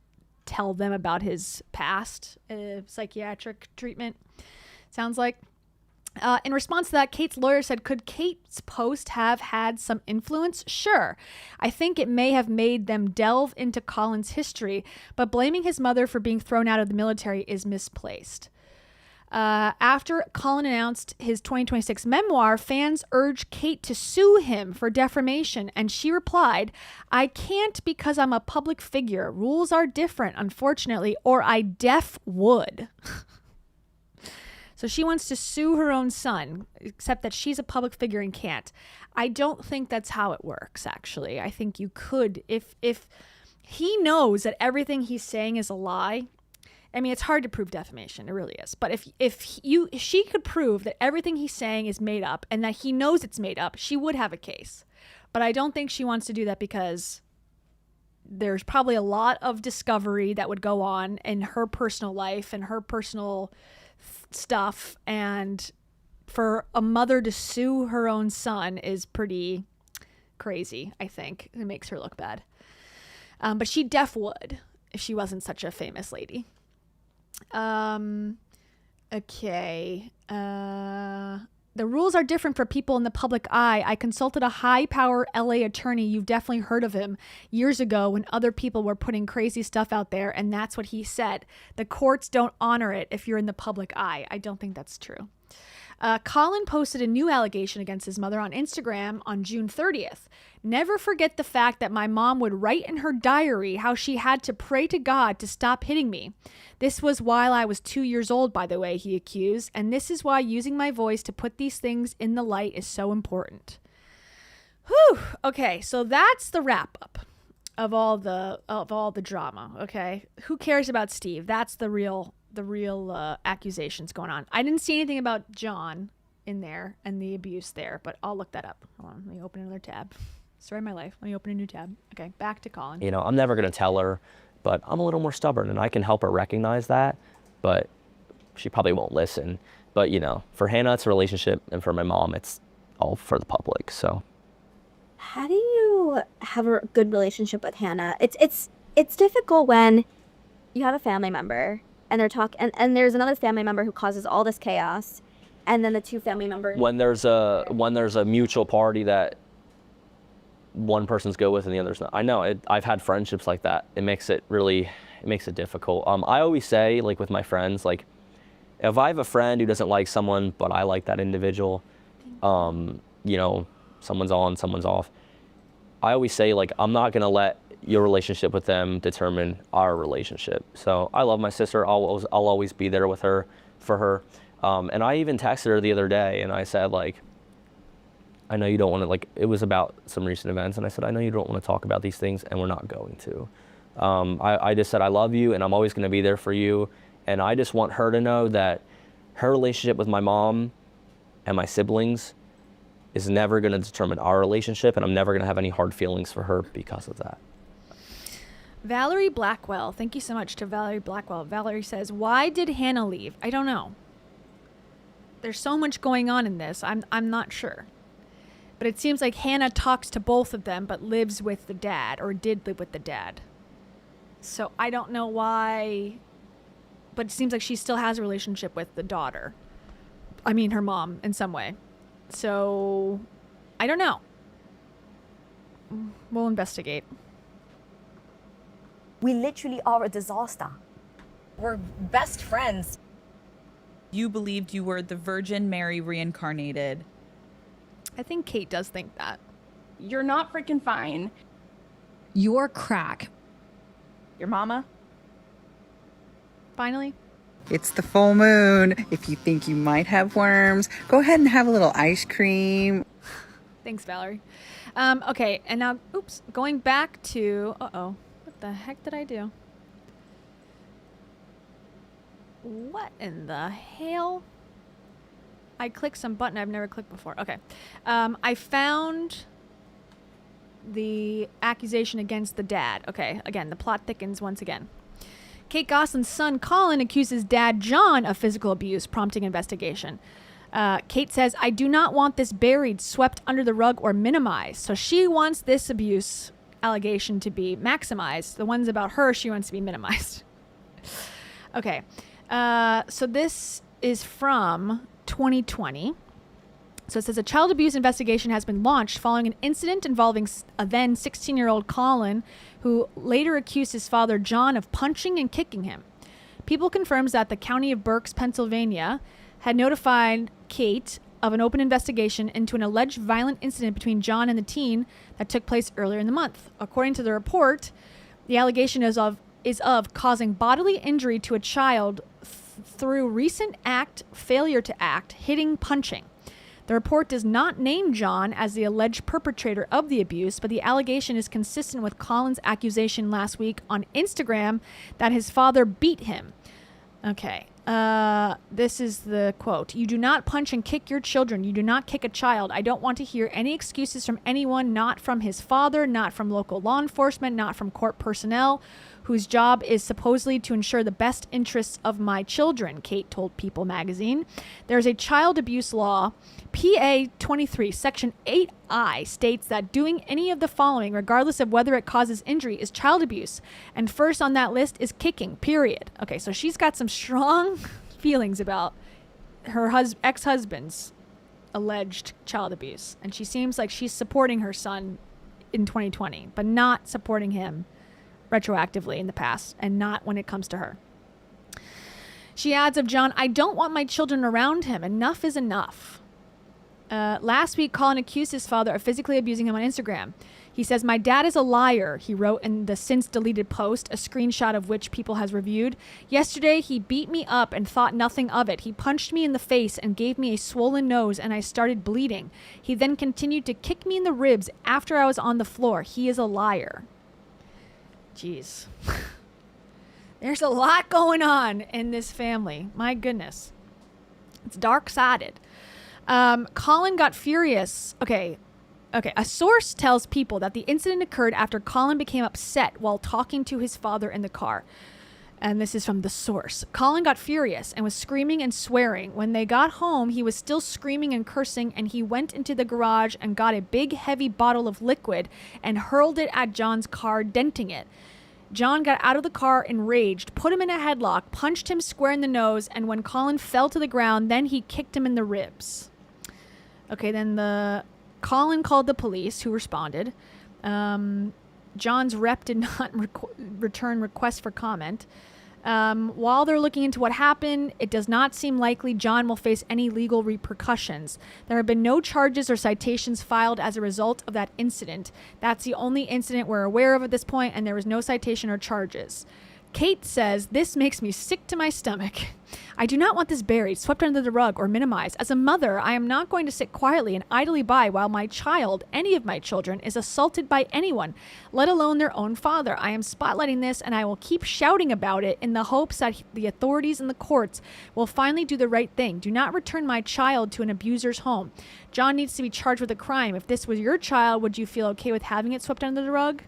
tell them about his past psychiatric treatment, sounds like. In response to that, Kate's lawyer said, could Kate's post have had some influence? Sure. I think it may have made them delve into Collin's history, but blaming his mother for being thrown out of the military is misplaced. After Collin announced his 2026 memoir, fans urged Kate to sue him for defamation, and she replied, I can't because I'm a public figure. Rules are different, unfortunately, or I def would. So she wants to sue her own son, except that she's a public figure and can't. I don't think that's how it works, actually. I think you could, if he knows that everything he's saying is a lie. I mean, it's hard to prove defamation. It really is. But if she could prove that everything he's saying is made up and that he knows it's made up, she would have a case. But I don't think she wants to do that because there's probably a lot of discovery that would go on in her personal life and her personal stuff, and for a mother to sue her own son is pretty crazy. I think it makes her look bad, but she def would if she wasn't such a famous lady. Okay. The rules are different for people in the public eye. I consulted a high-power LA attorney, you've definitely heard of him, years ago when other people were putting crazy stuff out there, and that's what he said. The courts don't honor it if you're in the public eye. I don't think that's true. Collin posted a new allegation against his mother on Instagram on June 30th. Never forget the fact that my mom would write in her diary how she had to pray to God to stop hitting me. This was while I was 2 years old, by the way, he accused, and this is why using my voice to put these things in the light is so important. Whew. Okay, so that's the wrap up of all the drama. Okay, who cares about Steve? That's the real accusations going on. I didn't see anything about Jon in there and the abuse there, but I'll look that up. Hold on, let me open another tab. Story of my life. Let me open a new tab. Okay, back to Collin. You know, I'm never going to tell her, but I'm a little more stubborn and I can help her recognize that, but she probably won't listen. But, you know, for Hannah, it's a relationship, and for my mom, it's all for the public, so. How do you have a good relationship with Hannah? It's difficult when you have a family member and they're and there's another family member who causes all this chaos, and then the two family members. When there's a mutual party that one person's go with and the other's not. I know I've had friendships like that. It makes it difficult. I always say, like with my friends, like if I have a friend who doesn't like someone but I like that individual, you know, someone's on, someone's off. I always say, like, I'm not gonna let your relationship with them determine our relationship. So I love my sister. I'll always be there with her, for her. And I even texted her the other day and I said, like, I know you don't want to, like, it was about some recent events, and I said, I know you don't want to talk about these things, and we're not going to. I just said, I love you, and I'm always going to be there for you, and I just want her to know that her relationship with my mom and my siblings is never going to determine our relationship, and I'm never going to have any hard feelings for her because of that. Valerie Blackwell. Thank you so much to Valerie Blackwell. Valerie says, why did Hannah leave? I don't know. There's so much going on in this. I'm not sure. But it seems like Hannah talks to both of them, but lives with the dad, or did live with the dad. So I don't know why, but it seems like she still has a relationship with the daughter. I mean, her mom in some way. So I don't know. We'll investigate. We literally are a disaster. We're best friends. You believed you were the Virgin Mary reincarnated. I think Kate does think that. You're not freaking fine. You're crack. Your mama? Finally? It's the full moon. If you think you might have worms, go ahead and have a little ice cream. Thanks, Valerie. Okay, and now, oops, going back to, what the heck did I do? What in the hell? I clicked some button I've never clicked before. Okay. I found the accusation against the dad. Okay, again, the plot thickens once again. Kate Gosselin's son, Collin, accuses dad, Jon, of physical abuse, prompting investigation. Kate says, I do not want this buried, swept under the rug, or minimized. So she wants this abuse allegation to be maximized. The ones about her, she wants to be minimized. Okay. So this is from 2020. So it says a child abuse investigation has been launched following an incident involving a then 16-year-old Collin, who later accused his father, Jon, of punching and kicking him. People confirms that the county of Berks, Pennsylvania, had notified Kate of an open investigation into an alleged violent incident between Jon and the teen that took place earlier in the month. According to the report, the allegation is of causing bodily injury to a child through recent failure to act, hitting, punching. The report does not name Jon as the alleged perpetrator of the abuse, but the allegation is consistent with Collin's accusation last week on Instagram that his father beat him. Okay. This is the quote. You do not punch and kick your children. You do not kick a child. I don't want to hear any excuses from anyone, not from his father, not from local law enforcement, not from court personnel, whose job is supposedly to ensure the best interests of my children, Kate told People magazine. There's a child abuse law. PA 23, Section 8I states that doing any of the following, regardless of whether it causes injury, is child abuse. And first on that list is kicking, period. Okay, so she's got some strong feelings about her ex-husband's alleged child abuse. And she seems like she's supporting her son in 2020, but not supporting him retroactively in the past, and not when it comes to her. She adds of Jon, I don't want my children around him. Enough is enough. Last week, Collin accused his father of physically abusing him on Instagram. He says, my dad is a liar, he wrote in the since deleted post, a screenshot of which People has reviewed. Yesterday, he beat me up and thought nothing of it. He punched me in the face and gave me a swollen nose, and I started bleeding. He then continued to kick me in the ribs after I was on the floor. He is a liar. Jeez. There's a lot going on in this family. My goodness. It's dark-sided. Collin got furious. Okay. A source tells People that the incident occurred after Collin became upset while talking to his father in the car. And this is from the source. Collin got furious and was screaming and swearing. When they got home, he was still screaming and cursing, and he went into the garage and got a big, heavy bottle of liquid and hurled it at Jon's car, denting it. Jon got out of the car enraged, put him in a headlock, punched him square in the nose, and when Collin fell to the ground, then he kicked him in the ribs. Okay, then Collin called the police, who responded. Jon's rep did not return requests for comment. While they're looking into what happened, it does not seem likely Jon will face any legal repercussions. There have been no charges or citations filed as a result of that incident. That's the only incident we're aware of at this point, and there was no citation or charges. Kate says, this makes me sick to my stomach. I do not want this buried, swept under the rug, or minimized. As a mother, I am not going to sit quietly and idly by while my child, any of my children, is assaulted by anyone, let alone their own father. I am spotlighting this, and I will keep shouting about it in the hopes that the authorities and the courts will finally do the right thing. Do not return my child to an abuser's home. Jon needs to be charged with a crime. If this was your child, would you feel okay with having it swept under the rug?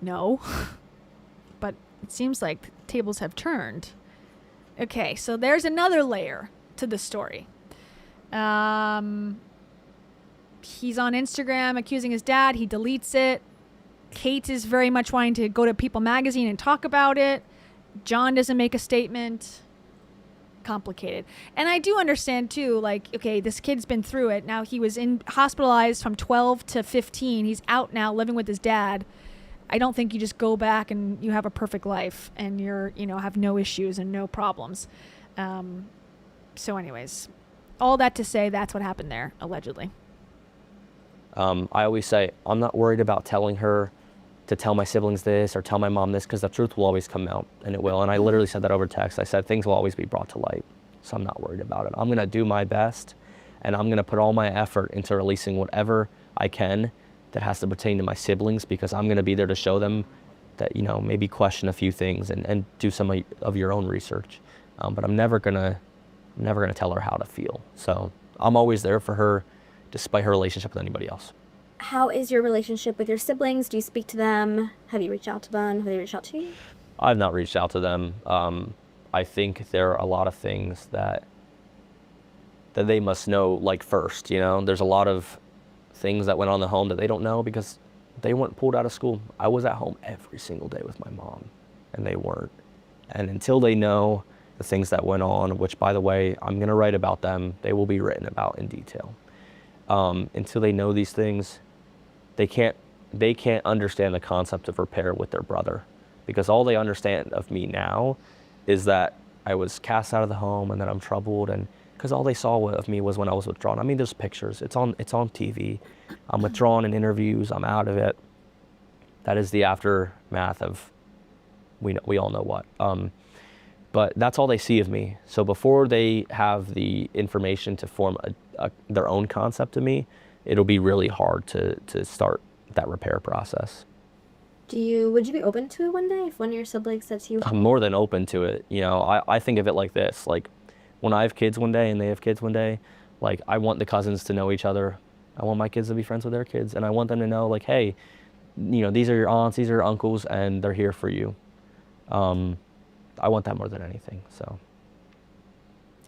No. But it seems like tables have turned. Okay, so there's another layer to the story. He's on Instagram accusing his dad. He deletes it. Kate is very much wanting to go to People magazine and talk about it. Jon doesn't make a statement. complicated. And I do understand too, like, okay, this kid's been through it. Now he was hospitalized from 12 to 15. He's out now living with his dad. I don't think you just go back and you have a perfect life and you're, have no issues and no problems. So anyways, all that to say, that's what happened there, allegedly. I always say, I'm not worried about telling her to tell my siblings this or tell my mom this, because the truth will always come out, and it will. And I literally said that over text. I said, things will always be brought to light, so I'm not worried about it. I'm going to do my best, and I'm going to put all my effort into releasing whatever I can that has to pertain to my siblings, because I'm going to be there to show them that, maybe question a few things and do some of your own research. But I'm never going to tell her how to feel. So I'm always there for her, despite her relationship with anybody else. How is your relationship with your siblings? Do you speak to them? Have you reached out to them? Have they reached out to you? I've not reached out to them. I think there are a lot of things that they must know, like, first, There's a lot of things that went on in the home that they don't know because they weren't pulled out of school. I was at home every single day with my mom, and they weren't. And until they know the things that went on, which, by the way, I'm going to write about them, they will be written about in detail. Until they know these things, they can't understand the concept of repair with their brother, because all they understand of me now is that I was cast out of the home and that I'm troubled, and because all they saw of me was when I was withdrawn. I mean, there's pictures. It's on TV. I'm withdrawn in interviews. I'm out of it. That is the aftermath of we all know what. But that's all they see of me. So before they have the information to form their own concept of me, it'll be really hard to start that repair process. Would you be open to it one day if one of your siblings said to you? I'm more than open to it. I think of it like this. Like, when I have kids one day and they have kids one day, like, I want the cousins to know each other. I want my kids to be friends with their kids, and I want them to know, like, hey, these are your aunts, these are your uncles, and they're here for you. I want that more than anything. So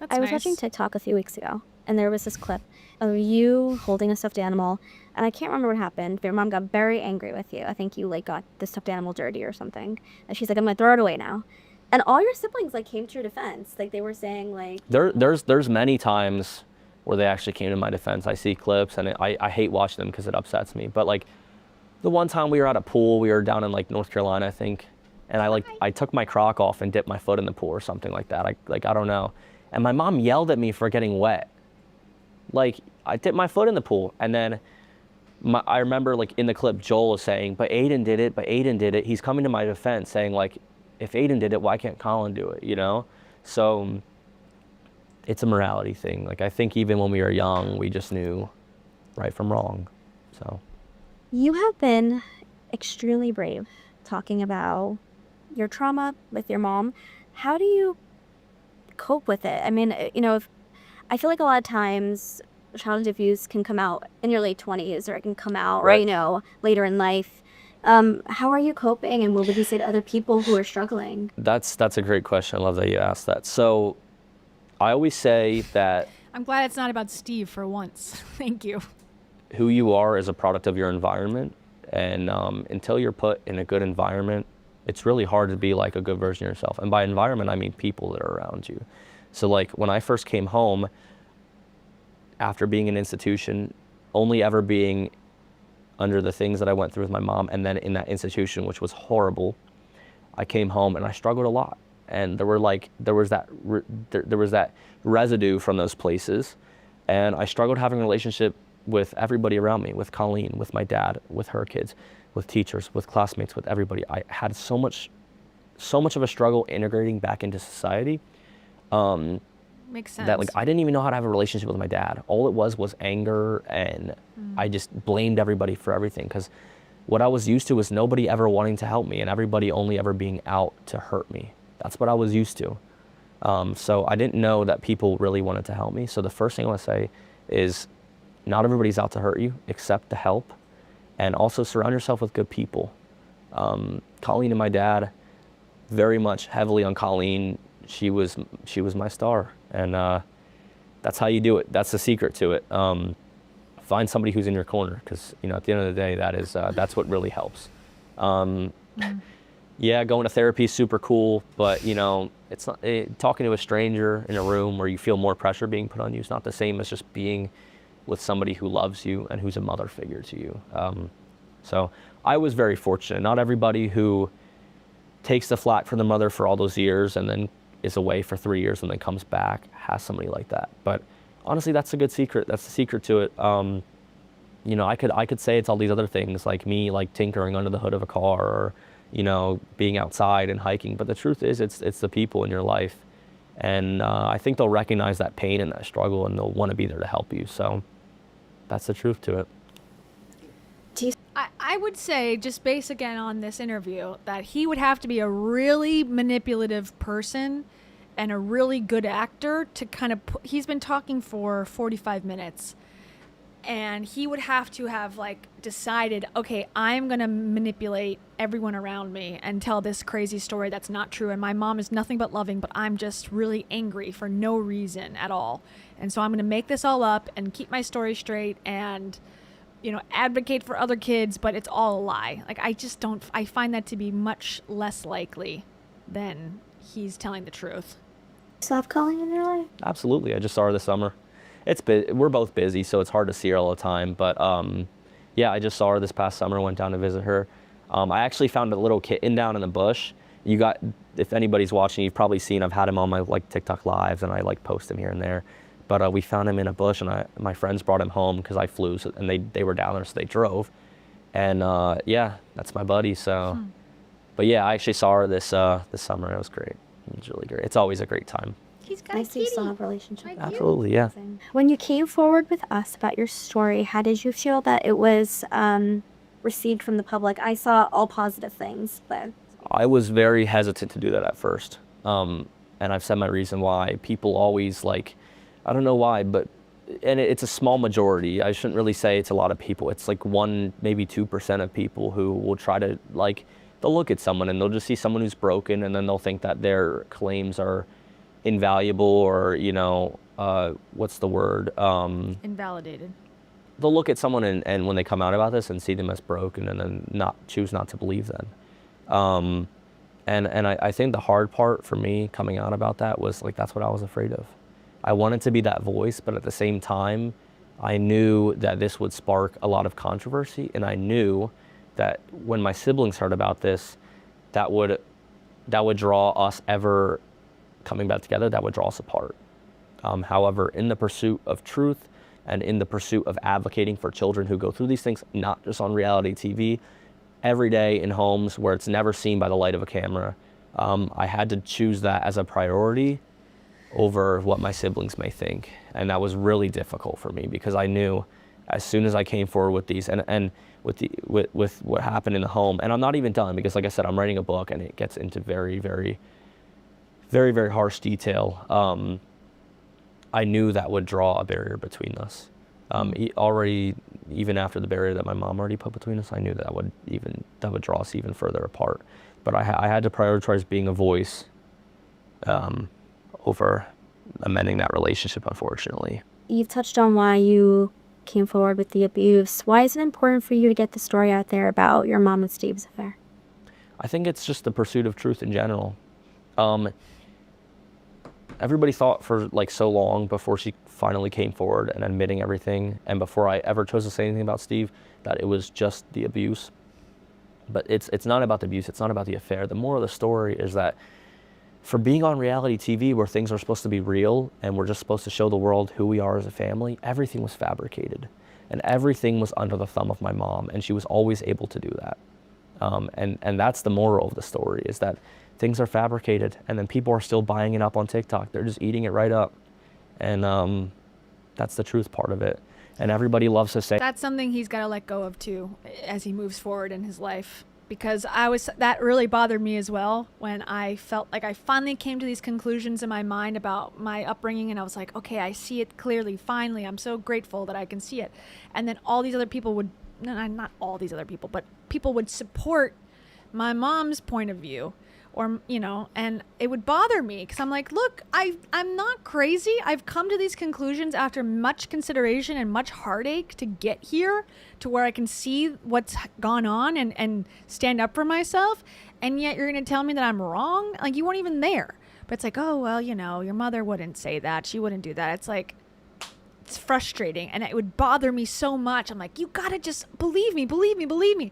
I was watching TikTok a few weeks ago, and there was this clip of you holding a stuffed animal, and I can't remember what happened, but your mom got very angry with you. I think you, like, got the stuffed animal dirty or something, and she's like, I'm gonna throw it away now. And all your siblings, like, came to your defense. Like, they were saying, like, there's many times where they actually came to my defense. I see clips, and I hate watching them because it upsets me. But, like, the one time we were at a pool, we were down in, like, North Carolina, I think, and I took my crock off and dipped my foot in the pool or something like that. I don't know. And my mom yelled at me for getting wet. Like, I dipped my foot in the pool, and then I remember, like, in the clip, Joel was saying, but Aiden did it. He's coming to my defense saying, like, if Aiden did it, why can't Collin do it, So it's a morality thing. Like, I think even when we were young, we just knew right from wrong, so. You have been extremely brave talking about your trauma with your mom. How do you cope with it? I mean, I feel like a lot of times childhood abuse can come out in your late 20s, or it can come out, Right. later in life. How are you coping, and what would you say to other people who are struggling? That's a great question. I love that you asked that. So I always say that I'm glad it's not about Steve for once. Thank you. who you are is a product of your environment, and until you're put in a good environment, it's really hard to be like a good version of yourself. And by environment, I mean people that are around you. So, like, when I first came home after being in an institution, only ever being under the things that I went through with my mom, and then in that institution, which was horrible, I came home and I struggled a lot. And there was that residue from those places, and I struggled having a relationship with everybody around me, with Colleen, with my dad, with her kids, with teachers, with classmates, with everybody. I had so much of a struggle integrating back into society. Makes sense. That, like, I didn't even know how to have a relationship with my dad. All it was anger, and I just blamed everybody for everything, because what I was used to was nobody ever wanting to help me and everybody only ever being out to hurt me. That's what I was used to. So I didn't know that people really wanted to help me. So the first thing I want to say is, not everybody's out to hurt you. Accept the help, and also surround yourself with good people. Colleen and my dad, very much heavily on Colleen. She was my star, and that's how you do it. That's the secret to it. Find somebody who's in your corner, because at the end of the day, that's what really helps. yeah, going to therapy is super cool, but you know, it's not talking to a stranger in a room where you feel more pressure being put on you is not the same as just being with somebody who loves you and who's a mother figure to you. So I was very fortunate. Not everybody who takes the flak from the mother for all those years and then is away for 3 years and then comes back has somebody like that. But honestly, that's a good secret. That's the secret to it. You know, I could say it's all these other things, like me, like tinkering under the hood of a car, or you know, being outside and hiking. But the truth is, it's the people in your life, and I think they'll recognize that pain and that struggle, and they'll want to be there to help you. So that's the truth to it. I would say, just based again on this interview, that he would have to be a really manipulative person and a really good actor to kind of he's been talking for 45 minutes, and he would have to have like decided, okay, I'm going to manipulate everyone around me and tell this crazy story that's not true, and my mom is nothing but loving, but I'm just really angry for no reason at all, and so I'm going to make this all up and keep my story straight and, you know, advocate for other kids, but it's all a lie. Like, I find that to be much less likely than he's telling the truth. Still have Collin in your life? Absolutely. I just saw her this summer. We're both busy, so it's hard to see her all the time. But yeah, I just saw her this past summer, went down to visit her. I actually found a little kitten down in the bush. If anybody's watching, you've probably seen, I've had him on my like TikTok lives, and I like post him here and there. But we found him in a bush, and my friends brought him home because I flew, and they were down there, so they drove. And yeah, that's my buddy. So, but yeah, I actually saw her this summer. It was great. It was really great. It's always a great time. He's got nice that you still have a relationship. Absolutely, yeah. When you came forward with us about your story, how did you feel that it was received from the public? I saw all positive things, but I was very hesitant to do that at first, and I've said my reason why. People always like, I don't know why, but it's a small majority. I shouldn't really say it's a lot of people. It's like 1%, maybe 2% of people who will try to, like, they'll look at someone and they'll just see someone who's broken, and then they'll think that their claims are invaluable, or, you know, what's the word? Invalidated. They'll look at someone and when they come out about this and see them as broken, and then choose not to believe them. And I think the hard part for me coming out about that was, like, that's what I was afraid of. I wanted to be that voice, but at the same time, I knew that this would spark a lot of controversy, and I knew that when my siblings heard about this, that would draw us ever coming back together, that would draw us apart. However, in the pursuit of truth and in the pursuit of advocating for children who go through these things, not just on reality TV, every day in homes where it's never seen by the light of a camera, I had to choose that as a priority over what my siblings may think. And that was really difficult for me, because I knew as soon as I came forward with these and with what happened in the home, and I'm not even done, because like I said, I'm writing a book and it gets into very, very, very, very harsh detail. I knew that would draw a barrier between us. Already, even after the barrier that my mom already put between us, I knew that would draw us even further apart. But I had to prioritize being a voice over amending that relationship, unfortunately. You've touched on why you came forward with the abuse. Why is it important for you to get the story out there about your mom and Steve's affair? I think it's just the pursuit of truth in general. Everybody thought for like so long before she finally came forward and admitting everything, and before I ever chose to say anything about Steve, that it was just the abuse. But it's not about the abuse, it's not about the affair. The moral of the story is that for being on reality TV, where things are supposed to be real and we're just supposed to show the world who we are as a family, everything was fabricated. And everything was under the thumb of my mom, and she was always able to do that. And that's the moral of the story, is that things are fabricated, and then people are still buying it up on TikTok. They're just eating it right up. And that's the truth part of it. And everybody loves to say that's something he's got to let go of too as he moves forward in his life, because that really bothered me as well, when I felt like I finally came to these conclusions in my mind about my upbringing, and I was like, okay, I see it clearly, finally. I'm so grateful that I can see it. And then all these other people would, not all these other people, but people would support my mom's point of view, or, you know, and it would bother me because I'm like, look, I'm not crazy. I've come to these conclusions after much consideration and much heartache to get here to where I can see what's gone on and stand up for myself. And yet you're going to tell me that I'm wrong? Like, you weren't even there. But it's like, oh, well, you know, your mother wouldn't say that. She wouldn't do that. It's like, it's frustrating. And it would bother me so much. I'm like, you got to just believe me, believe me, believe me.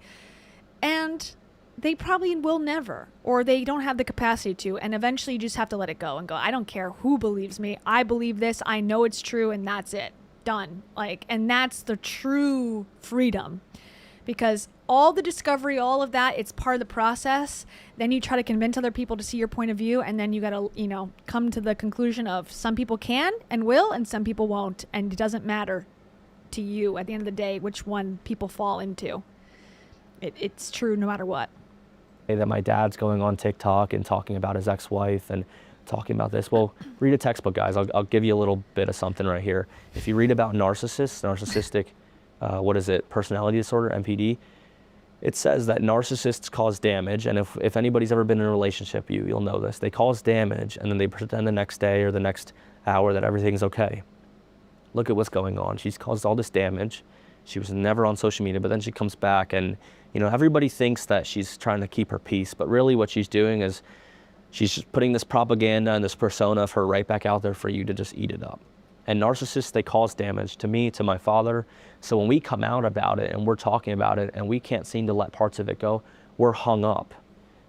And they probably will never, or they don't have the capacity to. And eventually you just have to let it go and go, I don't care who believes me. I believe this. I know it's true. And that's it. Done. Like, and that's the true freedom, because all the discovery, all of that, it's part of the process. Then you try to convince other people to see your point of view. And then you got to, you know, come to the conclusion of some people can and will, and some people won't. And it doesn't matter to you at the end of the day which one people fall into. It's true no matter what. That my dad's going on TikTok and talking about his ex-wife and talking about this. Well, read a textbook, guys. I'll give you a little bit of something right here. If you read about narcissistic, personality disorder, NPD, it says that narcissists cause damage. And if anybody's ever been in a relationship, you'll know this. They cause damage and then they pretend the next day or the next hour that everything's okay. Look at what's going on. She's caused all this damage. She was never on social media, but then she comes back and, you know, everybody thinks that she's trying to keep her peace, but really what she's doing is she's just putting this propaganda and this persona of her right back out there for you to just eat it up. And narcissists, they cause damage to me, to my father. So when we come out about it and we're talking about it and we can't seem to let parts of it go, we're hung up.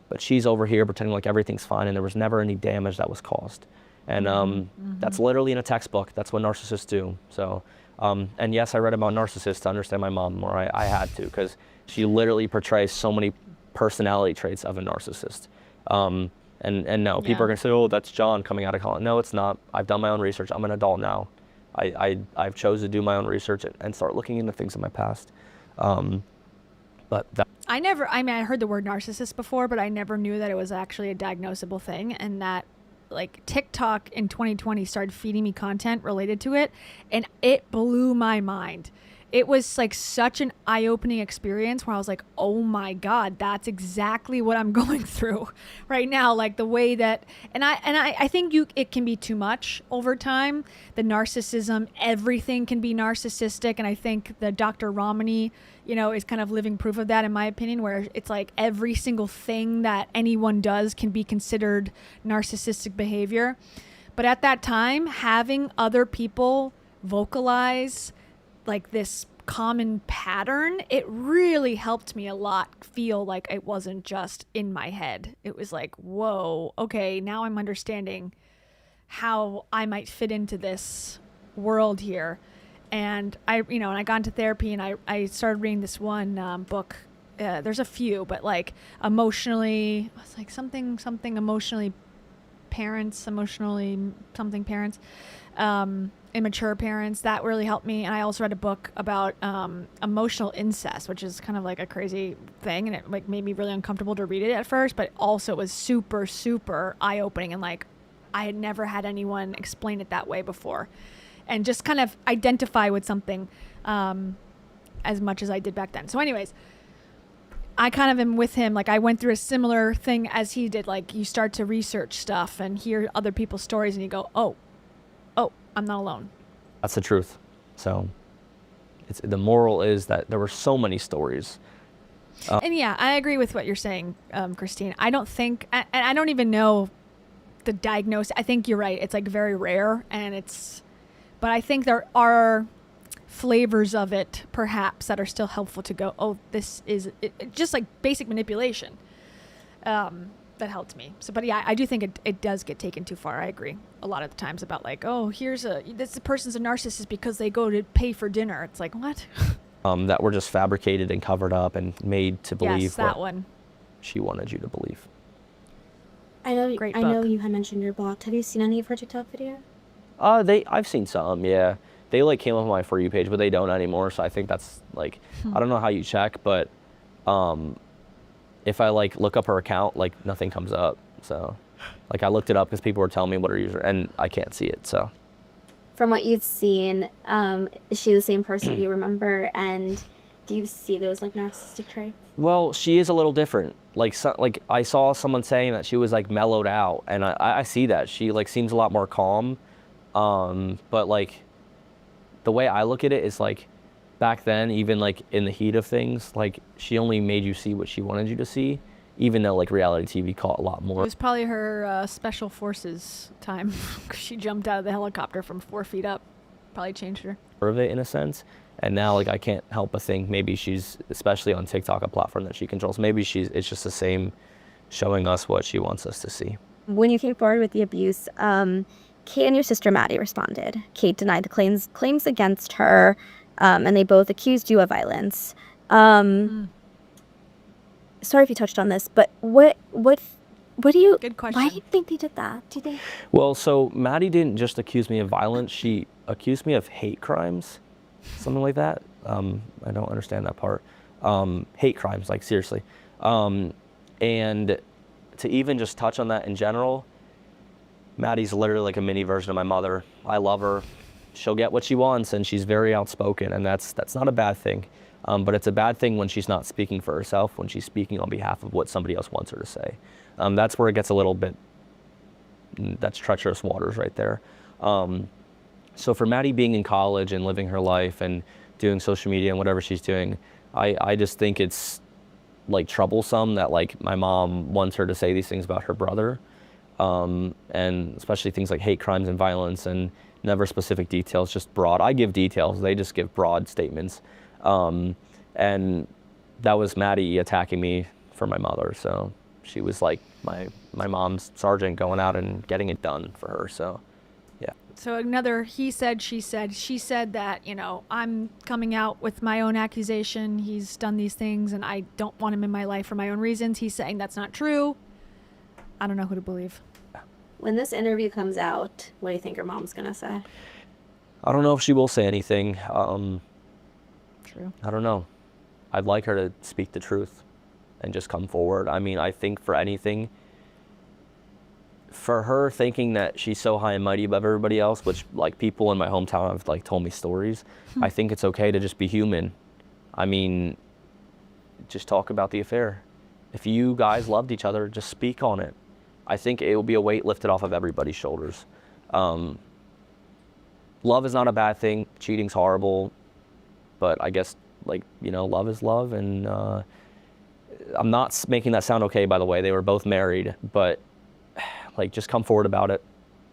But she's over here pretending like everything's fine and there was never any damage that was caused. And that's literally in a textbook. That's what narcissists do. So, and yes, I read about narcissists to understand my mom more. I had to, because she literally portrays so many personality traits of a narcissist. And no, people are gonna say, oh, that's Jon coming out of college. No, it's not. I've done my own research. I'm an adult now. I've chosen to do my own research and start looking into things in my past. But that. I heard the word narcissist before, but I never knew that it was actually a diagnosable thing, and that like TikTok in 2020 started feeding me content related to it, and it blew my mind. It was like such an eye-opening experience where I was like, oh my God, that's exactly what I'm going through right now. Like the way that, and I think it can be too much over time. The narcissism, everything can be narcissistic. And I think the Dr. Romney, you know, is kind of living proof of that, in my opinion, where it's like every single thing that anyone does can be considered narcissistic behavior. But at that time, having other people vocalize like this common pattern, it really helped me a lot feel like it wasn't just in my head. It was like, whoa, okay, now I'm understanding how I might fit into this world here. And I got into therapy, and I started reading this one book. There's a few, but like emotionally, it's like something emotionally parents, immature parents. That really helped me. And I also read a book about emotional incest, which is kind of like a crazy thing, and it like made me really uncomfortable to read it at first, but also it was super, super eye-opening, and like I had never had anyone explain it that way before, and just kind of identify with something as much as I did back then. So anyways, I kind of am with him. Like I went through a similar thing as he did. Like you start to research stuff and hear other people's stories, and you go, oh, I'm not alone. That's the truth. So the moral is that there were so many stories. And yeah, I agree with what you're saying, Christine. I don't think, and I don't even know the diagnosis. I think you're right. It's like very rare, but I think there are flavors of it perhaps that are still helpful to go, oh, this is it, just like basic manipulation. That helped me. So, but yeah, I do think it does get taken too far. I agree a lot of the times about like, oh, this person's a narcissist because they go to pay for dinner. It's like, what? That were just fabricated and covered up and made to believe what she wanted you to believe. I know you had mentioned you're blocked. Have you seen any of her TikTok videos? I've seen some, yeah. They like came up on my For You page, but they don't anymore. So I think that's like, I don't know how you check, but if I like look up her account, like nothing comes up. So like I looked it up because people were telling me what her user, and I can't see it. So from what you've seen, is she the same person you remember? And Do you see those like narcissistic traits? Well, she is a little different. Like I saw someone saying that she was like mellowed out, and I see that. She like seems a lot more calm. But like the way I look at it is like back then, even like in the heat of things, like she only made you see what she wanted you to see, even though like reality TV caught a lot more. It was probably her special forces time. She jumped out of the helicopter from 4 feet up. Probably changed her. Of it in a sense. And now like I can't help but think maybe she's, especially on TikTok, a platform that she controls, maybe it's just the same, showing us what she wants us to see. When you came forward with the abuse, Kate and your sister Maddie responded. Kate denied the claims against her, and they both accused you of violence. Sorry if you touched on this, but what do you? Good question. Why do you think they did that? Do you think? Well, so Maddie didn't just accuse me of violence; she accused me of hate crimes, something like that. I don't understand that part. Hate crimes, like seriously. And to even just touch on that in general, Maddie's literally like a mini version of my mother. I love her. She'll get what she wants, and she's very outspoken, and that's not a bad thing. But it's a bad thing when she's not speaking for herself, when she's speaking on behalf of what somebody else wants her to say. That's where it gets a little bit, that's treacherous waters right there. So for Maddie being in college and living her life and doing social media and whatever she's doing, I just think it's like troublesome that like my mom wants her to say these things about her brother. And especially things like hate crimes and violence, and never specific details, just broad. I give details, they just give broad statements. And that was Maddie attacking me for my mother. So she was like my mom's sergeant going out and getting it done for her. So yeah. So another he said, she said that, you know, I'm coming out with my own accusation. He's done these things and I don't want him in my life for my own reasons. He's saying that's not true. I don't know who to believe. When this interview comes out, what do you think your mom's gonna say? I don't know if she will say anything. True. I don't know. I'd like her to speak the truth and just come forward. I mean, I think for anything, for her thinking that she's so high and mighty above everybody else, which like people in my hometown have like told me stories, I think it's okay to just be human. I mean, just talk about the affair. If you guys loved each other, just speak on it. I think it will be a weight lifted off of everybody's shoulders. Love is not a bad thing. Cheating's horrible, but I guess like, you know, love is love. And I'm not making that sound okay, by the way. They were both married, but like just come forward about it.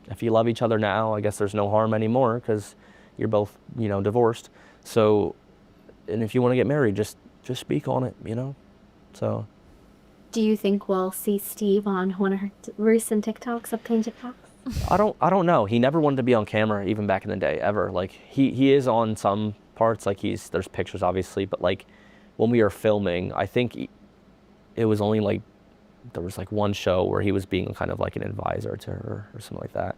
If you love each other now, I guess there's no harm anymore because you're both, you know, divorced. So, and if you want to get married, just speak on it, you know? So. Do you think we'll see Steve on one of her recent TikToks, upcoming TikToks? I don't know. He never wanted to be on camera, even back in the day, ever. Like he is on some parts, like there's pictures obviously, but like when we were filming, I think it was only like, there was like one show where he was being kind of like an advisor to her or something like that.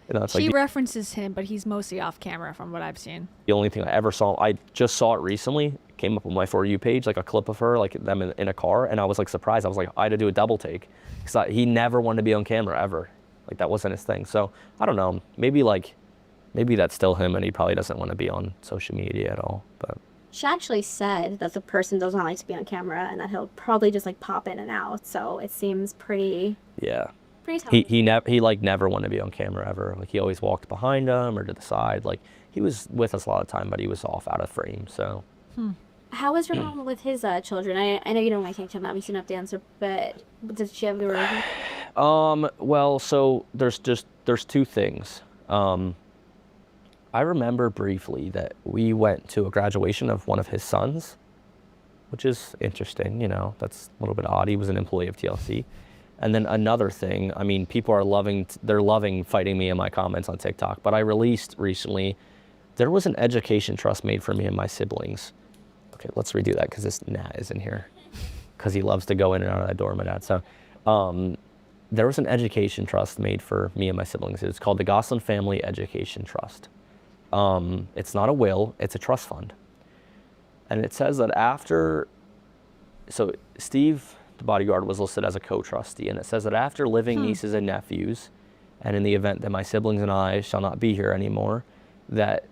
And that's She like references him, but he's mostly off camera from what I've seen. the only thing I ever saw. I just saw it recently. It came up on my For You page, like a clip of her, like them in a car, and I was like surprised. I was like, I had to do a double take because he never wanted to be on camera ever. Like that wasn't his thing. So I don't know. Maybe that's still him, and he probably doesn't want to be on social media at all. But She actually said that the person does not like to be on camera and that he'll probably just like pop in and out. So it seems pretty. yeah. Pretty He like never wanted to be on camera ever. Like he always walked behind them or to the side. Like he was with us a lot of time, but he was off out of frame. So. How was your mom with his children? I know you don't like him, obviously you don't have to answer, but did she have a good relationship? Well, so there's two things. I remember briefly that we went to a graduation of one of his sons, which is interesting, you know, that's a little bit odd. He was an employee of TLC. And then another thing, I mean, people are loving fighting me in my comments on TikTok, but I released recently, there was an education trust made for me and my siblings. Okay, let's redo that because this Nat is in here because he loves to go in and out of that door, my dad. So there was an education trust made for me and my siblings. It's called the Gosselin Family Education Trust. It's not a will, it's a trust fund. And it says that so Steve, the bodyguard, was listed as a co-trustee, and it says that after living nieces and nephews, and in the event that my siblings and I shall not be here anymore, that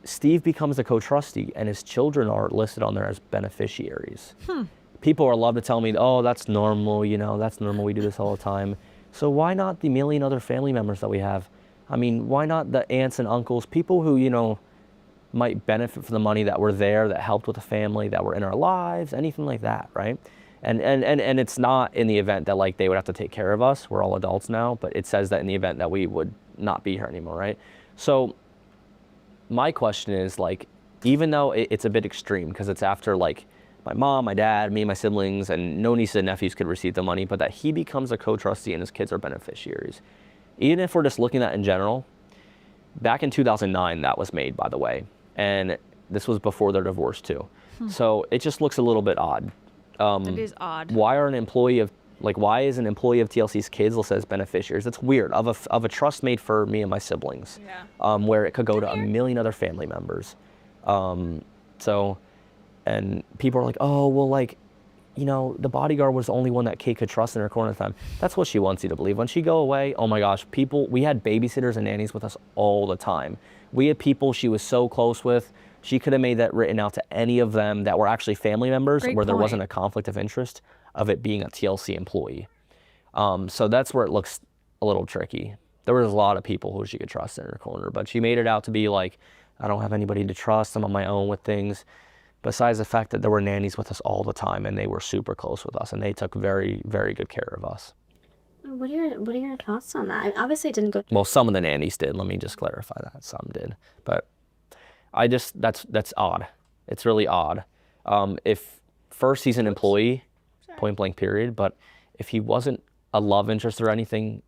Steve becomes the co-trustee and his children are listed on there as beneficiaries. People are love to tell me, oh, that's normal, you know, that's normal, we do this all the time. So why not the million other family members that we have? I mean, why not the aunts and uncles, people who, you know, might benefit from the money that were there, that helped with the family, that were in our lives, anything like that, right? And it's not in the event that like they would have to take care of us, we're all adults now, but it says that in the event that we would not be here anymore, right? So my question is like, even though it's a bit extreme because it's after like my mom, my dad, me, my siblings, and no nieces and nephews could receive the money, but that he becomes a co-trustee and his kids are beneficiaries. Even if we're just looking at in general, back in 2009, that was made, by the way. And this was before their divorce too. So it just looks a little bit odd. It is odd. Why is an employee of TLC's kids listed as beneficiaries? It's weird, of a trust made for me and my siblings, where it could go to a million other family members. And people are like, oh, well, like, you know, the bodyguard was the only one that Kate could trust in her corner at the time. That's what she wants you to believe. When she go away, oh my gosh, we had babysitters and nannies with us all the time. We had people she was so close with. She could have made that written out to any of them that were actually family members where there wasn't a conflict of interest of it being a TLC employee. So that's where it looks a little tricky. There was a lot of people who she could trust in her corner, but she made it out to be like, I don't have anybody to trust. I'm on my own with things. Besides the fact that there were nannies with us all the time and they were super close with us and they took very, very good care of us. What are your thoughts on that? I obviously didn't go. Well, some of the nannies did. Let me just clarify that. Some did, but that's odd. It's really odd. If first he's an employee, point blank period, but if he wasn't a love interest or anything,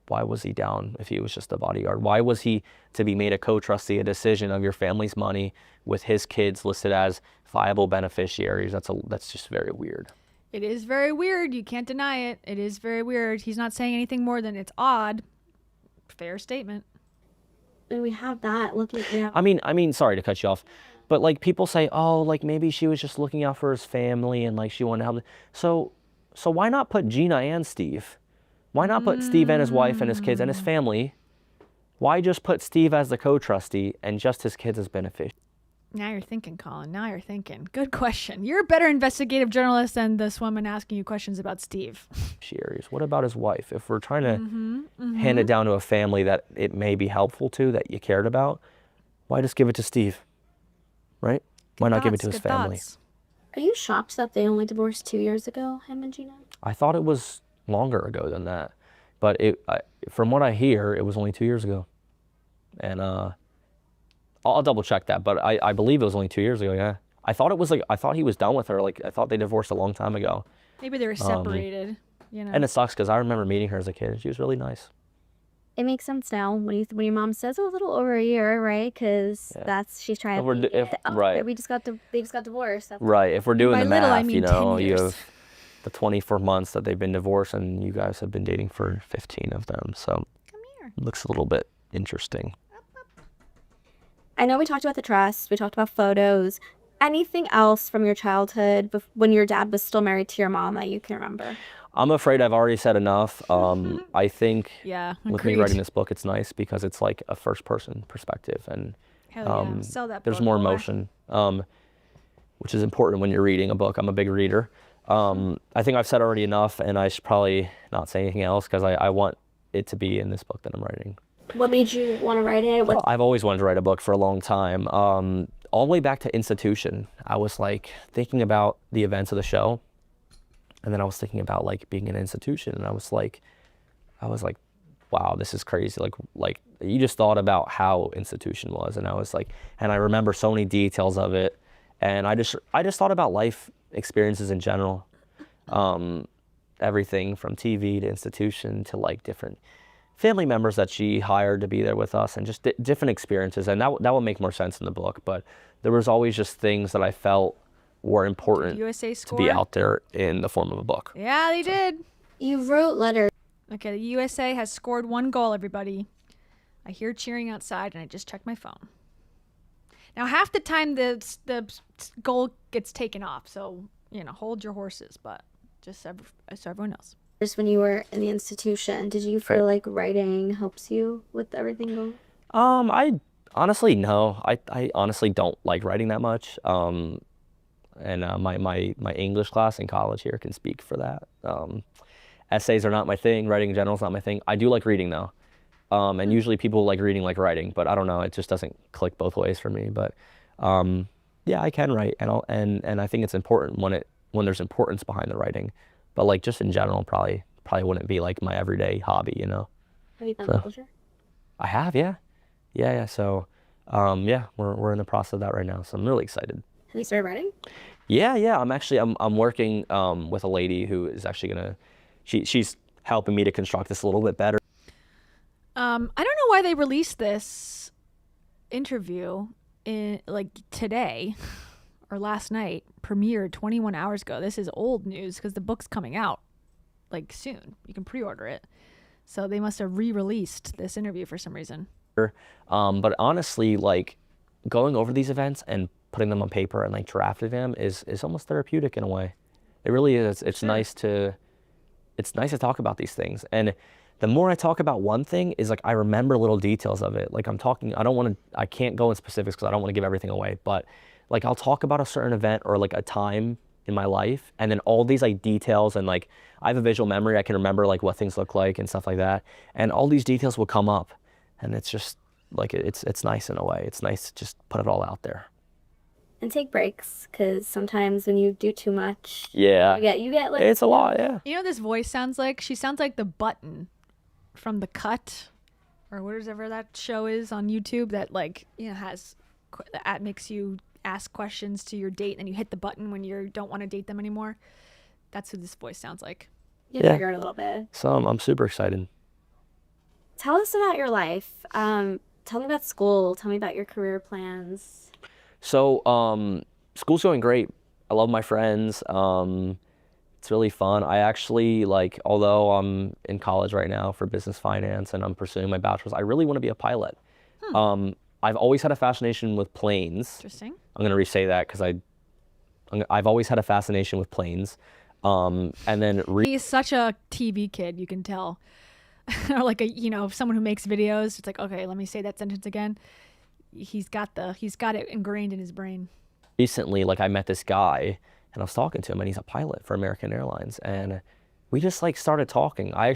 why was he down if he was just a bodyguard? Why was he to be made a co-trustee, a decision of your family's money with his kids listed as viable beneficiaries? That's just very weird. It is very weird. You can't deny it. It is very weird. He's not saying anything more than it's odd. Fair statement. And we have that. I mean, sorry to cut you off, but like people say, oh, like maybe she was just looking out for his family and like she wanted to help. So why not put Gina and Steve? Why not put Steve and his wife and his kids and his family? Why just put Steve as the co-trustee and just his kids as beneficiaries? Now you're thinking, Collin. Now you're thinking. Good question. You're a better investigative journalist than this woman asking you questions about Steve. What about his wife? If we're trying to hand it down to a family that it may be helpful to, that you cared about, why just give it to Steve? Right? Why not give it to his family? Are you shocked that they only divorced 2 years ago, him and Gina? I thought it was longer ago than that, but from what I hear, it was only 2 years ago, and I'll double check that, but I believe it was only 2 years ago. Yeah, I thought he was done with her. Like I thought they divorced a long time ago. Maybe they were separated. You know. And it sucks because I remember meeting her as a kid. She was really nice. It makes sense now when your mom says a little over a year, right? Because she's trying. Right. They just got divorced. Right. If we're doing the math, I mean 10 years. You have the 24 months that they've been divorced, and you guys have been dating for 15 of them. So it looks a little bit interesting. I know we talked about the trust. We talked about photos. Anything else from your childhood when your dad was still married to your mom that you can remember? I'm afraid I've already said enough. I think with me writing this book, it's nice because it's like a first-person perspective, and Sell that there's book, more boy. emotion, which is important when you're reading a book. I'm a big reader. I think I've said already enough, and I should probably not say anything else because I want it to be in this book that I'm writing. What made you want to write it? I've always wanted to write a book for a long time. All the way back to Institution, I was like thinking about the events of the show, and then I was thinking about like being in an institution, and I was like, wow, this is crazy. Like you just thought about how Institution was, and I was like, and I remember so many details of it, and I just thought about life experiences in general, everything from TV to Institution to like different family members that she hired to be there with us, and just different experiences, and that would make more sense in the book. But there was always just things that I felt were important to be out there in the form of a book. Yeah, they did. You wrote letters. Okay, the USA has scored 1 goal, everybody. I hear cheering outside, and I just checked my phone. Now, half the time the goal gets taken off, so hold your horses, but just so everyone knows. When you were in the institution, did you feel like writing helps you with everything going? Honestly, no. I honestly don't like writing that much. And my English class in college here can speak for that. Essays are not my thing. Writing in general is not my thing. I do like reading though. And usually people like reading like writing, but I don't know. It just doesn't click both ways for me. But yeah, I can write, and I think it's important when there's importance behind the writing. But like just in general, probably wouldn't be like my everyday hobby, you know. Have you done So, publisher? I have, yeah. So yeah, we're in the process of that right now. So I'm really excited. Have you started writing? Yeah. I'm working with a lady who is actually she's helping me to construct this a little bit better. I don't know why they released this interview in like today or last night, premiered 21 hours ago. This is old news because the book's coming out like soon. You can pre-order it. So they must have re-released this interview for some reason. But honestly, like going over these events and putting them on paper and like drafting them is almost therapeutic in a way. It really is. It's nice to talk about these things. And the more I talk about one thing is like I remember little details of it. Like I can't go in specifics because I don't want to give everything away, but like I'll talk about a certain event or like a time in my life, and then all these like details, and like I have a visual memory. I can remember like what things look like and stuff like that. And all these details will come up, and it's just like it's nice in a way. It's nice to just put it all out there. And take breaks, because sometimes when you do too much, Yeah, you get like it's a lot. Yeah. You know what this voice sounds like? She sounds like the button from The Cut, or whatever that show is on YouTube that like that makes you ask questions to your date, and then you hit the button when you don't want to date them anymore. That's who this voice sounds like. You figure it a little bit. So I'm super excited. Tell us about your life. Tell me about school. Tell me about your career plans. So school's going great. I love my friends. It's really fun. I actually although I'm in college right now for business finance and I'm pursuing my bachelor's, I really want to be a pilot. I've always had a fascination with planes. Interesting. I'm going to re-say that because I've always had a fascination with planes. And then he's such a TV kid, you can tell. Or like someone who makes videos. It's like, okay, let me say that sentence again. He's got it ingrained in his brain. Recently, I met this guy and I was talking to him, and he's a pilot for American Airlines, and we just started talking. I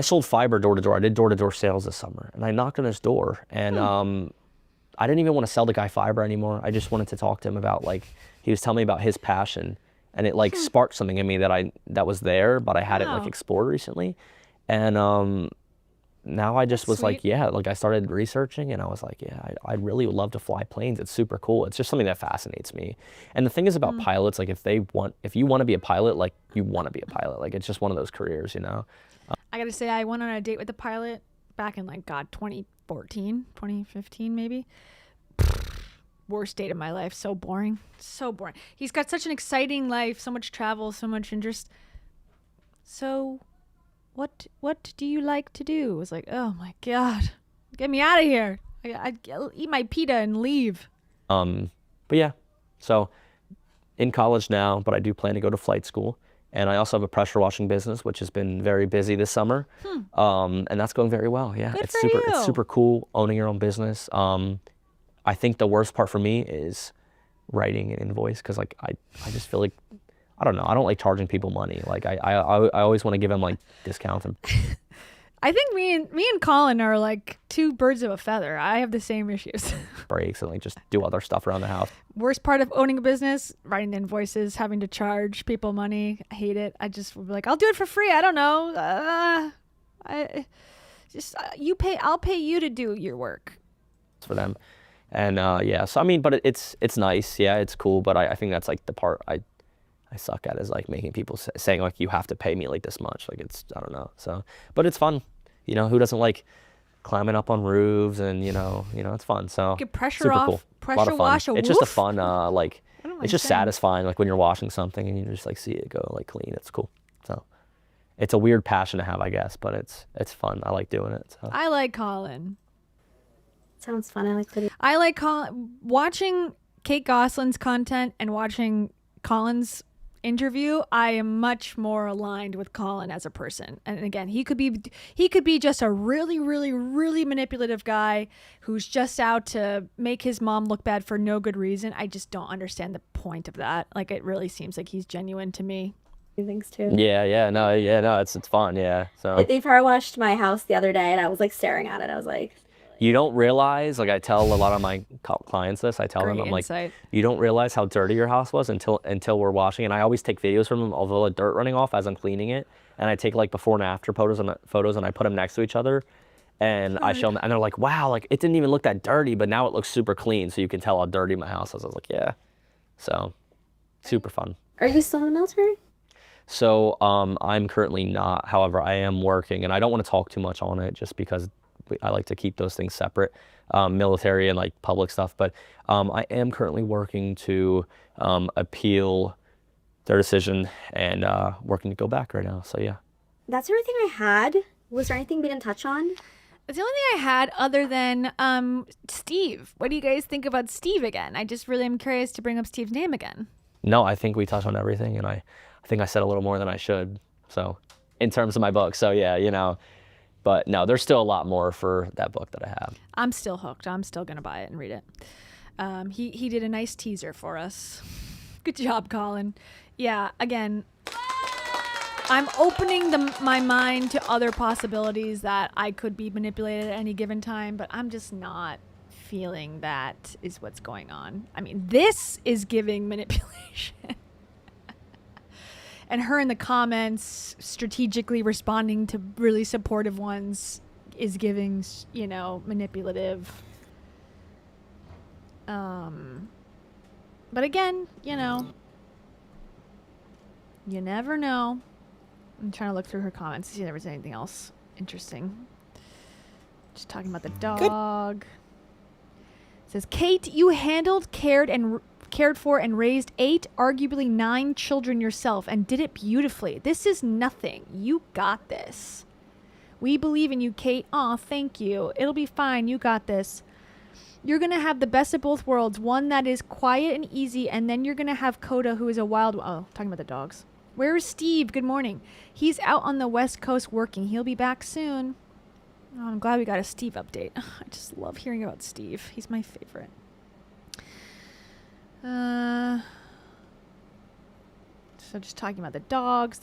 sold fiber door to door. I did door to door sales this summer, and I knocked on his door, and I didn't even want to sell the guy fiber anymore. I just wanted to talk to him about he was telling me about his passion, and it sparked something in me that was there, but I hadn't explored recently, and now I just was I started researching, and I was I really would love to fly planes. It's super cool. It's just something that fascinates me. And the thing is about pilots, if you want to be a pilot, you want to be a pilot. It's just one of those careers, I gotta say, I went on a date with a pilot back in 2014, 2015 maybe. Worst date of my life. So boring. He's got such an exciting life, so much travel, so much interest. So what do you like to do? I was like, oh my God, get me out of here. I'll eat my pita and leave. But yeah, so in college now, but I do plan to go to flight school. And I also have a pressure washing business, which has been very busy this summer. And that's going very well. Yeah, it's super cool owning your own business. I think the worst part for me is writing an invoice, because I just feel like, I don't know, I don't like charging people money. I always want to give them discounts. I think me and Collin are two birds of a feather. I have the same issues. Breaks and just do other stuff around the house. Worst part of owning a business, writing the invoices, having to charge people money. I hate it. I just would be I'll do it for free. I don't know. I'll pay you to do your work. For them. And yeah, so I mean, but it's nice. Yeah, it's cool. But I think that's the part I suck at, is making people saying you have to pay me this much. It's, I don't know. So, but it's fun. Who doesn't like climbing up on roofs, and it's fun. So get pressure super off, cool. pressure wash a It's just a fun it's just satisfying when you're washing something and you just see it go clean. It's cool. So it's a weird passion to have, I guess, but it's fun. I like doing it. So. I like Collin. Sounds fun. I like watching Kate Gosselin's content and watching Collin's interview, I am much more aligned with Collin as a person. And again, he could be just a really, really, really manipulative guy who's just out to make his mom look bad for no good reason. I just don't understand the point of that. Like, it really seems like he's genuine to me. He thinks too. No, it's fun, yeah. So They power washed my house the other day, and I was like staring at it. I was like, you don't realize, like I tell a lot of my clients this, I tell them, I'm insight. like, you don't realize how dirty your house was until we're washing. And I always take videos from them of all the dirt running off as I'm cleaning it. And I take like before and after photos and I put them next to each other. And I show them, and they're like, wow, like it didn't even look that dirty, but now it looks super clean. So you can tell how dirty my house is. I was like, yeah. So super fun. are you still in the military? So I'm currently not. However, I am working, and I don't want to talk too much on it just because I like to keep those things separate, military and like public stuff. But I am currently working to appeal their decision and working to go back right now. So yeah. That's everything I had. Was there anything we didn't touch on? It's the only thing I had other than Steve. What do you guys think about Steve again? I just really am curious to bring up Steve's name again. No, I think we touched on everything, and I think I said a little more than I should. So in terms of my book. So yeah, you know. But no, there's still a lot more for that book that I have. I'm still hooked. I'm still going to buy it and read it. He did a nice teaser for us. Good job, Collin. Yeah, again, I'm opening my mind to other possibilities that I could be manipulated at any given time, but I'm just not feeling that is what's going on. I mean, this is giving manipulation. And her in the comments strategically responding to really supportive ones is giving, you know, manipulative. But again, you know, you never know. I'm trying to look through her comments to see if there was anything else interesting. Just talking about the dog. It says, Kate, you handled, cared for and raised 8, arguably 9 children yourself and did it beautifully. This is nothing. You got this. We believe in you, Kate. Aw, thank you. It'll be fine. You got this. You're going to have the best of both worlds. One that is quiet and easy, and then you're going to have Coda, who is a wild... Oh, talking about the dogs. Where is Steve? Good morning. He's out on the West Coast working. He'll be back soon. Oh, I'm glad we got a Steve update. I just love hearing about Steve. He's my favorite. So just talking about the dogs.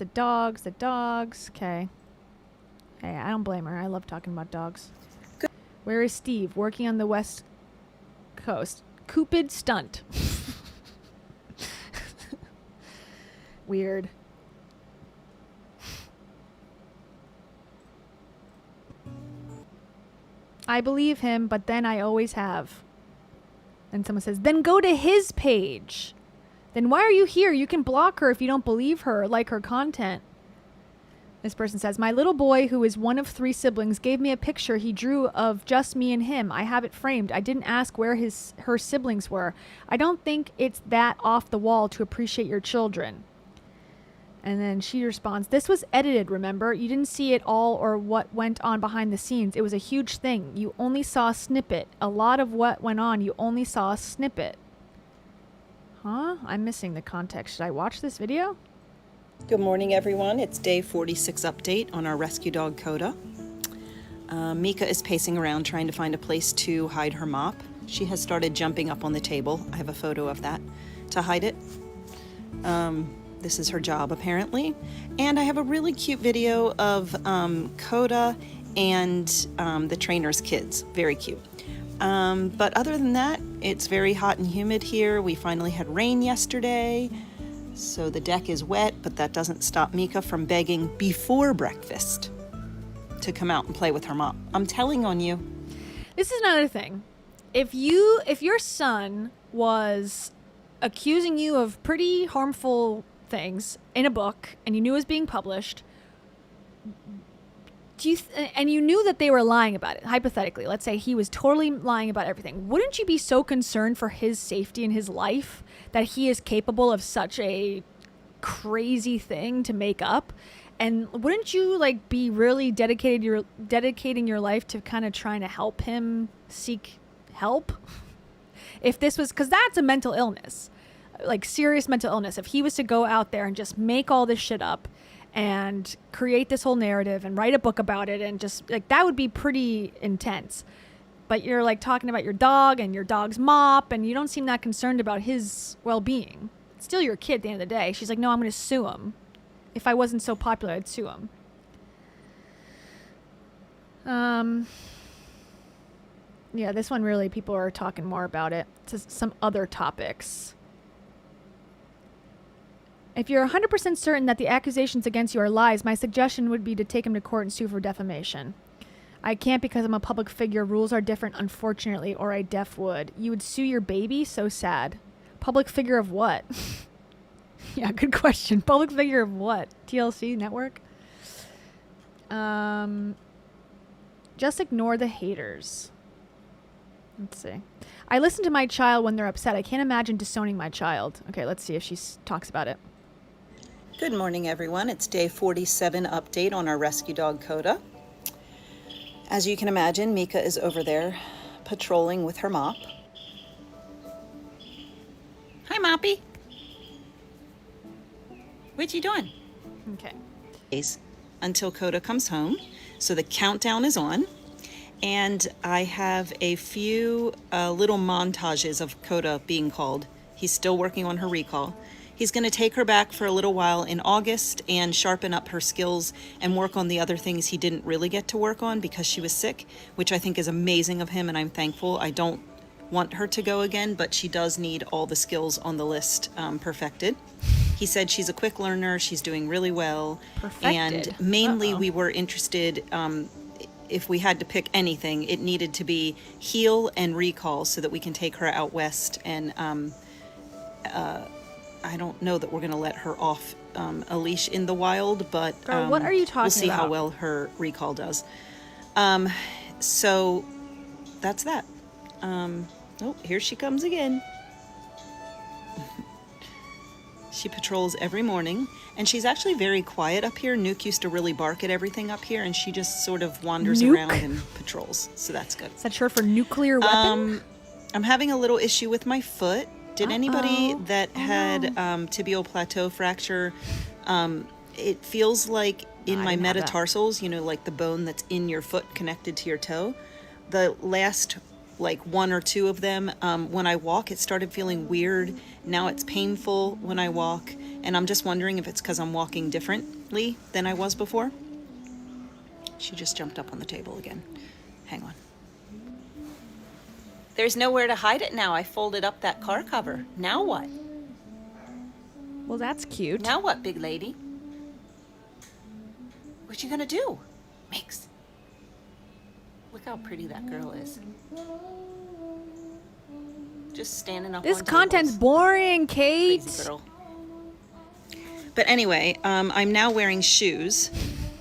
Okay. Hey, I don't blame her. I love talking about dogs. Good. Where is Steve? Working on the West Coast. Cupid stunt. Weird. I believe him, but then I always have. And someone says, then go to his page. Then why are you here? You can block her if you don't believe her or like her content. This person says, my little boy, who is one of 3 siblings, gave me a picture he drew of just me and him. I have it framed. I didn't ask where her siblings were. I don't think it's that off the wall to appreciate your children. And then she responds, this was edited, remember? You didn't see it all or what went on behind the scenes. It was a huge thing. You only saw a snippet. A lot of what went on, you only saw a snippet. Huh? I'm missing the context. Should I watch this video? Good morning, everyone. It's day 46 update on our rescue dog, Coda. Mika is pacing around trying to find a place to hide her mop. She has started jumping up on the table. I have a photo of that to hide it. This is her job, apparently. And I have a really cute video of Coda and the trainer's kids. Very cute. But other than that, it's very hot and humid here. We finally had rain yesterday, so the deck is wet, but that doesn't stop Mika from begging before breakfast to come out and play with her mom. I'm telling on you. This is another thing. If your son was accusing you of pretty harmful things in a book and you knew it was being published, and you knew that they were lying about it, hypothetically, let's say he was totally lying about everything, wouldn't you be so concerned for his safety and his life that he is capable of such a crazy thing to make up? And wouldn't you like be really dedicating your life to kind of trying to help him seek help? If this was, because that's a mental illness. like serious mental illness. If he was to go out there and just make all this shit up and create this whole narrative and write a book about it, and just like, that would be pretty intense. But you're like talking about your dog and your dog's mop, and you don't seem that concerned about his well-being. It's still your kid at the end of the day. She's like, no, I'm going to sue him. If I wasn't so popular, I'd sue him. Yeah, this one really, people are talking more about it. It's some other topics. If you're 100% certain that the accusations against you are lies, my suggestion would be to take him to court and sue for defamation. I can't because I'm a public figure. Rules are different, unfortunately, or I def would. You would sue your baby? So sad. Public figure of what? Yeah, good question. Public figure of what? TLC network? Just ignore the haters. Let's see. I listen to my child when they're upset. I can't imagine disowning my child. Okay, let's see if she talks about it. Good morning, everyone. It's day 47 update on our rescue dog, Coda. As you can imagine, Mika is over there patrolling with her mop. Hi, Moppy. What you doing? Okay. Until Coda comes home. So the countdown is on. And I have a few little montages of Coda being called. He's still working on her recall. He's going to take her back for a little while in August and sharpen up her skills and work on the other things he didn't really get to work on because she was sick, which I think is amazing of him, and I'm thankful. I don't want her to go again, but she does need all the skills on the list perfected. He said she's a quick learner. She's doing really well. Perfected. And mainly we were interested, if we had to pick anything, it needed to be heel and recall so that we can take her out west. And I don't know that we're going to let her off a leash in the wild, but Girl, what are you talking we'll see about? how well her recall does. So that's that. Oh, here she comes again. She patrols every morning, and she's actually very quiet up here. Nuke used to really bark at everything up here, and she just sort of wanders Nuke? around and patrols, so that's good. Is that short for nuclear weapon? I'm having a little issue with my foot. Did anybody that had tibial plateau fracture, it feels like in my metatarsals, you know, like the bone that's in your foot connected to your toe, the last like one or two of them, when I walk, it started feeling weird. Now it's painful when I walk, and I'm just wondering if it's because I'm walking differently than I was before. She just jumped up on the table again. Hang on. There's nowhere to hide it now. I folded up that car cover. Now what? Well, that's cute. Now what, big lady? What you gonna do? Mix. Look how pretty that girl is. Just standing up This on content's tables. boring, Kate. Crazy girl. But anyway, I'm now wearing shoes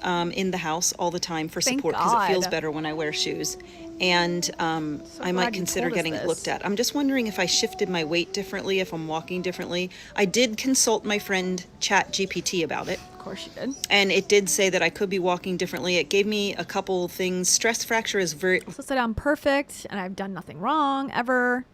in the house all the time for Thank support because it feels God. better when I wear shoes. And I might glad you consider told us getting it this. looked at. I'm just wondering if I shifted my weight differently, if I'm walking differently. I did consult my friend ChatGPT about it. Of course you did. And it did say that I could be walking differently. It gave me a couple things. Stress fracture is very So said I'm perfect and I've done nothing wrong ever.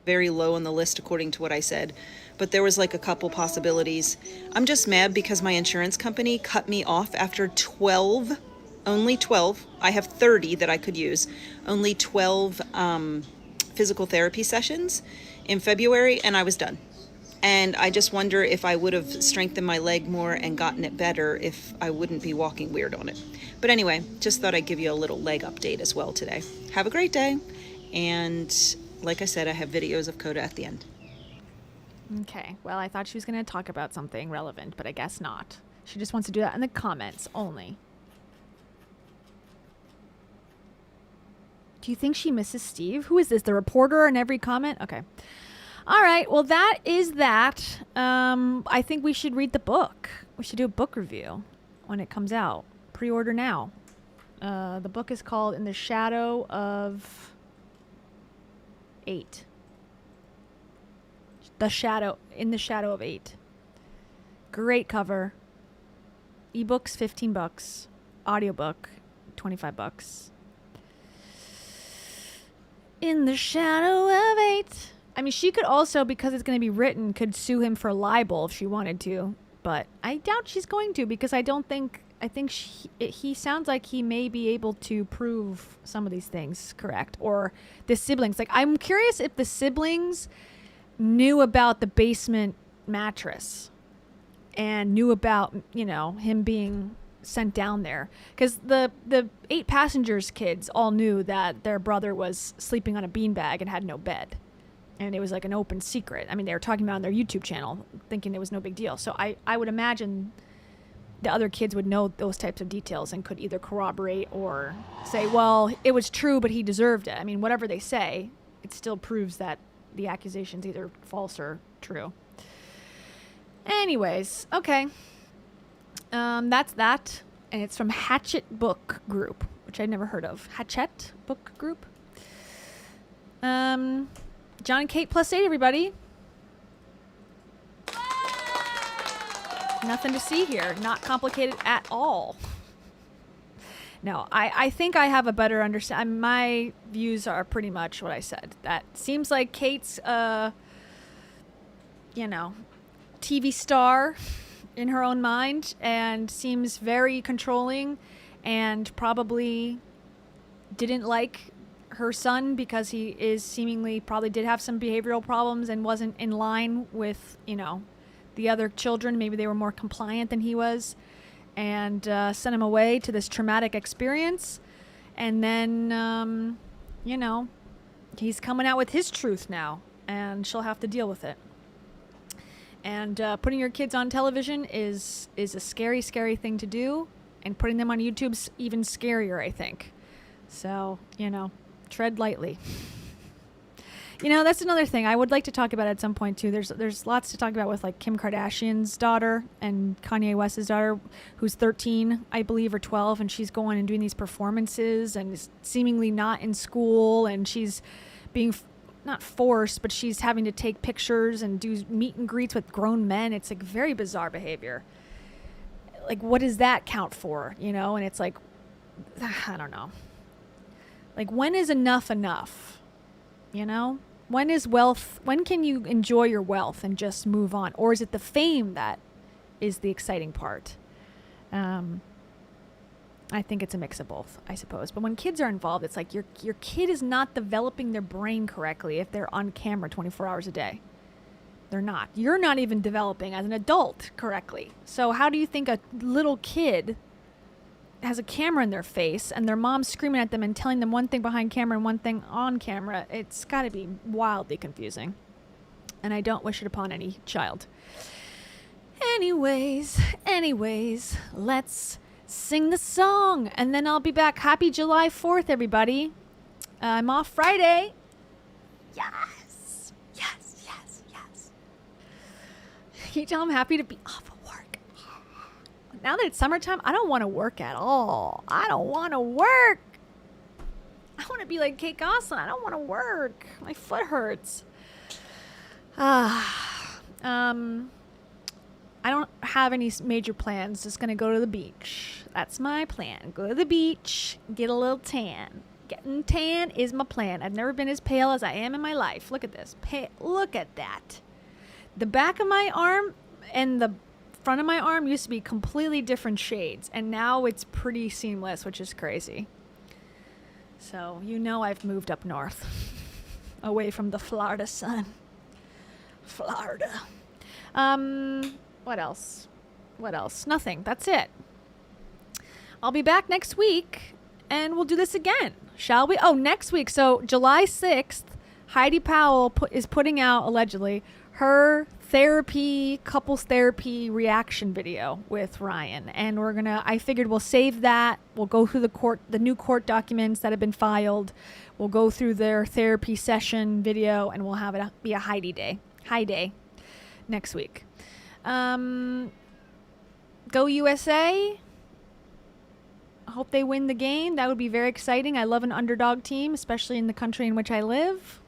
very low on the list according to what I said. But there was like a couple possibilities. I'm just mad because my insurance company cut me off after 12, only 12. I have 30 that I could use. Only 12 physical therapy sessions in February, and I was done. And I just wonder if I would have strengthened my leg more and gotten it better if I wouldn't be walking weird on it. But anyway, just thought I'd give you a little leg update as well today. Have a great day. And like I said, I have videos of Coda at the end. Okay, well, I thought she was going to talk about something relevant, but I guess not. She just wants to do that in the comments only. Do you think she misses Steve? Who is this? The reporter in every comment? Okay. All right, well, that is that. I think we should read the book. We should do a book review when it comes out. Pre-order now. The book is called In the Shadow of 8. In the Shadow of 8. Great cover. Ebooks $15. Audiobook $25. In the Shadow of 8. I mean, she could also, because it's going to be written, could sue him for libel if she wanted to. But I doubt she's going to, because I think he sounds like he may be able to prove some of these things correct. Or the siblings. Like, I'm curious if the siblings knew about the basement mattress and knew about, you know, him being sent down there. Because the 8 passengers kids all knew that their brother was sleeping on a beanbag and had no bed. And it was like an open secret. I mean, they were talking about it on their YouTube channel, thinking it was no big deal. So I would imagine the other kids would know those types of details and could either corroborate or say, well, it was true, but he deserved it. I mean, whatever they say, it still proves that the accusation's either false or true. Anyways, okay. That's that. And it's from Hatchet Book Group, which I'd never heard of. Hatchet Book Group. Jon and Kate +8, everybody. Nothing to see here. Not complicated at all. No, I think I have a better understanding. My views are pretty much what I said. That seems like Kate's, TV star in her own mind, and seems very controlling, and probably didn't like her son because he is seemingly probably did have some behavioral problems and wasn't in line with, the other children. Maybe they were more compliant than he was, and sent him away to this traumatic experience. And then, he's coming out with his truth now, and she'll have to deal with it. And putting your kids on television is a scary, scary thing to do, and putting them on YouTube's even scarier, I think. So, tread lightly. That's another thing I would like to talk about at some point too. There's lots to talk about with, like, Kim Kardashian's daughter and Kanye West's daughter, who's 13, I believe, or 12, and she's going and doing these performances and is seemingly not in school, and she's being not forced, but she's having to take pictures and do meet and greets with grown men. It's like very bizarre behavior. Like, what does that count for? And it's like, I don't know. Like, when is enough enough? When is wealth? When can you enjoy your wealth and just move on? Or is it the fame that is the exciting part? I think it's a mix of both, I suppose. But when kids are involved, it's like your kid is not developing their brain correctly if they're on camera 24 hours a day. They're not. You're not even developing as an adult correctly. So how do you think a little kid has a camera in their face and their mom's screaming at them and telling them one thing behind camera and one thing on camera? It's got to be wildly confusing. And I don't wish it upon any child. Anyways, let's sing the song, and then I'll be back. Happy July 4th, everybody. I'm off Friday. Yes. Can you tell I'm happy to be off of work? Now that it's summertime, I don't want to work at all. I don't want to work. I want to be like Kate Gosselin. I don't want to work. My foot hurts. I don't have any major plans. Just going to go to the beach. That's my plan. Go to the beach, get a little tan. Getting tan is my plan. I've never been as pale as I am in my life. Look at this. Look at that. The back of my arm and the front of my arm used to be completely different shades, and now it's pretty seamless, which is crazy. So, I've moved up north, away from the Florida sun. Florida. What else? Nothing. That's it. I'll be back next week, and we'll do this again, shall we? Oh, next week. So July 6th, Heidi Powell is putting out, allegedly, her couples therapy reaction video with Ryan. And I figured we'll save that. We'll go through the new court documents that have been filed. We'll go through their therapy session video, and we'll have it be a Heidi day next week. Go USA. I hope they win the game. That would be very exciting. I love an underdog team, especially in the country in which I live.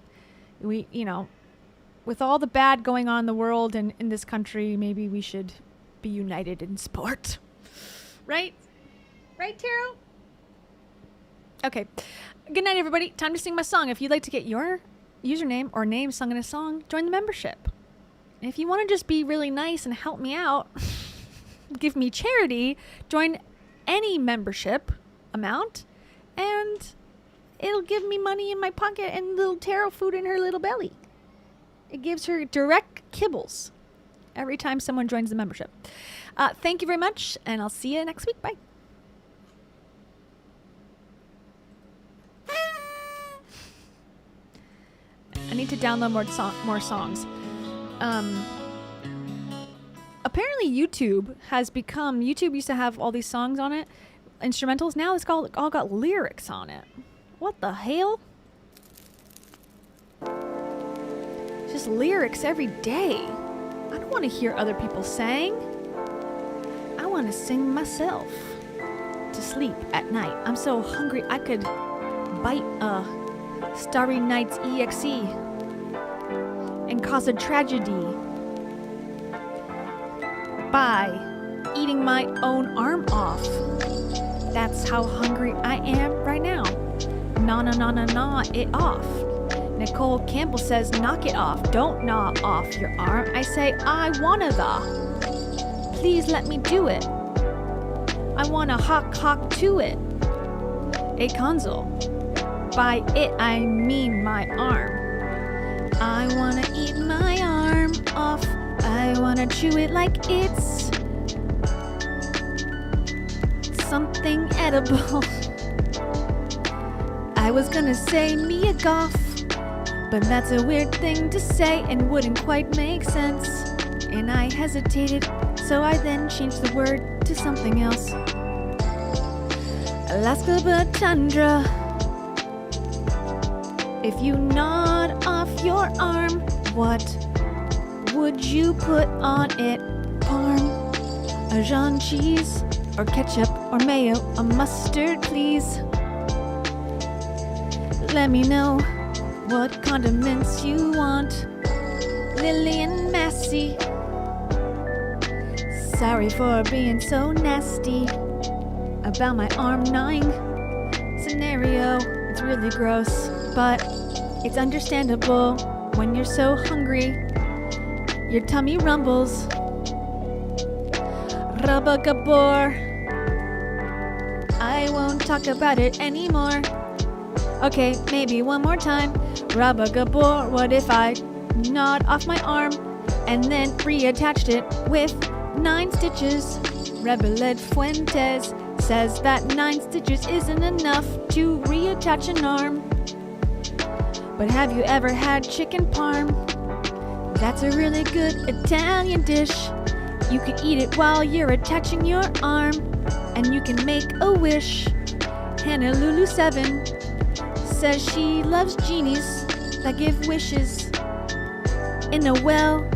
With all the bad going on in the world and in this country, maybe we should be united in sport. Right? Right, Taro? Okay. Good night, everybody. Time to sing my song. If you'd like to get your username or name sung in a song, join the membership. And if you want to just be really nice and help me out, give me charity, join any membership amount, and it'll give me money in my pocket and little taro food in her little belly. It gives her direct kibbles every time someone joins the membership. Thank you very much, and I'll see you next week. Bye. I need to download more songs. Apparently YouTube used to have all these songs on it, instrumentals. Now it's all got lyrics on it. What the hell? Just lyrics every day. I don't want to hear other people sing. I want to sing myself to sleep at night. I'm so hungry I could bite a Starry Night's EXE and cause a tragedy by eating my own arm off. That's how hungry I am right now. Gnaw it off. Nicole Campbell says, knock it off. Don't gnaw off your arm. I say, I wanna the. Please let me do it. I wanna hawk to it. A console. By it, I mean my arm. I wanna eat my arm off. I wanna chew it like it's something edible. I was gonna say Mia Goff, but that's a weird thing to say and wouldn't quite make sense. And I hesitated, so I then changed the word to something else. Alaska but tundra. If you gnawed off your arm, what would you put on it? Parmesan cheese, or ketchup, or mayo, or mustard, please. Let me know what condiments you want. Lillian Massey. Sorry for being so nasty about my arm gnawing scenario. It's really gross, but it's understandable when you're so hungry. Your tummy rumbles. Rabba Gabor. I won't talk about it anymore. Okay, maybe one more time. Rabba Gabor, what if I gnawed off my arm and then reattached it with 9 stitches? Rebeled Fuentes says that 9 stitches isn't enough to reattach an arm. But have you ever had chicken parm? That's a really good Italian dish. You can eat it while you're attaching your arm, and you can make a wish. Hannah Lulu 7 says she loves genies that give wishes in a well.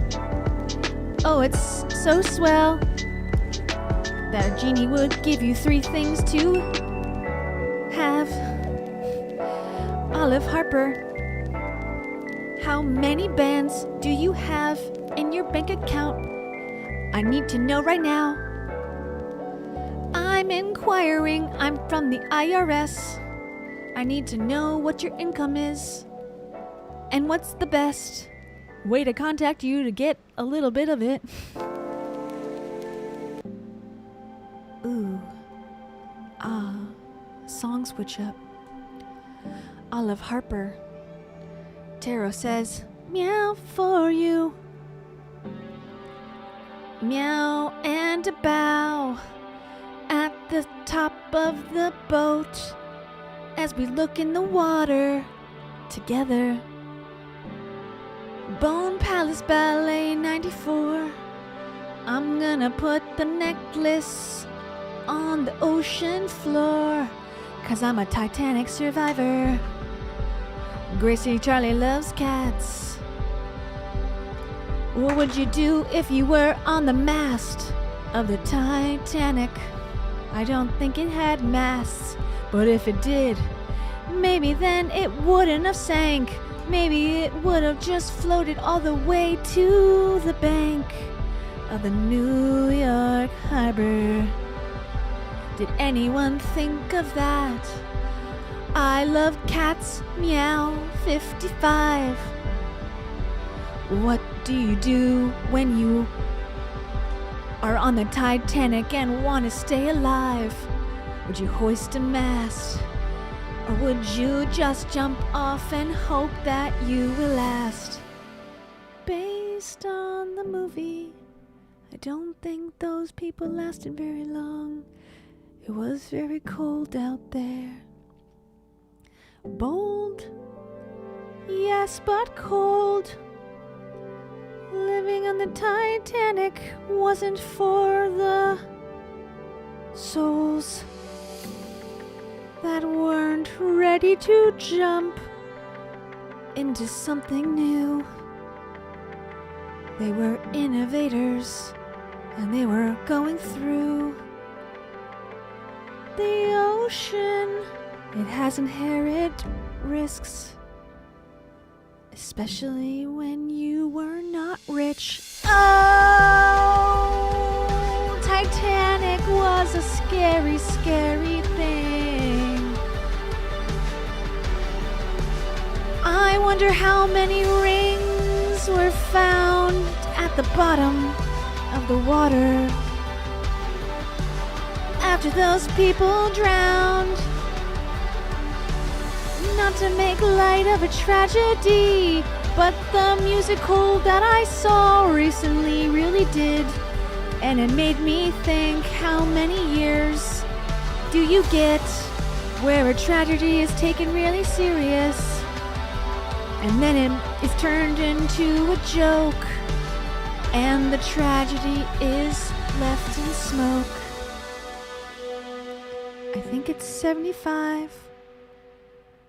Oh, it's so swell that a genie would give you 3 things to have. Olive Harper, how many bands do you have in your bank account? I need to know right now. I'm inquiring, I'm from the IRS. I need to know what your income is and what's the best way to contact you to get a little bit of it. Ooh. Song switch up. Olive Harper. Taro says, meow for you. Meow and a bow at the top of the boat as we look in the water together. Bone Palace Ballet 94. I'm gonna put the necklace on the ocean floor, 'cause I'm a Titanic survivor. Gracie Charlie loves cats. What would you do if you were on the mast of the Titanic? I don't think it had masts, but if it did, maybe then it wouldn't have sank. Maybe it would have just floated all the way to the bank of the New York Harbor. Did anyone think of that? I love cats, meow, 55. What do you do when you are on the Titanic and want to stay alive? Would you hoist a mast? Or would you just jump off and hope that you will last? Based on the movie, I don't think those people lasted very long. It was very cold out there. Bold, yes, but cold. Living on the Titanic wasn't for the souls that weren't ready to jump into something new. They were innovators, and they were going through the ocean. It has inherent risks, especially when you were not rich. Oh, Titanic was a scary, scary thing. I wonder how many rings were found at the bottom of the water after those people drowned. Not to make light of a tragedy, but the musical that I saw recently really did. And it made me think, how many years do you get where a tragedy is taken really serious, and then it is turned into a joke, and the tragedy is left in smoke? I think it's 75.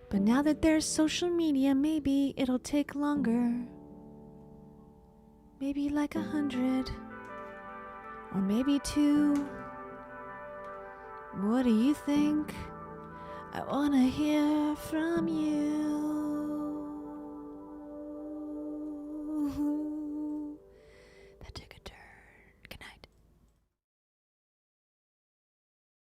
But now that there's social media, maybe it'll take longer. Maybe like 100. Or maybe 2. What do you think? I wanna hear from you.